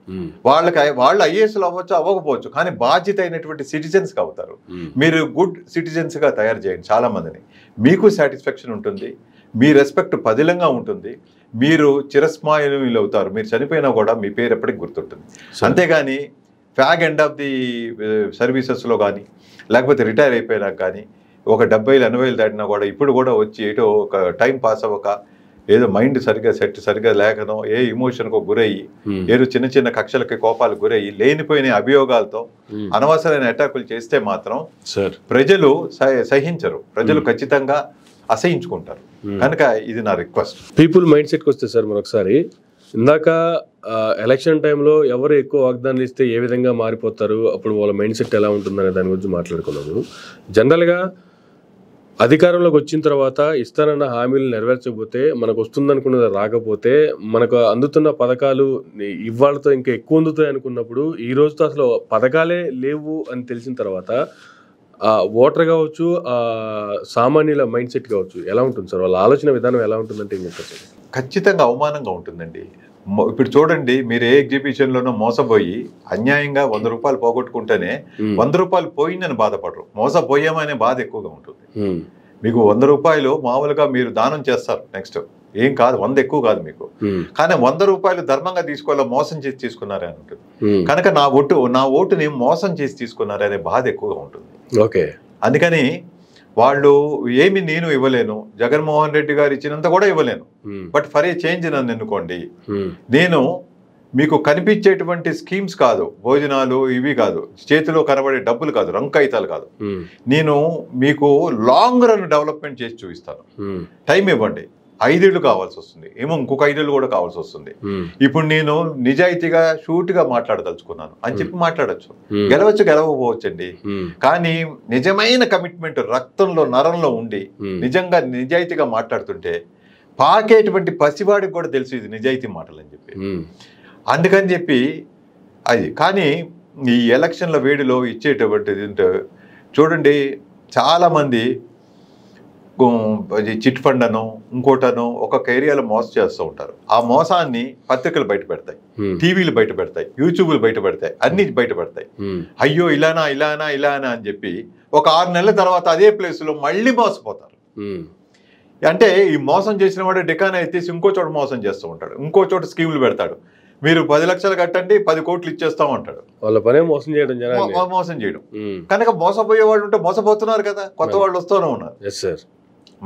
[SPEAKER 2] వాళ్ళు ఐఏఎస్లు అవ్వచ్చు, అవ్వకపోవచ్చు, కానీ బాధ్యత అయినటువంటి సిటిజన్స్గా అవుతారు. మీరు గుడ్ సిటిజన్స్గా తయారు చేయండి చాలా మందిని. మీకు సాటిస్ఫాక్షన్ ఉంటుంది, మీ రెస్పెక్ట్ పదిలంగా ఉంటుంది, మీరు చిరస్మరణీయులు అవుతారు. మీరు చనిపోయినా కూడా మీ పేరు ఎప్పటికి గుర్తుంటుంది. అంతేగాని ఫ్యాగ్ ఎండ్ ఆఫ్ ది సర్వీసెస్లో కానీ, లేకపోతే రిటైర్ అయిపోయినాక కానీ, ఒక 70,000-80,000 దాటినా కూడా ఇప్పుడు కూడా వచ్చి ఏటో ఒక టైం పాస్ అవ్వక, ఏదో మైండ్ సరిగ్గా లేకనో, ఏ ఇమోషన్కో గురయ్యి, ఏదో చిన్న చిన్న కక్షలకి కోపాలకు గురయ్యి, లేనిపోయిన అభియోగాలతో అనవసరమైన అటాకులు చేస్తే మాత్రం ప్రజలు సహించరు, ప్రజలు ఖచ్చితంగా అసహించుకుంటారు. కనుక ఇది నా రిక్వెస్ట్.
[SPEAKER 1] పీపుల్ మైండ్ సెట్కి వస్తే సార్ మరొకసారి, ఇందాక ఎలక్షన్ టైంలో ఎవరు ఎక్కువ వాగ్దానాలు ఇస్తే ఏ విధంగా మారిపోతారు, అప్పుడు వాళ్ళ మైండ్ సెట్ ఎలా ఉంటుందనే దాని గురించి మాట్లాడుకున్నాము. జనరల్గా అధికారంలోకి వచ్చిన తర్వాత ఇస్తానన్న హామీలు నెరవేర్చకపోతే, మనకు వస్తుందనుకున్నది రాకపోతే, మనకు అందుతున్న పథకాలు ఇవాళతో ఇంకా ఎక్కువ అందుతాయి అనుకున్నప్పుడు, ఈ రోజుతో అసలు పథకాలే లేవు అని తెలిసిన తర్వాత ఓటర్ కావచ్చు, సామాన్యుల మైండ్ సెట్ కావచ్చు, ఎలా ఉంటుంది సార్? వాళ్ళ ఆలోచన విధానం ఎలా ఉంటుందంటే ఏం చెప్తారు?
[SPEAKER 2] ఖచ్చితంగా అవమానంగా ఉంటుందండి. ఇప్పుడు చూడండి, మీరు ఏ ఎగ్జిబిషన్లోనో మోసపోయి అన్యాయంగా 100 రూపాయలు పోగొట్టుకుంటేనే 100 రూపాయలు పోయిందని బాధపడరు, మోసపోయామనే బాధ ఎక్కువగా ఉంటుంది. మీకు 100 రూపాయలు మామూలుగా మీరు దానం చేస్తారు, నెక్స్ట్ ఏం కాదు, 100 ఎక్కువ కాదు మీకు, కానీ 100 రూపాయలు ధర్మంగా తీసుకోవాలో మోసం చేసి తీసుకున్నారే అని ఉంటుంది. కనుక నా ఓటుని మోసం చేసి తీసుకున్నారే అనే బాధ ఎక్కువగా ఉంటుంది.
[SPEAKER 1] ఓకే,
[SPEAKER 2] అందుకని వాళ్ళు ఏమి నేను ఇవ్వలేను, జగన్మోహన్ రెడ్డి గారు ఇచ్చినంత కూడా ఇవ్వలేను, బట్ ఫర్ ఏ చేంజ్ నన్ను ఎన్నుకోండి. నేను మీకు కనిపించేటువంటి స్కీమ్స్ కాదు, భోజనాలు ఇవి కాదు, చేతిలో కనబడే డబ్బులు కాదు, రంగు కాగితాలు కాదు, నేను మీకు లాంగ్ రన్ డెవలప్మెంట్ చేసి చూపిస్తాను. టైం ఇవ్వండి, 5 ఏళ్ళు కావాల్సి వస్తుంది, ఏమో ఇంకొక 5 ఏళ్ళు కూడా కావాల్సి వస్తుంది. ఇప్పుడు నేను నిజాయితీగా షూట్గా మాట్లాడదలుచుకున్నాను అని చెప్పి మాట్లాడచ్చు, గెలవకపోవచ్చండి. కానీ నిజమైన కమిట్మెంట్ రక్తంలో నరంలో ఉండి నిజంగా నిజాయితీగా మాట్లాడుతుంటే పాకేటువంటి పసివాడికి కూడా తెలుసు ఇది నిజాయితీ మాటలు అని చెప్పి. అందుకని చెప్పి అది. కానీ ఈ ఎలక్షన్ల వేడిలో ఇచ్చేటువంటిది చూడండి, చాలామంది చిట్ ఫండ్ అనో ఇంకోటనో ఒక్కొక్క ఏరియాలో మోసం చేస్తూ ఉంటారు. ఆ మోసాన్ని పత్రికలు బయట పెడతాయి, టీవీలు బయట పెడతాయి, యూట్యూబ్లు బయట పెడతాయి, అన్ని బయట పెడతాయి. అయ్యో ఇలానా అని చెప్పి ఒక 6 నెలల తర్వాత అదే ప్లేస్లో మళ్ళీ మోసపోతారు. అంటే ఈ మోసం చేసిన వాడు డికాన్ ఎత్తేసి ఇంకో చోట మోసం చేస్తూ ఉంటాడు, ఇంకో చోట స్కీములు పెడతాడు. మీరు 10 లక్షలు కట్టండి 10 కోట్లు ఇచ్చేస్తాం అంటాడు.
[SPEAKER 1] వాళ్ళ పనే మోసం చేయడం,
[SPEAKER 2] మోసం చేయడం. కనుక మోసపోయే వాళ్ళు ఉంటే మోసపోతున్నారు కదా, కొత్త వాళ్ళు వస్తూనే ఉన్నారు.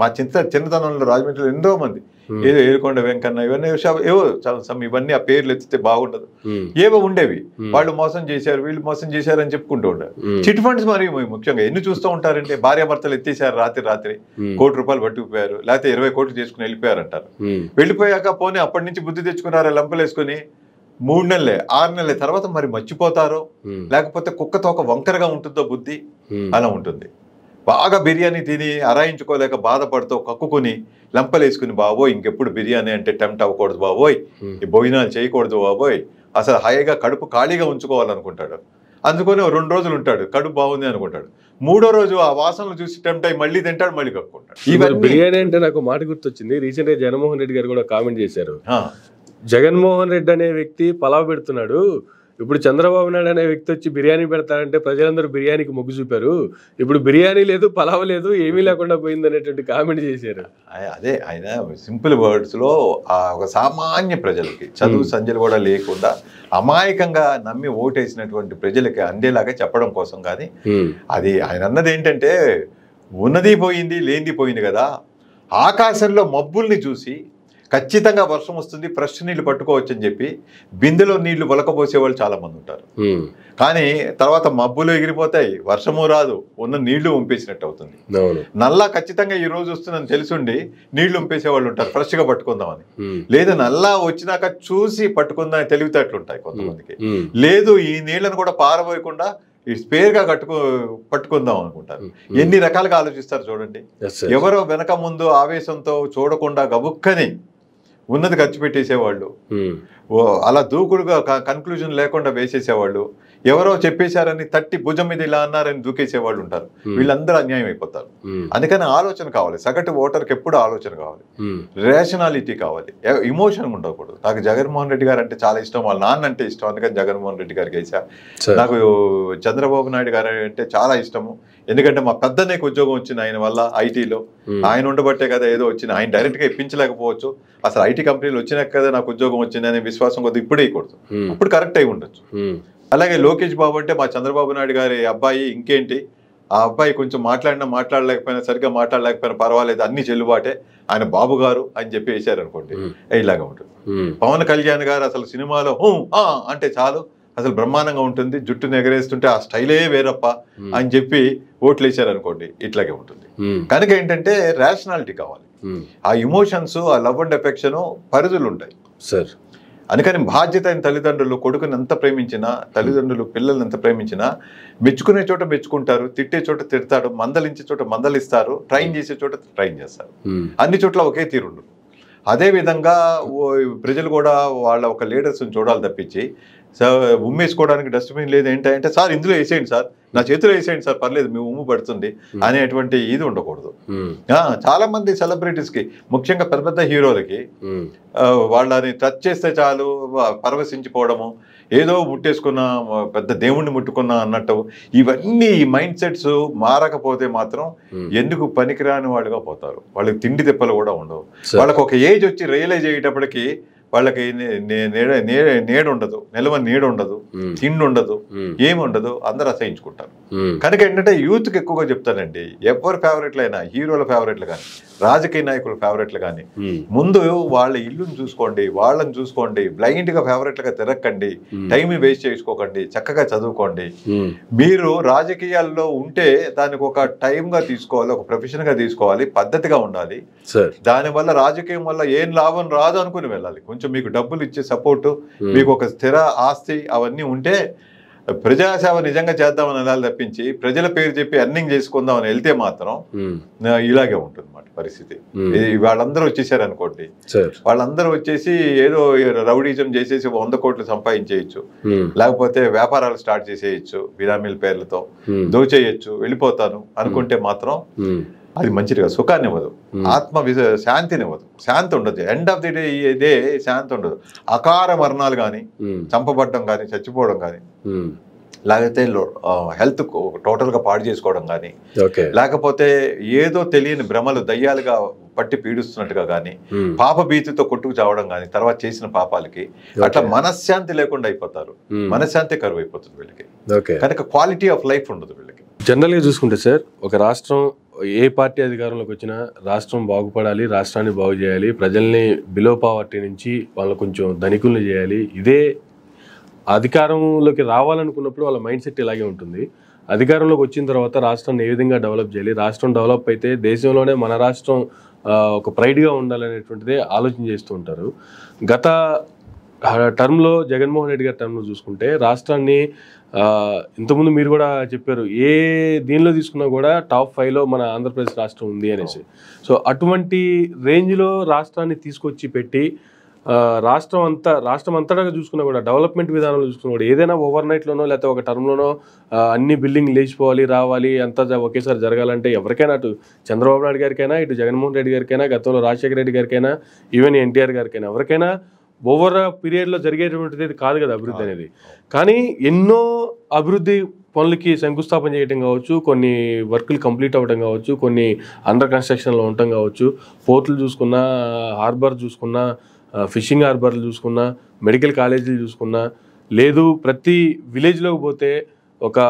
[SPEAKER 2] మా చిన్నతనంలో రాజమండ్రిలో ఎంతో మంది ఏదో ఏరుకొండ వెంకన్న ఇవన్నీ ఏవో ఇవన్నీ ఆ పేర్లు ఎత్తితే బాగుండదు, ఏవో ఉండేవి. వాళ్ళు మోసం చేశారు, వీళ్ళు మోసం చేశారు అని చెప్పుకుంటూ ఉంటారు. చిట్ ఫండ్స్ మరి ముఖ్యంగా ఎన్ని చూస్తూ ఉంటారంటే, భార్యాభర్తలు ఎత్తేసారు రాత్రి ₹1 కోటి పట్టుకుపోయారు, లేకపోతే 20 కోట్లు చేసుకుని వెళ్ళిపోయారు అంటారు. వెళ్ళిపోయాక పోనీ అప్పటి నుంచి బుద్ధి తెచ్చుకున్నారా, లంపలేసుకుని 3 నెలలే 6 నెలల తర్వాత మరి మర్చిపోతారో, లేకపోతే కుక్కతో ఒక వంకరగా ఉంటుందో బుద్ధి, అలా ఉంటుంది. బాగా బిర్యానీ తిని అరాయించుకోలేక బాధపడుతూ కక్కుని లంపలేసుకుని, బాబోయ్ ఇంకెప్పుడు బిర్యానీ అంటే టెంప్ట్ అవ్వకూడదు బాబోయ్, ఈ భోజనాలు చేయకూడదు బాబోయ్, అసలు హాయిగా కడుపు ఖాళీగా ఉంచుకోవాలనుకుంటాడు. అందుకొని 2 రోజులు ఉంటాడు, కడుపు బాగుంది అనుకుంటాడు. 3వ రోజు ఆ వాసనలు చూసి టెంప్ట్ అయ్యి మళ్ళీ తింటాడు, మళ్ళీ కప్పుకుంటాడు.
[SPEAKER 1] ఇవన్నీ బిర్యానీ అంటే నాకు మాట గుర్తొచ్చింది. రీసెంట్ గా జగన్మోహన్ రెడ్డి గారు కూడా కామెంట్ చేశారు. జగన్మోహన్ రెడ్డి అనే వ్యక్తి పలావ్ పెడుతున్నాడు, ఇప్పుడు చంద్రబాబు నాయుడు అనే వ్యక్తి వచ్చి బిర్యానీ పెడతాడంటే ప్రజలందరూ బిర్యానీకి మొగ్గు చూపారు, ఇప్పుడు బిర్యానీ లేదు, పలావ్ లేదు, ఏమీ లేకుండా పోయింది అనేటువంటి కామెంట్ చేశారు.
[SPEAKER 2] అదే ఆయన సింపుల్ వర్డ్స్ లో ఒక సామాన్య ప్రజలకి, చదువు సంజలు కూడా లేకుండా అమాయకంగా నమ్మి ఓటేసినటువంటి ప్రజలకి అందేలాగా చెప్పడం కోసం. కానీ అది ఆయన అన్నది ఏంటంటే, ఉన్నది పోయింది లేనిది పోయింది కదా, ఆకాశంలో మబ్బుల్ని చూసి ఖచ్చితంగా వర్షం వస్తుంది, ఫ్రెష్ నీళ్లు పట్టుకోవచ్చు అని చెప్పి బిందెలో నీళ్లు వలకపోసే వాళ్ళు చాలా మంది ఉంటారు. కానీ తర్వాత మబ్బులు ఎగిరిపోతాయి, వర్షము రాదు, ఉన్న నీళ్లు వంపేసినట్టు అవుతుంది. నల్లా ఖచ్చితంగా ఈ రోజు వస్తుందని తెలుసుండి నీళ్లు వంపేసే వాళ్ళు ఉంటారు, ఫ్రెష్ గా పట్టుకుందామని. లేదు నల్లా వచ్చినాక చూసి పట్టుకుందామని తెలివితేటలు ఉంటాయి కొంతమందికి. లేదు ఈ నీళ్లను కూడా పారబోయకుండా స్పేర్గా పట్టుకుందాం అనుకుంటారు. ఎన్ని రకాలుగా ఆలోచిస్తారు చూడండి. ఎవరో వెనక ముందు ఆవేశంతో చూడకుండా గబుక్కని ఉన్నది ఖర్చు పెట్టేసేవాళ్ళు, అలా దూకుడుగా కన్క్లూజన్ లేకుండా వేసేసేవాళ్ళు, ఎవరో చెప్పేశారని తట్టి భుజం మీద ఇలా అన్నారని దూకేసేవాళ్ళు ఉంటారు. వీళ్ళందరూ అన్యాయం అయిపోతారు. అందుకని ఆలోచన కావాలి, సగటు ఓటర్కి ఎప్పుడు ఆలోచన కావాలి, రేషనాలిటీ కావాలి, ఇమోషన్ ఉండకూడదు. నాకు జగన్మోహన్ రెడ్డి గారు అంటే చాలా ఇష్టం, వాళ్ళ నాన్న అంటే ఇష్టం, అందుకని జగన్మోహన్ రెడ్డి గారికి వేసా. నాకు చంద్రబాబు నాయుడు గారు అంటే చాలా ఇష్టము, ఎందుకంటే మా పెద్దన్నయ్యకి ఉద్యోగం వచ్చింది ఆయన వల్ల ఐటీలో, ఆయన ఉండబట్టే కదా ఏదో వచ్చింది. ఆయన డైరెక్ట్గా ఇప్పించలేకపోవచ్చు, అసలు ఐటీ కంపెనీలు వచ్చినాక కదా నాకు ఉద్యోగం వచ్చింది అనే విశ్వాసం కొద్ది ఇప్పుడు వేయకూడదు, అప్పుడు కరెక్ట్ అయి ఉండొచ్చు. అలాగే లోకేష్ బాబు అంటే మా చంద్రబాబు నాయుడు గారి అబ్బాయి, ఇంకేంటి ఆ అబ్బాయి కొంచెం మాట్లాడలేకపోయినా సరిగ్గా మాట్లాడలేకపోయినా పర్వాలేదు, అన్ని చెల్లుబాటే, ఆయన బాబు గారు అని చెప్పి వేశారు అనుకోండి, ఇలాగా ఉంటుంది. పవన్ కళ్యాణ్ గారు అసలు సినిమాలో అంటే చాలు, అసలు బ్రహ్మాండంగా ఉంటుంది, జుట్టు ఎగరేస్తుంటే ఆ స్టైలే వేరప్ప అని చెప్పి ఓట్లు వేసారు అనుకోండి, ఇట్లాగే ఉంటుంది. కనుక ఏంటంటే రేషనాలిటీ కావాలి, ఆ ఇమోషన్స్, ఆ లవ్ అండ్ ఎఫెక్షన్ పరిధులు ఉంటాయి సార్. అందుకని బాధ్యత అయిన తల్లిదండ్రులు కొడుకుని ఎంత ప్రేమించినా, తల్లిదండ్రులు పిల్లల్ని ఎంత ప్రేమించినా, మెచ్చుకునే చోట మెచ్చుకుంటారు, తిట్టే చోట తిడతారు, మందలించే చోట మందలిస్తారు, ట్రైన్ చేసే చోట ట్రైన్ చేస్తారు. అన్ని చోట్ల ఒకే తీరుండు. అదేవిధంగా ప్రజలు కూడా వాళ్ళ ఒక లీడర్స్ని చూడాలి తప్పించి, ఉమ్మేసుకోవడానికి డస్ట్బిన్ లేదు ఏంటంటే, సార్ ఇందులో వేసేయండి సార్, నా చేతిలో వేసేయండి సార్, పర్లేదు మీ ఉమ్ము పడుతుంది అనేటువంటి ఇది ఉండకూడదు. చాలా మంది సెలబ్రిటీస్ కి, ముఖ్యంగా పెద్ద పెద్ద హీరోలకి వాళ్ళని టచ్ చేస్తే చాలు పరవశించిపోవడము, ఏదో ముట్టేసుకున్నా, పెద్ద దేవుణ్ణి ముట్టుకున్నా అన్నట్టు, ఇవన్నీ మైండ్ సెట్స్ మారకపోతే మాత్రం ఎందుకు పనికిరాని వాళ్ళుగా పోతారు. వాళ్ళకి తిండి తిప్పలు కూడా ఉండవు. వాళ్ళకి ఒక ఏజ్ వచ్చి రియలైజ్ అయ్యేటప్పటికి వాళ్ళకి నీడ ఉండదు, నిలవ నీడ ఉండదు, తిండి ఉండదు, ఏమి ఉండదు, అందరు అసహించుకుంటారు. కనుక ఏంటంటే యూత్కి ఎక్కువగా చెప్తానండి, ఎవరి ఫేవరెట్లు అయినా, హీరోల ఫేవరెట్లు కానీ, రాజకీయ నాయకుల ఫేవరెట్లు కానీ, ముందు వాళ్ళ ఇల్లుని చూసుకోండి, వాళ్ళని చూసుకోండి, బ్లైండ్ గా ఫేవరెట్లుగా తిరగకండి, టైం వేస్ట్ చేసుకోకండి, చక్కగా చదువుకోండి. మీరు రాజకీయాల్లో ఉంటే దానికి ఒక టైం గా తీసుకోవాలి, ఒక ప్రొఫెషన్ గా తీసుకోవాలి, పద్ధతిగా ఉండాలి. దానివల్ల రాజకీయం వల్ల ఏం లాభం రాదు అనుకుని వెళ్ళాలి. కొంచెం మీకు డబ్బులు ఇచ్చే సపోర్టు, మీకు ఒక స్థిర ఆస్తి అవన్నీ ఉంటే ప్రజాసేవ నిజంగా చేద్దామని వెళ్ళాలి తప్పించి ప్రజల పేరు చెప్పి అర్నింగ్ చేసుకుందామని వెళ్తే మాత్రం ఇలాగే ఉంటుంది అన్నమాట పరిస్థితి. వాళ్ళందరూ వచ్చేసారు అనుకోండి, వాళ్ళందరూ వచ్చేసి ఏదో రౌడీజం చేసేసి 100 కోట్లు సంపాదించేయచ్చు, లేకపోతే వ్యాపారాలు స్టార్ట్ చేసేయచ్చు, బినామీల పేర్లతో దోచేయచ్చు, వెళ్ళిపోతాను అనుకుంటే మాత్రం అది మంచిదిగా సుఖాన్ని ఇవ్వదు, శాంతిని ఇవ్వదు, శాంతి ఉండదు. ఎండ్ ఆఫ్ ది డే శాంతి ఉండదు. అకార మరణాలు కానీ, చంపబడడం కానీ, చచ్చిపోవడం కానీ, లేకపోతే హెల్త్ టోటల్ గా పాడు చేసుకోవడం కానీ, లేకపోతే ఏదో తెలియని భ్రమలు దయ్యాలుగా పట్టి పీడిస్తున్నట్టుగా కానీ, పాప భీతితో కొట్టుకు చావడం కానీ, తర్వాత చేసిన పాపాలకి అట్లా మనశ్శాంతి లేకుండా అయిపోతారు. మనశ్శాంతి కరువు అయిపోతుంది వీళ్ళకి. కనుక క్వాలిటీ ఆఫ్ లైఫ్ ఉండదు వీళ్ళకి.
[SPEAKER 1] జనరల్గా చూసుకుంటే సార్, ఒక రాష్ట్రం ఏ పార్టీ అధికారంలోకి వచ్చినా రాష్ట్రం బాగుపడాలి, రాష్ట్రాన్ని బాగు చేయాలి, ప్రజల్ని బిలో పావర్టీ నుంచి వాళ్ళని కొంచెం ధనికుల్ని చేయాలి. ఇదే అధికారంలోకి రావాలనుకున్నప్పుడు వాళ్ళ మైండ్ సెట్ ఇలాగే ఉంటుంది. అధికారంలోకి వచ్చిన తర్వాత రాష్ట్రాన్ని ఏ విధంగా డెవలప్ చేయాలి, రాష్ట్రం డెవలప్ అయితే దేశంలోనే మన రాష్ట్రం ఒక ప్రైడ్గా ఉండాలనేటువంటిదే ఆలోచన చేస్తూ ఉంటారు. గత టర్మ్లో జగన్మోహన్ రెడ్డి గారి టర్మ్లో చూసుకుంటే రాష్ట్రాన్ని ఇంతకుముందు మీరు కూడా చెప్పారు, ఏ దీనిలో తీసుకున్నా కూడా టాప్ 5లో మన ఆంధ్రప్రదేశ్ రాష్ట్రం ఉంది అనేసి. సో అటువంటి రేంజ్లో రాష్ట్రాన్ని తీసుకొచ్చి పెట్టి రాష్ట్రం అంతటా చూసుకున్నా కూడా డెవలప్మెంట్ విధానంలో చూసుకున్నా కూడా ఏదైనా ఓవర్ నైట్లోనో లేకపోతే ఒక టర్మ్లోనో అన్ని బిల్డింగ్ లేచిపోవాలి రావాలి అంతా ఒకేసారి జరగాలంటే ఎవరికైనా అటు చంద్రబాబు నాయుడు గారికైనా ఇటు జగన్మోహన్ రెడ్డి గారికైనా గతంలో రాజశేఖర రెడ్డి గారికైనా ఈవెన్ ఎన్టీఆర్ గారికైనా ఎవరికైనా ఓవర్ పీరియడ్లో జరిగేటువంటిది కాదు కదా అభివృద్ధి అనేది. కానీ ఎన్నో అభివృద్ధి పనులకి శంకుస్థాపన చేయడం కావచ్చు, కొన్ని వర్కులు కంప్లీట్ అవ్వడం కావచ్చు, కొన్ని అండర్ కన్స్ట్రక్షన్లో ఉండటం కావచ్చు, పోర్టులు చూసుకున్నా, హార్బర్ చూసుకున్నా, ఫిషింగ్ హార్బర్లు చూసుకున్నా, మెడికల్ కాలేజీలు చూసుకున్నా, లేదు ప్రతి విలేజ్లోకి పోతే ఒక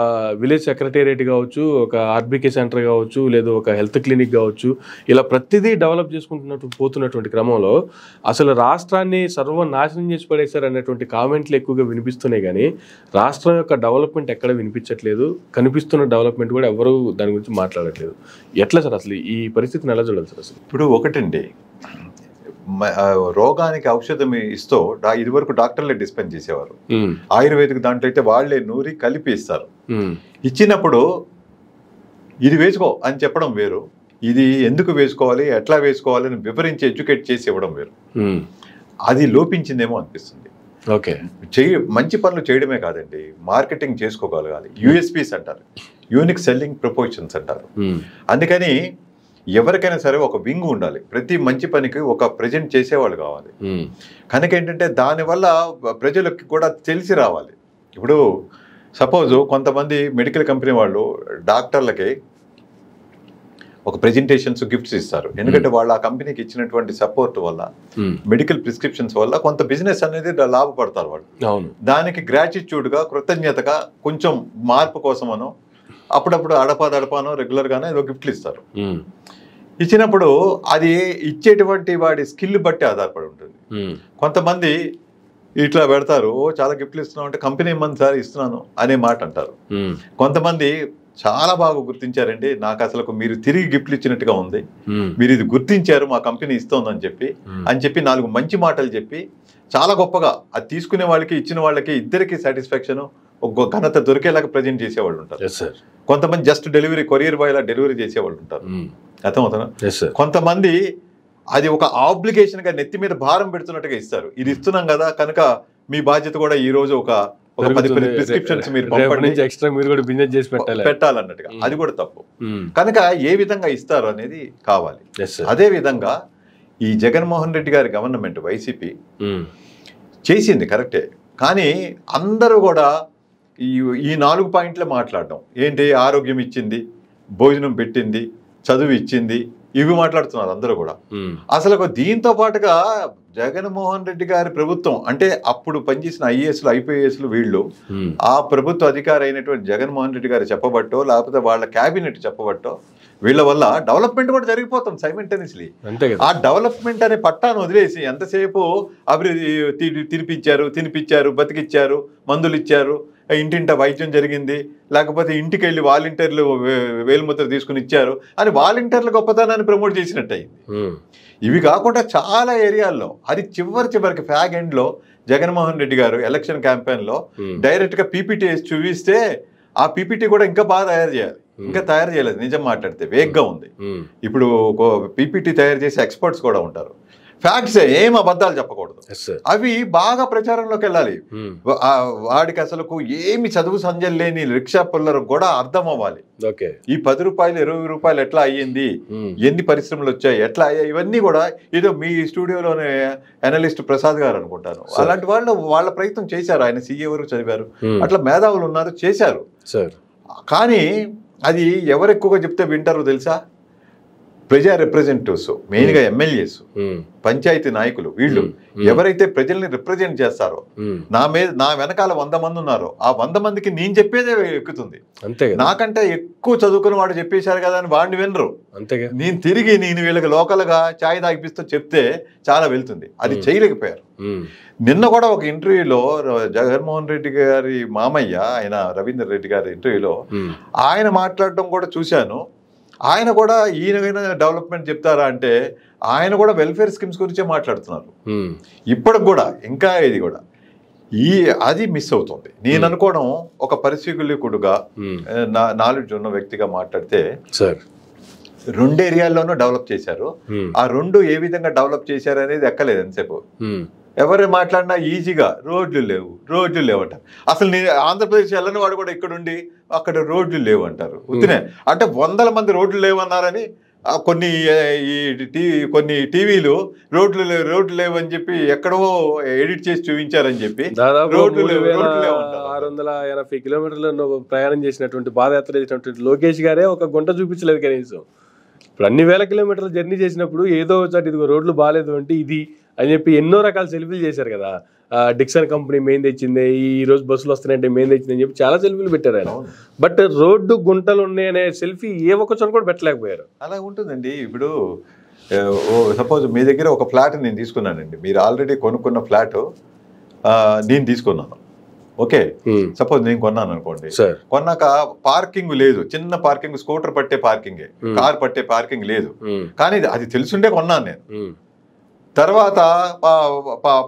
[SPEAKER 1] విలేజ్ సెక్రటేరియట్ కావచ్చు, ఒక ఆర్బీకే సెంటర్ కావచ్చు, లేదు ఒక హెల్త్ క్లినిక్ కావచ్చు, ఇలా ప్రతిదీ డెవలప్ పోతున్నటువంటి క్రమంలో అసలు రాష్ట్రాన్ని సర్వనాశనం చేసి పడేశారు అనేటువంటి కామెంట్లు ఎక్కువగా వినిపిస్తున్నాయి. కానీ రాష్ట్రం యొక్క డెవలప్మెంట్ ఎక్కడ వినిపించట్లేదు, కనిపిస్తున్న డెవలప్మెంట్ కూడా ఎవరు దాని గురించి మాట్లాడట్లేదు. ఎట్లా సార్ అసలు ఈ పరిస్థితిని ఎలా చూడాలి సార్? అసలు
[SPEAKER 2] ఇప్పుడు ఒకటండి, రోగానికి ఔషధం ఇస్తూ ఇదివరకు డాక్టర్లే డిస్పెన్స్ చేసేవారు. ఆయుర్వేదిక్ దాంట్లో అయితే వాళ్లే నూరి కలిపి ఇస్తారు. ఇచ్చినప్పుడు ఇది వేసుకో అని చెప్పడం వేరు, ఇది ఎందుకు వేసుకోవాలి, ఎట్లా వేసుకోవాలి అని వివరించి ఎడ్యుకేట్ చేసి ఇవ్వడం వేరు. అది లోపించిందేమో అనిపిస్తుంది.
[SPEAKER 1] ఓకే,
[SPEAKER 2] మంచి పనులు చేయడమే కాదండి, మార్కెటింగ్ చేసుకోగలగాలి. యూఎస్పీస్ అంటారు, యూనిక్ సెల్లింగ్ ప్రపోజిషన్స్ అంటారు. అందుకని ఎవరికైనా సరే ఒక వింగ్ ఉండాలి. ప్రతి మంచి పనికి ఒక ప్రజెంట్ చేసేవాళ్ళు కావాలి. కనుక ఏంటంటే దానివల్ల ప్రజలకు కూడా తెలిసి రావాలి. ఇప్పుడు సపోజ్ కొంతమంది మెడికల్ కంపెనీ వాళ్ళు డాక్టర్లకి ఒక ప్రెజెంటేషన్స్ గిఫ్ట్స్ ఇస్తారు. ఎందుకంటే వాళ్ళు ఆ కంపెనీకి ఇచ్చినటువంటి సపోర్ట్ వల్ల, మెడికల్ ప్రిస్క్రిప్షన్స్ వల్ల కొంత బిజినెస్ అనేది లాభపడతారు వాళ్ళు. దానికి గ్రాటిట్యూడ్గా, కృతజ్ఞతగా, కొంచెం మార్పు కోసమనో అప్పుడప్పుడు అడపానో రెగ్యులర్గానే ఏదో గిఫ్ట్లు ఇస్తారు. ఇచ్చినప్పుడు అది ఇచ్చేటువంటి వాడి స్కిల్ బట్టి ఆధారపడి ఉంటుంది. కొంతమంది ఇట్లా పెడతారు, చాలా గిఫ్ట్లు ఇస్తున్నాం అంటే కంపెనీ మంది సార్ ఇస్తున్నాను అనే మాట అంటారు. కొంతమంది చాలా బాగా గుర్తించారండి, నాకు అసలు మీరు తిరిగి గిఫ్ట్లు ఇచ్చినట్టుగా ఉంది, మీరు ఇది గుర్తించారు, మా కంపెనీ ఇస్తోందని చెప్పి 4 మంచి మాటలు చెప్పి చాలా గొప్పగా అది తీసుకునే వాళ్ళకి ఇచ్చిన వాళ్ళకి ఇద్దరికి సాటిస్ఫాక్షన్, ఒక ఘనత దొరికేలాగా ప్రజెంట్ చేసేవాళ్ళు ఉంటారు. కొంతమంది జస్ట్ డెలివరీ, కొరియర్ బాయ్ లా డెలివరీ చేసేవాళ్ళు ఉంటారు. అర్థమవుతారా? కొంతమంది అది ఒక ఆబ్లిగేషన్ గా నెత్తి మీద భారం పెడుతున్నట్టుగా ఇస్తారు. ఇది ఇస్తున్నాం కదా కనుక మీ బాధ్యత కూడా ఈ రోజు ఒక 10 ప్రిస్క్రిప్షన్స్ మీరు పెట్టాలన్నట్టుగా. అది కూడా తప్పు. కనుక ఏ విధంగా ఇస్తారు అనేది కావాలి. అదే విధంగా ఈ జగన్మోహన్ రెడ్డి గారి గవర్నమెంట్ వైసీపీ చేసింది కరెక్టే. కానీ అందరూ కూడా ఈ 4 పాయింట్లే మాట్లాడడం ఏంటి, ఆరోగ్యం ఇచ్చింది, భోజనం పెట్టింది, చదువు ఇచ్చింది, ఇవి మాట్లాడుతున్నారు అందరూ కూడా. అసలు దీంతో పాటుగా జగన్మోహన్ రెడ్డి గారి ప్రభుత్వం అంటే అప్పుడు పనిచేసిన ఐఏఎస్లు, ఐపీఎస్లు వీళ్ళు ఆ ప్రభుత్వ అధికారి అయినటువంటి జగన్మోహన్ రెడ్డి గారు చెప్పబట్టో లేకపోతే వాళ్ళ క్యాబినెట్ చెప్పబట్టో వీళ్ళ వల్ల డెవలప్మెంట్ కూడా జరిగిపోతాం సైమల్టేనియస్లీ. ఆ డెవలప్మెంట్ అనే పట్టాను వదిలేసి ఎంతసేపు అభివృద్ధి తినిపించారు, బతికిచ్చారు, మందులు ఇచ్చారు, ఇంటింట వైద్యం జరిగింది, లేకపోతే ఇంటికి వెళ్ళి వాలంటీర్లు వేలుముద్ర తీసుకుని ఇచ్చారు అని వాలంటీర్ల గొప్పతనాన్ని ప్రమోట్ చేసినట్టు అయింది. ఇవి కాకుండా చాలా ఏరియాల్లో అది చివరికి ఫ్యాగ్ ఎండ్ లో జగన్మోహన్ రెడ్డి గారు ఎలక్షన్ క్యాంపెయిన్ లో డైరెక్ట్ గా పీపీటీ వేసి చూపిస్తే ఆ పీపీటీ కూడా ఇంకా బాగా తయారు చేయాలి. ఇంకా తయారు చేయలేదు, నిజం మాట్లాడితే వేగ్గా ఉంది. ఇప్పుడు పీపీటీ తయారు చేసే ఎక్స్పర్ట్స్ కూడా ఉంటారు. ఫ్యాక్ట్స్ ఏం అబద్ధాలు చెప్పకూడదు, అవి బాగా ప్రచారంలోకి వెళ్ళాలి. వాడికి అసలు ఏమి చదువు సంజలు లేని రిక్షా పుల్లలకు కూడా అర్థం అవ్వాలి. ఈ 10 రూపాయలు 20 రూపాయలు ఎట్లా అయ్యింది, ఎన్ని పరిశ్రమలు వచ్చాయి, ఎట్లా అయ్యాయి, ఇవన్నీ కూడా ఏదో మీ స్టూడియోలోనే అనలిస్ట్ ప్రసాద్ గారు అనుకుంటాను, అలాంటి వాళ్ళ ప్రయత్నం చేశారు. ఆయన సీఏ వరకు చదివారు, అట్లా మేధావులు ఉన్నారు, చేశారు. కానీ అది ఎవరు ఎక్కువగా చెప్తే వింటారో తెలుసా? ప్రజా రిప్రజెంటేటివ్స్, మెయిన్ గా ఎమ్మెల్యేస్, పంచాయతీ నాయకులు, వీళ్ళు ఎవరైతే ప్రజల్ని రిప్రజెంట్ చేస్తారో, నా వెనకాల 100 మంది ఉన్నారో ఆ 100 మందికి నేను చెప్పేదే ఎక్కుతుంది. నాకంటే ఎక్కువ చదువుకుని వాడు చెప్పేశారు కదా అని వాడిని వినరు. నేను తిరిగి వీళ్ళకి లోకల్ గా ఛాయ్ తాగిపిస్తూ చెప్తే చాలా వెళ్తుంది. అది చేయలేకపోయారు. నిన్న కూడా ఒక ఇంటర్వ్యూలో జగన్మోహన్ రెడ్డి గారి మామయ్య ఆయన రవీంద్ర రెడ్డి గారి ఇంటర్వ్యూలో ఆయన మాట్లాడడం కూడా చూశాను. ఆయన కూడా ఈయన డెవలప్మెంట్ చెప్తారా అంటే ఆయన కూడా వెల్ఫేర్ స్కీమ్స్ గురించే మాట్లాడుతున్నారు. ఇప్పటికి కూడా ఇంకా ఇది కూడా అది మిస్ అవుతుంది. నేను అనుకోవడం ఒక పరిశీలకుడుగా, నాలెడ్జ్ ఉన్న వ్యక్తిగా మాట్లాడితే 2 ఏరియాల్లోనూ డెవలప్ చేశారు. ఆ 2 ఏ విధంగా డెవలప్ చేశారు అనేది ఎక్కలేదు ఎంతసేపు. ఎవరు మాట్లాడినా ఈజీగా రోడ్లు లేవు అంటారు. అసలు నేను ఆంధ్రప్రదేశ్ వెళ్ళని వాడు కూడా ఇక్కడ ఉండి అక్కడ రోడ్లు లేవు అంటారు. ఉత్తినే అంటే 100 మంది రోడ్లు లేవు అన్నారని కొన్ని టీవీలు రోడ్లు లేవు అని చెప్పి ఎక్కడో ఎడిట్ చేసి చూపించారని చెప్పి
[SPEAKER 1] దాదాపు 680 కిలోమీటర్లు ప్రయాణం చేసినటువంటి పాదయాత్ర చేసినటువంటి లోకేష్ గారే ఒక గుంట చూపించలేదు కనీసం. ఇప్పుడు అన్ని వేల కిలోమీటర్లు జర్నీ చేసినప్పుడు ఏదో ఒకటి ఇదిగో రోడ్లు బాగాలేదు అంటే ఇది అని చెప్పి ఎన్నో రకాల సెల్ఫీలు చేశారు కదా. డిక్సన్ కంపెనీ మెయిన్ తెచ్చింది, ఈ రోజు బస్సులు వస్తున్నాయంటే మెయిన్ తెచ్చింది అని చెప్పి చాలా సెల్ఫీలు పెట్టారు ఆయన. బట్ రోడ్డు గుంటలు ఉన్నాయనే సెల్ఫీ ఏ ఒక్క చోట కూడా పెట్టలేకపోయారు.
[SPEAKER 2] అలా ఉంటుందండి. ఇప్పుడు సపోజ్ మీ దగ్గర ఒక ఫ్లాట్ నేను తీసుకున్నానండి, మీరు ఆల్రెడీ కొనుక్కున్న ఫ్లాట్ నేను తీసుకున్నాను. ఓకే, సపోజ్ నేను కొన్నాను అనుకోండి, కొన్నాక పార్కింగ్ లేదు, చిన్న పార్కింగ్, స్కూటర్ పట్టే పార్కింగే, కార్ పట్టే పార్కింగ్ లేదు. కానీ అది తెలుసుండే కొన్నాను నేను. తర్వాత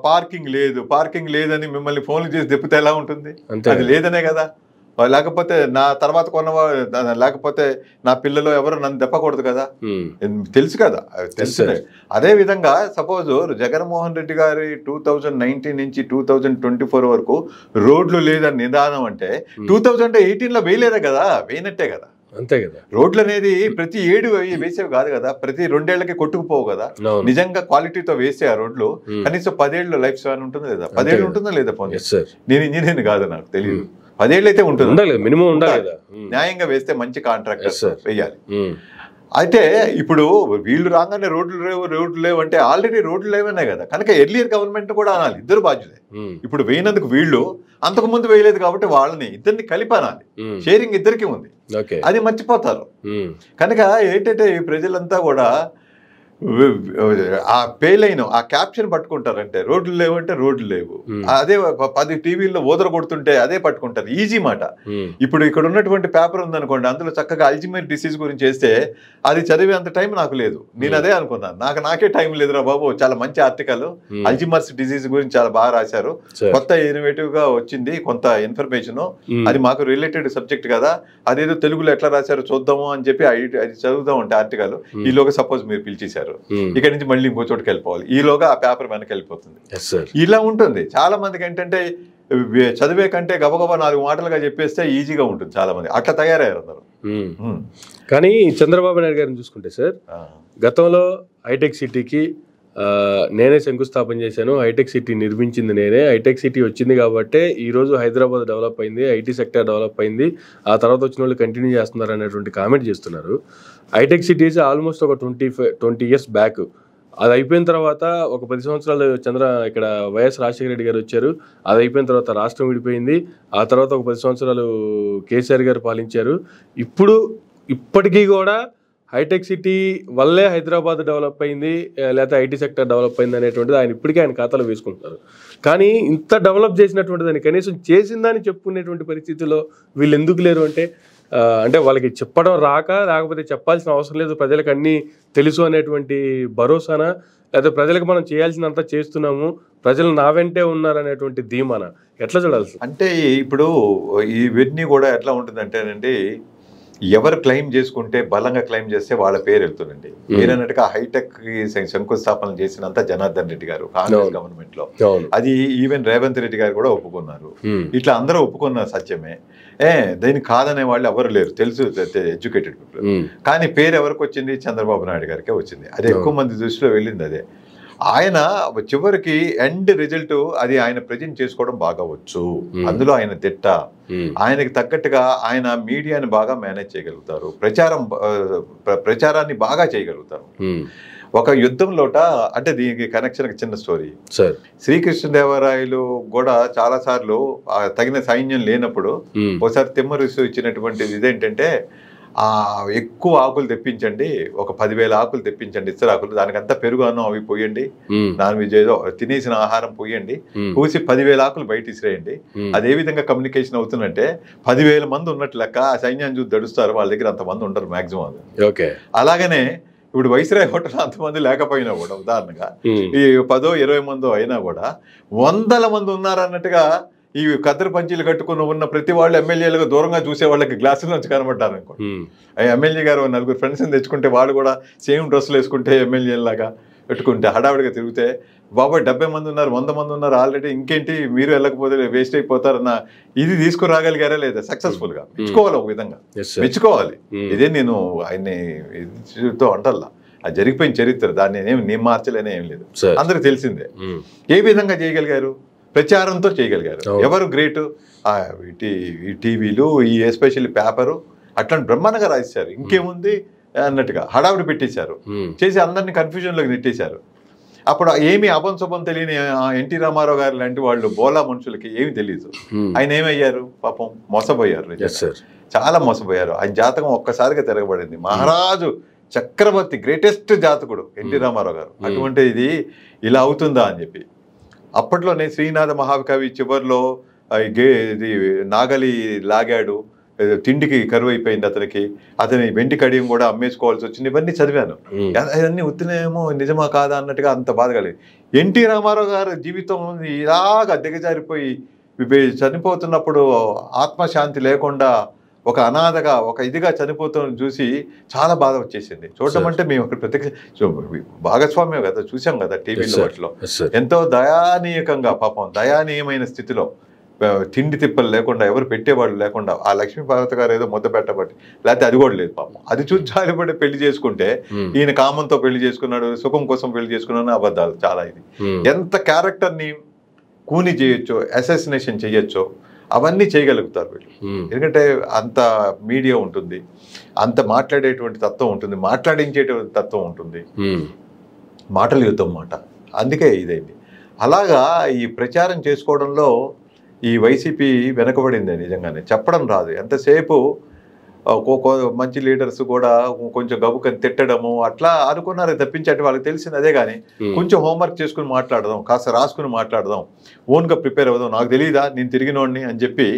[SPEAKER 2] పార్కింగ్ లేదని మిమ్మల్ని ఫోన్లు చేసి దెప్పితే ఎలా ఉంటుంది? అది లేదనే కదా. లేకపోతే నా తర్వాత కొన్నవాడు, లేకపోతే నా పిల్లలు ఎవరు నన్ను దెప్పకూడదు కదా, తెలుసు కదా, తెలుసు. అదే విధంగా సపోజ్ జగన్మోహన్ రెడ్డి గారి 2019 నుంచి 2024 వరకు రోడ్లు లేదని నిదానం అంటే 2018లో వేయలేదే కదా, వేయనట్టే కదా.
[SPEAKER 1] అంతే కదా.
[SPEAKER 2] రోడ్లు అనేది ప్రతి 7 వేసేవి కాదు కదా, ప్రతి 2 ఏళ్లకి కొట్టుకుపోవు కదా. నిజంగా క్వాలిటీతో వేస్తే ఆ రోడ్లు కనీసం 10 ఏళ్ళు లైఫ్ స్పాన్ ఉంటుంది లేదా, 10 ఏళ్ళు ఉంటుందా లేదా? పోనీ నేను ఇంజనీర్ కాదు, నాకు తెలియదు. 10 ఏళ్ళు అయితే ఉంటుంది,
[SPEAKER 1] మినిమం ఉండాలి.
[SPEAKER 2] న్యాయంగా వేస్తే మంచి కాంట్రాక్టర్స్ వేయాలి. అయితే ఇప్పుడు వీళ్ళు రాగానే రోడ్లు లేవు అంటే ఆల్రెడీ రోడ్లు లేవనే కదా. కనుక ఎర్లియర్ గవర్నమెంట్ కూడా అనాలి, ఇద్దరు బాధ్యులే. ఇప్పుడు వేయినందుకు వీళ్ళు అంతకు ముందు వేయలేదు కాబట్టి వాళ్ళని ఇద్దరిని కలిపి అనాలి. షేరింగ్ ఇద్దరికి ఉంది, అది మర్చిపోతారు. కనుక ఏంటంటే ఈ ప్రజలంతా కూడా ఆ పేలైన ఆ క్యాప్షన్ పట్టుకుంటారంటే రోడ్లు లేవు అంటే రోడ్లు లేవు, అదే 10 టీవీల్లో ఓదర కొడుతుంటే అదే పట్టుకుంటారు. ఈజీ మాట. ఇప్పుడు ఇక్కడ ఉన్నటువంటి పేపర్ ఉందనుకోండి, అందులో చక్కగా అల్జిమేర్ డిసీజ్ గురించి వేస్తే అది చదివే అంత టైం నాకు లేదు. నేను అదే అనుకున్నాను, నాకే టైం లేదురా బాబు. చాలా మంచి ఆర్టికల్, అల్జిమర్స్ డిసీజ్ గురించి చాలా బాగా రాశారు, కొత్త ఇన్నోవేటివ్ గా వచ్చింది కొంత ఇన్ఫర్మేషన్, అది మాకు రిలేటెడ్ సబ్జెక్ట్ కదా, అదేదో తెలుగులో ఎట్లా రాశారో చూద్దాము అని చెప్పి అది చదువుదాం అంటే ఆర్టికల్. ఈలోగా సపోజ్ మీరు పిలిచేశారు, ఇక్కడ నుంచి మళ్ళీ ఇంకో చోటుకి వెళ్ళిపోవాలి, ఈలోగా ఆ పేపర్ వెనక్కి వెళ్ళిపోతుంది. ఇలా ఉంటుంది. చాలా మందికి ఏంటంటే చదివే కంటే గబగబా 4 మాటలుగా చెప్పేస్తే ఈజీగా ఉంటుంది. చాలా మంది అట్లా తయారయ్యారు అందరూ.
[SPEAKER 1] కానీ చంద్రబాబు నాయుడు గారిని చూసుకుంటే సార్, గతంలో హైటెక్ సిటీకి నేనే శంకుస్థాపన చేశాను, హైటెక్ సిటీ నిర్మించింది నేనే, హైటెక్ సిటీ వచ్చింది కాబట్టే ఈరోజు హైదరాబాద్ డెవలప్ అయింది, ఐటీ సెక్టర్ డెవలప్ అయింది, ఆ తర్వాత వచ్చిన వాళ్ళు కంటిన్యూ చేస్తున్నారు అనేటువంటి కామెంట్ చేస్తున్నారు. హైటెక్ సిటీస్ ఆల్మోస్ట్ ఒక 20 ఇయర్స్ బ్యాక్, అది అయిపోయిన తర్వాత ఒక 10 సంవత్సరాలు ఇక్కడ వైఎస్ రాజశేఖర రెడ్డి గారు వచ్చారు, అది అయిపోయిన తర్వాత రాష్ట్రం విడిపోయింది, ఆ తర్వాత ఒక 10 సంవత్సరాలు కేసీఆర్ గారు పాలించారు. ఇప్పటికీ కూడా హైటెక్ సిటీ వల్లే హైదరాబాద్ డెవలప్ అయింది, లేకపోతే ఐటీ సెక్టర్ డెవలప్ అయింది అనేటువంటిది ఆయన ఇప్పటికీ ఆయన ఖాతాలో వేసుకుంటున్నారు. కానీ ఇంత డెవలప్ చేసినటువంటి దాన్ని కనీసం చేసిందని చెప్పుకునేటువంటి పరిస్థితిలో వీళ్ళు ఎందుకు లేరు అంటే వాళ్ళకి చెప్పడం రాక, లేకపోతే చెప్పాల్సిన అవసరం లేదు, ప్రజలకు అన్నీ తెలుసు అనేటువంటి భరోసానా, లేకపోతే ప్రజలకు మనం చేయాల్సినంత చేస్తున్నాము, ప్రజలు నా వెంటే ఉన్నారనేటువంటి ధీమానా, ఎట్లా చూడాల్సి?
[SPEAKER 2] అంటే ఇప్పుడు ఇవన్నీ కూడా ఎట్లా ఉంటుందంటేనండి, ఎవరు క్లెయిమ్ చేసుకుంటే బలంగా క్లెయిమ్ చేస్తే వాళ్ళ పేరు వెళ్తుందండి. మీరన్నట్టుగా హైటెక్ శంకుస్థాపన చేసినంత జనార్దన్ రెడ్డి గారు కాంగ్రెస్ గవర్నమెంట్ లో, అది ఈవెన్ రేవంత్ రెడ్డి గారు కూడా ఒప్పుకున్నారు. ఇట్లా అందరూ ఒప్పుకున్న సత్యమే. దీనికి కాదనే వాళ్ళు ఎవరు లేరు, తెలుసు, ఎడ్యుకేటెడ్ పీపుల్. కానీ పేరు ఎవరికి వచ్చింది? చంద్రబాబు నాయుడు గారికే వచ్చింది. అది ఎక్కువ మంది దృష్టిలో వెళ్ళింది. అదే ఆయన చివరికి ఎండ్ రిజల్ట్ అది ఆయన ప్రజెంట్ చేసుకోవడం బాగా వచ్చు, అందులో ఆయన తిట్ట. ఆయనకి తగ్గట్టుగా ఆయన మీడియాని బాగా మేనేజ్ చేయగలుగుతారు, ప్రచారాన్ని బాగా చేయగలుగుతారు. ఒక యుద్ధంలోట అంటే దీనికి కనెక్షన్ చిన్న స్టోరీ. శ్రీకృష్ణదేవరాయలు కూడా చాలా సార్లు తగిన సైన్యం లేనప్పుడు ఒకసారి తిమ్మరుసు ఇచ్చినటువంటిది ఇదేంటంటే, ఎక్కువ ఆకులు తెప్పించండి, ఒక 10,000 ఆకులు తెప్పించండి, ఇస్తరాకులు, దానికంతా పెరుగు అన్నం అవి పోయండి, నాన్ వెజ్ ఏదో తినేసిన ఆహారం పోయండి, పూసి 10,000 ఆకులు బయట ఇసిరేయండి. అదే విధంగా కమ్యూనికేషన్ అవుతుందంటే 10,000 మంది ఉన్నట్టు లెక్క. ఆ సైన్యాన్ని చూసి దడుస్తారు, వాళ్ళ దగ్గర అంతమంది ఉండరు మాక్సిమం. అలాగనే ఇప్పుడు వైస్రాయ్ హోటల్ అంతమంది లేకపోయినా కూడా, ఉదాహరణగా ఈ 10-20 మందో అయినా కూడా 100 మంది ఉన్నారన్నట్టుగా ఈ కద్దరు పంచీలు కట్టుకుని ఉన్న ప్రతి వాళ్ళు ఎమ్మెల్యేలుగా దూరంగా చూసే వాళ్ళకి గ్లాసుల నుంచి కనబడ్డారు అనుకోండి. ఎమ్మెల్యే గారు 4 ఫ్రెండ్స్ని తెచ్చుకుంటే వాళ్ళు కూడా సేమ్ డ్రెస్సులు వేసుకుంటే ఎమ్మెల్యేలాగా పెట్టుకుంటే హడావిడిగా తిరిగితే బాబాయ్ 70 మంది ఉన్నారు, 100 మంది ఉన్నారు ఆల్రెడీ, ఇంకేంటి మీరు వెళ్ళకపోతే వేస్ట్ అయిపోతారన్న ఇది తీసుకురాగలిగారా లేదా సక్సెస్ఫుల్ గా? మెచ్చుకోవాలి, ఒక విధంగా మెచ్చుకోవాలి. ఇదే నేను ఆయన్ని ఇదితో అంటల్లా, అది జరిగిపోయిన చరిత్ర, దాన్ని నేను మార్చలేనే ఏం లేదు, అందరికి తెలిసిందే. ఏ విధంగా చేయగలిగారు? ప్రచారంతో చేయగలిగారు. ఎవరు గ్రేట్? ఈ టీవీలు, ఈ ఎస్పెషల్లీ పేపరు అట్లాంటి బ్రహ్మాండంగా రాసేశారు. ఇంకేముంది అన్నట్టుగా హడావిడి పెట్టేశారు, చేసి అందరినీ కన్ఫ్యూజన్లోకి నెట్టేశారు. అప్పుడు ఏమి అపంశుభం తెలియని ఎన్టీ రామారావు గారు లాంటి వాళ్ళు బోలా మనుషులకి ఏమి తెలియదు. ఆయన ఏమయ్యారు పాపం? మోసపోయారు, చాలా మోసపోయారు. ఆయన జాతకం ఒక్కసారిగా తిరగబడింది. మహారాజు చక్రవర్తి, గ్రేటెస్ట్ జాతకుడు ఎన్టీ రామారావు గారు. అటువంటి ఇది ఇలా అవుతుందా అని చెప్పి అప్పట్లోనే శ్రీనాథ మహాకవి చివరిలో ఇది నాగలి లాగాడు, తిండికి కరువు అయిపోయింది అతనికి, అతని వెండి కడియం కూడా అమ్మేసుకోవాల్సి వచ్చింది. ఇవన్నీ చదివాను. అవన్నీ ఉత్తినేమో నిజమా కాదా అన్నట్టుగా అంత బాధ కలిగింది. ఎన్టీ రామారావు గారి జీవితం ఇలాగా దిగజారిపోయి చనిపోతున్నప్పుడు ఆత్మశాంతి లేకుండా ఒక అనాథగా, ఒక ఇదిగా చనిపోతాం చూసి చాలా బాధ వచ్చేసింది. చూడటం అంటే మేము అక్కడ ప్రత్యక్ష భాగస్వామ్యం కదా, చూసాం కదా టీవీలో, వాటిలో ఎంతో దయానీయకంగా పాపం, దయానీయమైన స్థితిలో, తిండి తిప్పలు లేకుండా, ఎవరు పెట్టేవాళ్ళు లేకుండా, ఆ లక్ష్మీపార్వతి గారు ఏదో ముద్ద పెట్టబట్టి, లేకపోతే అది కూడా లేదు పాపం. అది చూసి జాలిపడి పెళ్లి చేసుకుంటే, ఈయన కామంతో పెళ్లి చేసుకున్నాడు, సుఖం కోసం పెళ్లి చేసుకున్నాడు, అబద్ధాలు చాలా. ఇది ఎంత క్యారెక్టర్ని కూని చేయొచ్చో, అసాసినేషన్ చేయొచ్చో అవన్నీ చేయగలుగుతారు వీళ్ళు. ఎందుకంటే అంత మీడియా ఉంటుంది, అంత మాట్లాడేటువంటి తత్వం ఉంటుంది, మాట్లాడించేటువంటి తత్వం ఉంటుంది, మాటలు యుద్ధం మాట. అందుకే ఇదైంది. అలాగా ఈ ప్రచారం చేసుకోవడంలో ఈ వైసీపీ వెనకబడింది. నిజంగానే చెప్పడం రాదు. ఎంతసేపు మంచి లీడర్స్ కూడా కొంచెం గబుకని తిట్టడము అట్లా అనుకున్నారు తప్పించే వాళ్ళకి తెలిసింది అదే. కానీ కొంచెం హోంవర్క్ చేసుకుని మాట్లాడదాం, కాస్త రాసుకుని మాట్లాడదాం, ఓన్గా ప్రిపేర్ అవుదాం, నాకు తెలియదా నేను తిరిగినోడిని అని చెప్పి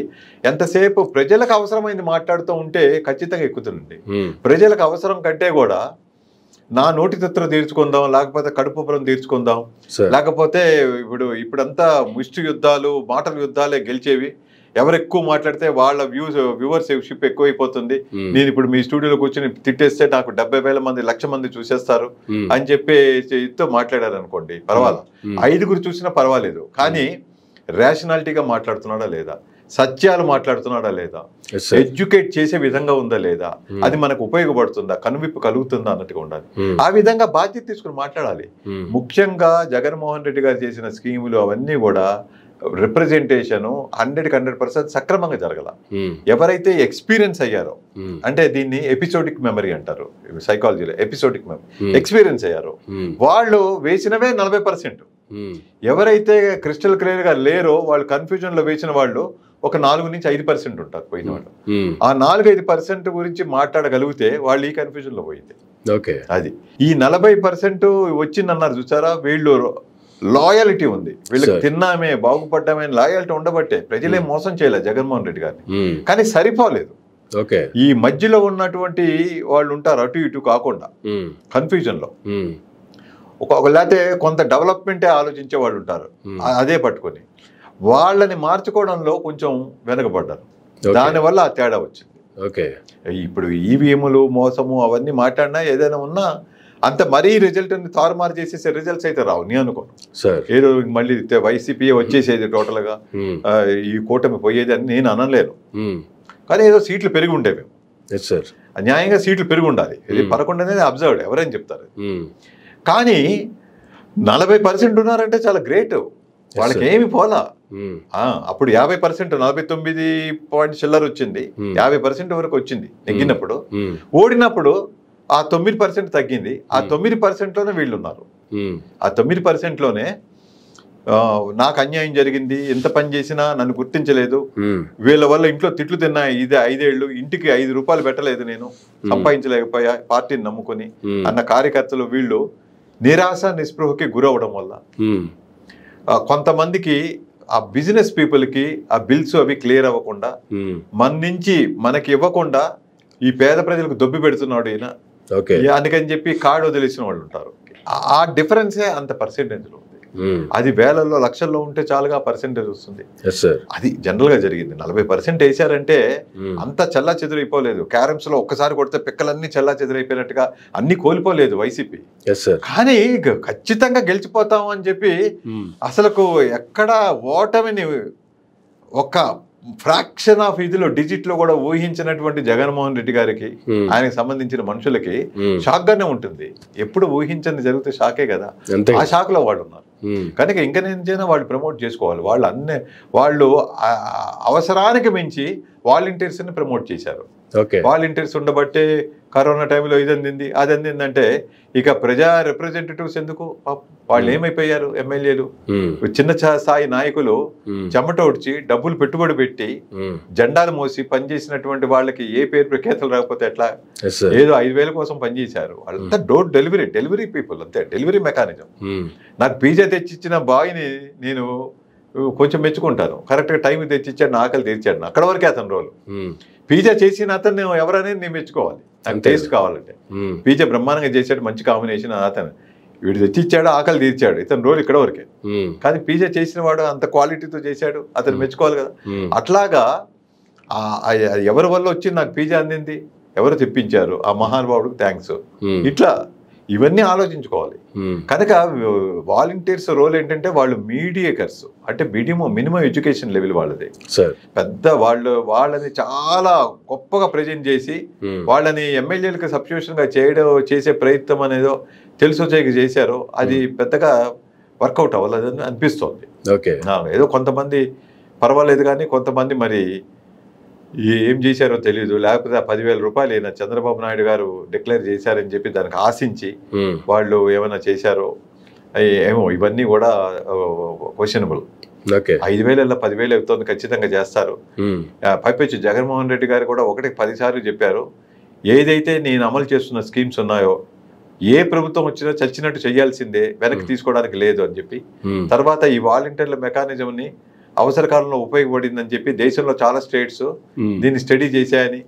[SPEAKER 2] ఎంతసేపు ప్రజలకు అవసరమైంది మాట్లాడుతూ ఉంటే ఖచ్చితంగా ఎక్కుతుందండి. ప్రజలకు అవసరం కంటే కూడా నా నోటి తత్తులు తీర్చుకుందాం, లేకపోతే కడుపుపురం తీర్చుకుందాం, లేకపోతే ఇప్పుడంతా ముష్టి యుద్ధాలు, మాటల యుద్ధాలే గెలిచేవి. ఎవరు ఎక్కువ మాట్లాడితే వాళ్ళ వ్యూవర్షిప్ ఎక్కువైపోతుంది. నేను ఇప్పుడు మీ స్టూడియోలో కూర్చొని తిట్టేస్తే నాకు 70,000 మంది, 1,00,000 మంది చూసేస్తారు అని చెప్పి మాట్లాడారు అనుకోండి, పర్వాలేదు. 5గురు చూసినా పర్వాలేదు. కానీ రేషనాలిటీగా మాట్లాడుతున్నాడా లేదా, సత్యాలు మాట్లాడుతున్నాడా లేదా, ఎడ్యుకేట్ చేసే విధంగా ఉందా లేదా, అది మనకు ఉపయోగపడుతుందా, కనువిప్పు కలుగుతుందా అన్నట్టుగా ఉండాలి. ఆ విధంగా బాధ్యత తీసుకుని మాట్లాడాలి. ముఖ్యంగా జగన్మోహన్ రెడ్డి గారు చేసిన స్కీములు అవన్నీ కూడా రిప్రజెంటేషన్ 100% సక్రమంగా జరగల. ఎవరైతే ఎక్స్పీరియన్స్ అయ్యారో, అంటే దీన్ని ఎపిసోడిక్ మెమరీ అంటారు సైకాలజీలో, ఎపిసోడిక్ మెమరీ, ఎక్స్పీరియన్స్ అయ్యారో వాళ్ళు వేసినవే 40%. ఎవరైతే క్రిస్టల్ క్లియర్ గా లేరో, వాళ్ళు కన్ఫ్యూజన్ లో వేసిన వాళ్ళు ఒక 4 నుంచి 5% ఉంటారు పోయిన వాళ్ళు. ఆ 4-5% గురించి మాట్లాడగలిగితే వాళ్ళు ఈ కన్ఫ్యూజన్ లో పోయింది. అది ఈ 40% వచ్చిందన్నారు చూసారా, వీళ్ళు లాయల్టీ ఉంది, వీళ్ళకి తిన్నామే బాగుపడ్డామే లాయల్టీ ఉండబట్టే ప్రజలే మోసం చేయలేదు జగన్మోహన్ రెడ్డి గారిని. కానీ సరిపోలేదు. ఈ మధ్యలో ఉన్నటువంటి వాళ్ళు ఉంటారు, అటు ఇటు కాకుండా కన్ఫ్యూజన్ లో, లేకపోతే కొంత డెవలప్మెంటే ఆలోచించే వాళ్ళు ఉంటారు, అదే పట్టుకొని వాళ్ళని మార్చుకోవడంలో కొంచెం వెనకబడ్డారు. దానివల్ల ఆ తేడా వచ్చింది. ఇప్పుడు ఈవీఎంలు మోసము అవన్నీ మాట్లాడినా ఏదైనా ఉన్నా అంత మరీ రిజల్ట్ తారుమారు చేసేసే రిజల్ట్స్ అయితే రావు నేను అనుకోను. ఏదో మళ్ళీ వైసీపీ వచ్చేసేది టోటల్ గా, ఈ కూటమి పోయేది అని నేను అనలేను. కానీ ఏదో సీట్లు పెరిగి ఉండేవి, న్యాయంగా సీట్లు పెరిగి ఉండాలి. ఇది 11 అనేది అబ్జర్వ్డ్, ఎవరైనా చెప్తారు. కానీ 40% ఉన్నారంటే చాలా గ్రేట్. వాళ్ళకి ఏమి పోలా. అప్పుడు 50%, 49 చిల్లర వచ్చింది, 50% వరకు వచ్చింది నెగ్గినప్పుడు. ఓడినప్పుడు ఆ 9% తగ్గింది. ఆ 9%లోనే వీళ్ళు ఉన్నారు. ఆ 9%లోనే నాకు అన్యాయం జరిగింది, ఎంత పని చేసినా నన్ను గుర్తించలేదు, వీళ్ళ వల్ల ఇంట్లో తిట్లు తిన్నా, ఇదే 5 ఏళ్ళు ఇంటికి 5 రూపాయలు పెట్టలేదు, నేను సంపాదించలేకపోయా పార్టీని నమ్ముకొని అన్న కార్యకర్తలు వీళ్ళు నిరాశ నిస్పృహకి గురవడం వల్ల కొంతమందికి, ఆ బిజినెస్ పీపుల్కి ఆ బిల్స్ అవి క్లియర్ అవ్వకుండా, మన నుంచి మనకి ఇవ్వకుండా ఈ పేద ప్రజలకు దొబ్బి పెడుతున్నాడు ఈయన, అందుకని చెప్పి కార్డు వదిలేసిన వాళ్ళు ఉంటారు. ఆ డిఫరెన్సే అంత పర్సెంటేజ్లో ఉంది. అది వేలల్లో లక్షల్లో ఉంటే చాలుగా పర్సెంటేజ్ వస్తుంది. అది జనరల్ గా జరిగింది. 40% వేసారంటే అంతా చల్లా చెదురైపోలేదు. క్యారమ్స్ లో ఒక్కసారి కొడితే పిక్కలన్నీ చల్లా చెదురైపోయినట్టుగా అన్ని కోల్పోలేదు వైసీపీ. కానీ ఖచ్చితంగా గెలిచిపోతాం అని చెప్పి అసలుకు ఎక్కడ ఓటమిని ఒక ఫ్రాక్షన్ ఆఫ్ ఇదిలో డిజిట్ లో కూడా ఊహించినటువంటి జగన్మోహన్ రెడ్డి గారికి, ఆయనకు సంబంధించిన మనుషులకి షాక్ గానే ఉంటుంది. ఎప్పుడు ఊహించని జరిగితే షాకే కదా, ఆ షాక్ లో వాళ్ళు ఉన్నారు. కనుక ఇంకా నేను వాళ్ళు ప్రమోట్ చేసుకోవాలి. వాళ్ళు అవసరానికి మించి వాలంటీర్స్ ని ప్రమోట్ చేశారు. వాలంటీర్స్ ఉండబట్టే కరోనా టైంలో ఇది అందింది అది అందిందంటే ఇక ప్రజా రిప్రజెంటేటివ్స్ ఎందుకు? వాళ్ళు ఏమైపోయారు? ఎమ్మెల్యేలు, చిన్న స్థాయి నాయకులు చెమట ఒడిచి డబ్బులు పెట్టుబడి పెట్టి జెండాలు మోసి పనిచేసినటువంటి వాళ్ళకి ఏ పేరు ప్రఖ్యాతలు రాకపోతే ఎట్లా? ఏదో 5,000 కోసం పనిచేశారు. వాళ్ళంతా డోర్ డెలివరీ పీపుల్, అంతే, డెలివరీ మెకానిజం. నాకు పిజ్జా తెచ్చిచ్చిన బాయ్ని నేను కొంచెం మెచ్చుకుంటాను. కరెక్ట్గా టైం తెచ్చిచ్చాడు, నా ఆకలి తీర్చాడు. అక్కడ వరకే అతని రోలు. పిజ్జా చేసిన అతను ఎవరనేది నేను మెచ్చుకోవాలి. నాకు టేస్ట్ కావాలంటే పిజ్జా బ్రహ్మాండంగా చేశాడు, మంచి కాంబినేషన్. అతను వీడు తెచ్చిచ్చాడు, ఆకలి తీర్చాడు, ఇతని రోల్ ఇక్కడ వరకే. కానీ పిజ్జా చేసిన వాడు అంత క్వాలిటీతో చేశాడు, అతను మెచ్చుకోవాలి కదా. అట్లాగా ఎవరి వల్ల వచ్చి నాకు పిజ్జా అందింది, ఎవరు తెప్పించారు, ఆ మహానుభావుడికి థ్యాంక్స్. ఇట్లా ఇవన్నీ ఆలోచించుకోవాలి. కనుక వాలంటీర్స్ రోల్ ఏంటంటే వాళ్ళు మీడియేటర్స్, అంటే మినిమం ఎడ్యుకేషన్ లెవెల్ వాళ్ళది. పెద్ద వాళ్ళని చాలా గొప్పగా ప్రజెంట్ చేసి వాళ్ళని ఎమ్మెల్యేలకు సబ్స్టిట్యూషన్ గా చేసే ప్రయత్నం అనేదో తెలుసో చేశారు. అది పెద్దగా వర్కౌట్ అవ్వలేదని అనిపిస్తోంది. ఏదో కొంతమంది పర్వాలేదు, కానీ కొంతమంది మరి ఏం చేశారో తెలియదు. లేకపోతే ఆ 10,000 రూపాయలు అయినా చంద్రబాబు నాయుడు గారు డిక్లేర్ చేశారని చెప్పి దానికి ఆశించి వాళ్ళు ఏమైనా చేశారో ఏమో, ఇవన్నీ కూడా క్వశ్చనబుల్. 5,000 10,000 అవుతుంది, ఖచ్చితంగా చేస్తారు. పైపెచ్చు జగన్మోహన్ రెడ్డి గారు కూడా 10 సార్లు చెప్పారు, ఏదైతే నేను అమలు చేస్తున్న స్కీమ్స్ ఉన్నాయో ఏ ప్రభుత్వం వచ్చినా చచ్చినట్టు చేయాల్సిందే, వెనక్కి తీసుకోవడానికి లేదు అని చెప్పి. తర్వాత ఈ వాలంటీర్ల మెకానిజం ని అవసర కాలంలో ఉపయోగపడిందని చెప్పి దేశంలో చాలా స్టేట్స్ దీన్ని స్టడీ చేశాయని,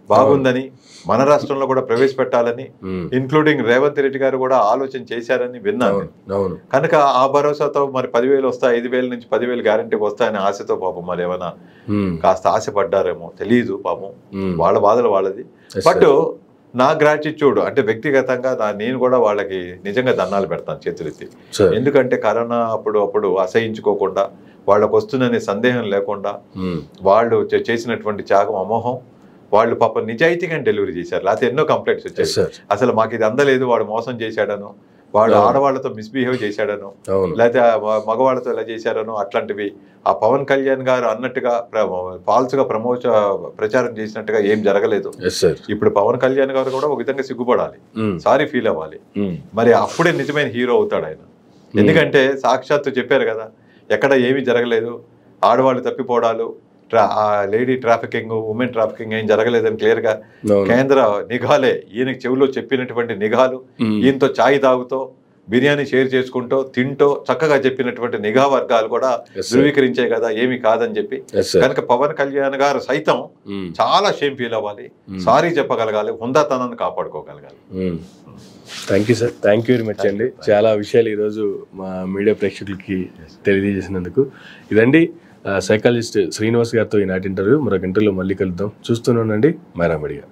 [SPEAKER 2] బాగుందని, మన రాష్ట్రంలో కూడా ప్రవేశపెట్టాలని, ఇన్క్లూడింగ్ రేవంత్ రెడ్డి గారు కూడా ఆలోచన చేశారని విన్నాను. కనుక ఆ భరోసాతో మరి 10,000 వస్తాయి, 5,000 నుంచి 10,000 గ్యారంటీకి వస్తాయని ఆశతో పాపం మరి ఏమైనా కాస్త ఆశపడ్డారేమో తెలియదు. పాపం వాళ్ళ బాధలు వాళ్ళది. బట్ నా గ్రాటిట్యూడ్ అంటే వ్యక్తిగతంగా నేను కూడా వాళ్ళకి నిజంగా దండాలు పెడతాను చేతులెత్తి. ఎందుకంటే కరోనా అప్పుడు అసహించుకోకుండా, వాళ్ళకు వస్తుందనే సందేహం లేకుండా వాళ్ళు చేసినటువంటి త్యాగం అమోహం. వాళ్ళు పాపం నిజాయితీగా డెలివరీ చేశారు. లేకపోతే ఎన్నో కంప్లైంట్స్ వచ్చాయి, అసలు మాకు ఇది అందలేదు, వాడు మోసం చేశాడను, వాడు ఆడవాళ్లతో మిస్బిహేవ్ చేశాడను, లేకపోతే మగవాళ్ళతో ఎలా చేశారనో అట్లాంటివి ఆ పవన్ కళ్యాణ్ గారు అన్నట్టుగా ఫాల్స్ గా ప్రచారం చేసినట్టుగా ఏం జరగలేదు. ఇప్పుడు పవన్ కళ్యాణ్ గారు కూడా ఒక విధంగా సిగ్గుపడాలి, సారీ ఫీల్ అవ్వాలి. మరి అప్పుడే నిజమైన హీరో అవుతాడు ఆయన. ఎందుకంటే సాక్షాత్తు చెప్పారు కదా, ఎక్కడ ఏమీ జరగలేదు, ఆడవాళ్ళు తప్పిపోవడాలు, లేడీ ట్రాఫికింగ్, ఉమెన్ ట్రాఫికింగ్ ఏం జరగలేదని క్లియర్ గా కేంద్ర నిఘాలే ఈయనకి చెవిలో చెప్పినటువంటి నిఘాలు, ఈయనతో ఛాయ్ తాగుతో బిర్యానీ షేర్ చేసుకుంటూ తింటూ చక్కగా చెప్పినటువంటి నిఘా వర్గాలు కూడా ధృవీకరించే కదా ఏమి కాదని చెప్పి. కనుక పవన్ కళ్యాణ్ గారు సైతం చాలా షేమ్ ఫీల్ అవ్వాలి, సారీ చెప్పగలగాలి, హుందాతనాన్ని కాపాడుకోగలగాలి.
[SPEAKER 1] Thank you sir, thank you very much అండి. చాలా విషయాలు ఈరోజు మా మీడియా ప్రేక్షకులకి తెలియజేసినందుకు. ఇదండి సైకాలజిస్ట్ శ్రీనివాస్ గారితో ఈనాటి ఇంటర్వ్యూ. మరొక ఇంటర్వ్యూలో మళ్ళీ కలుద్దాం. చూస్తూనే ఉండండి మైరా మీడియా.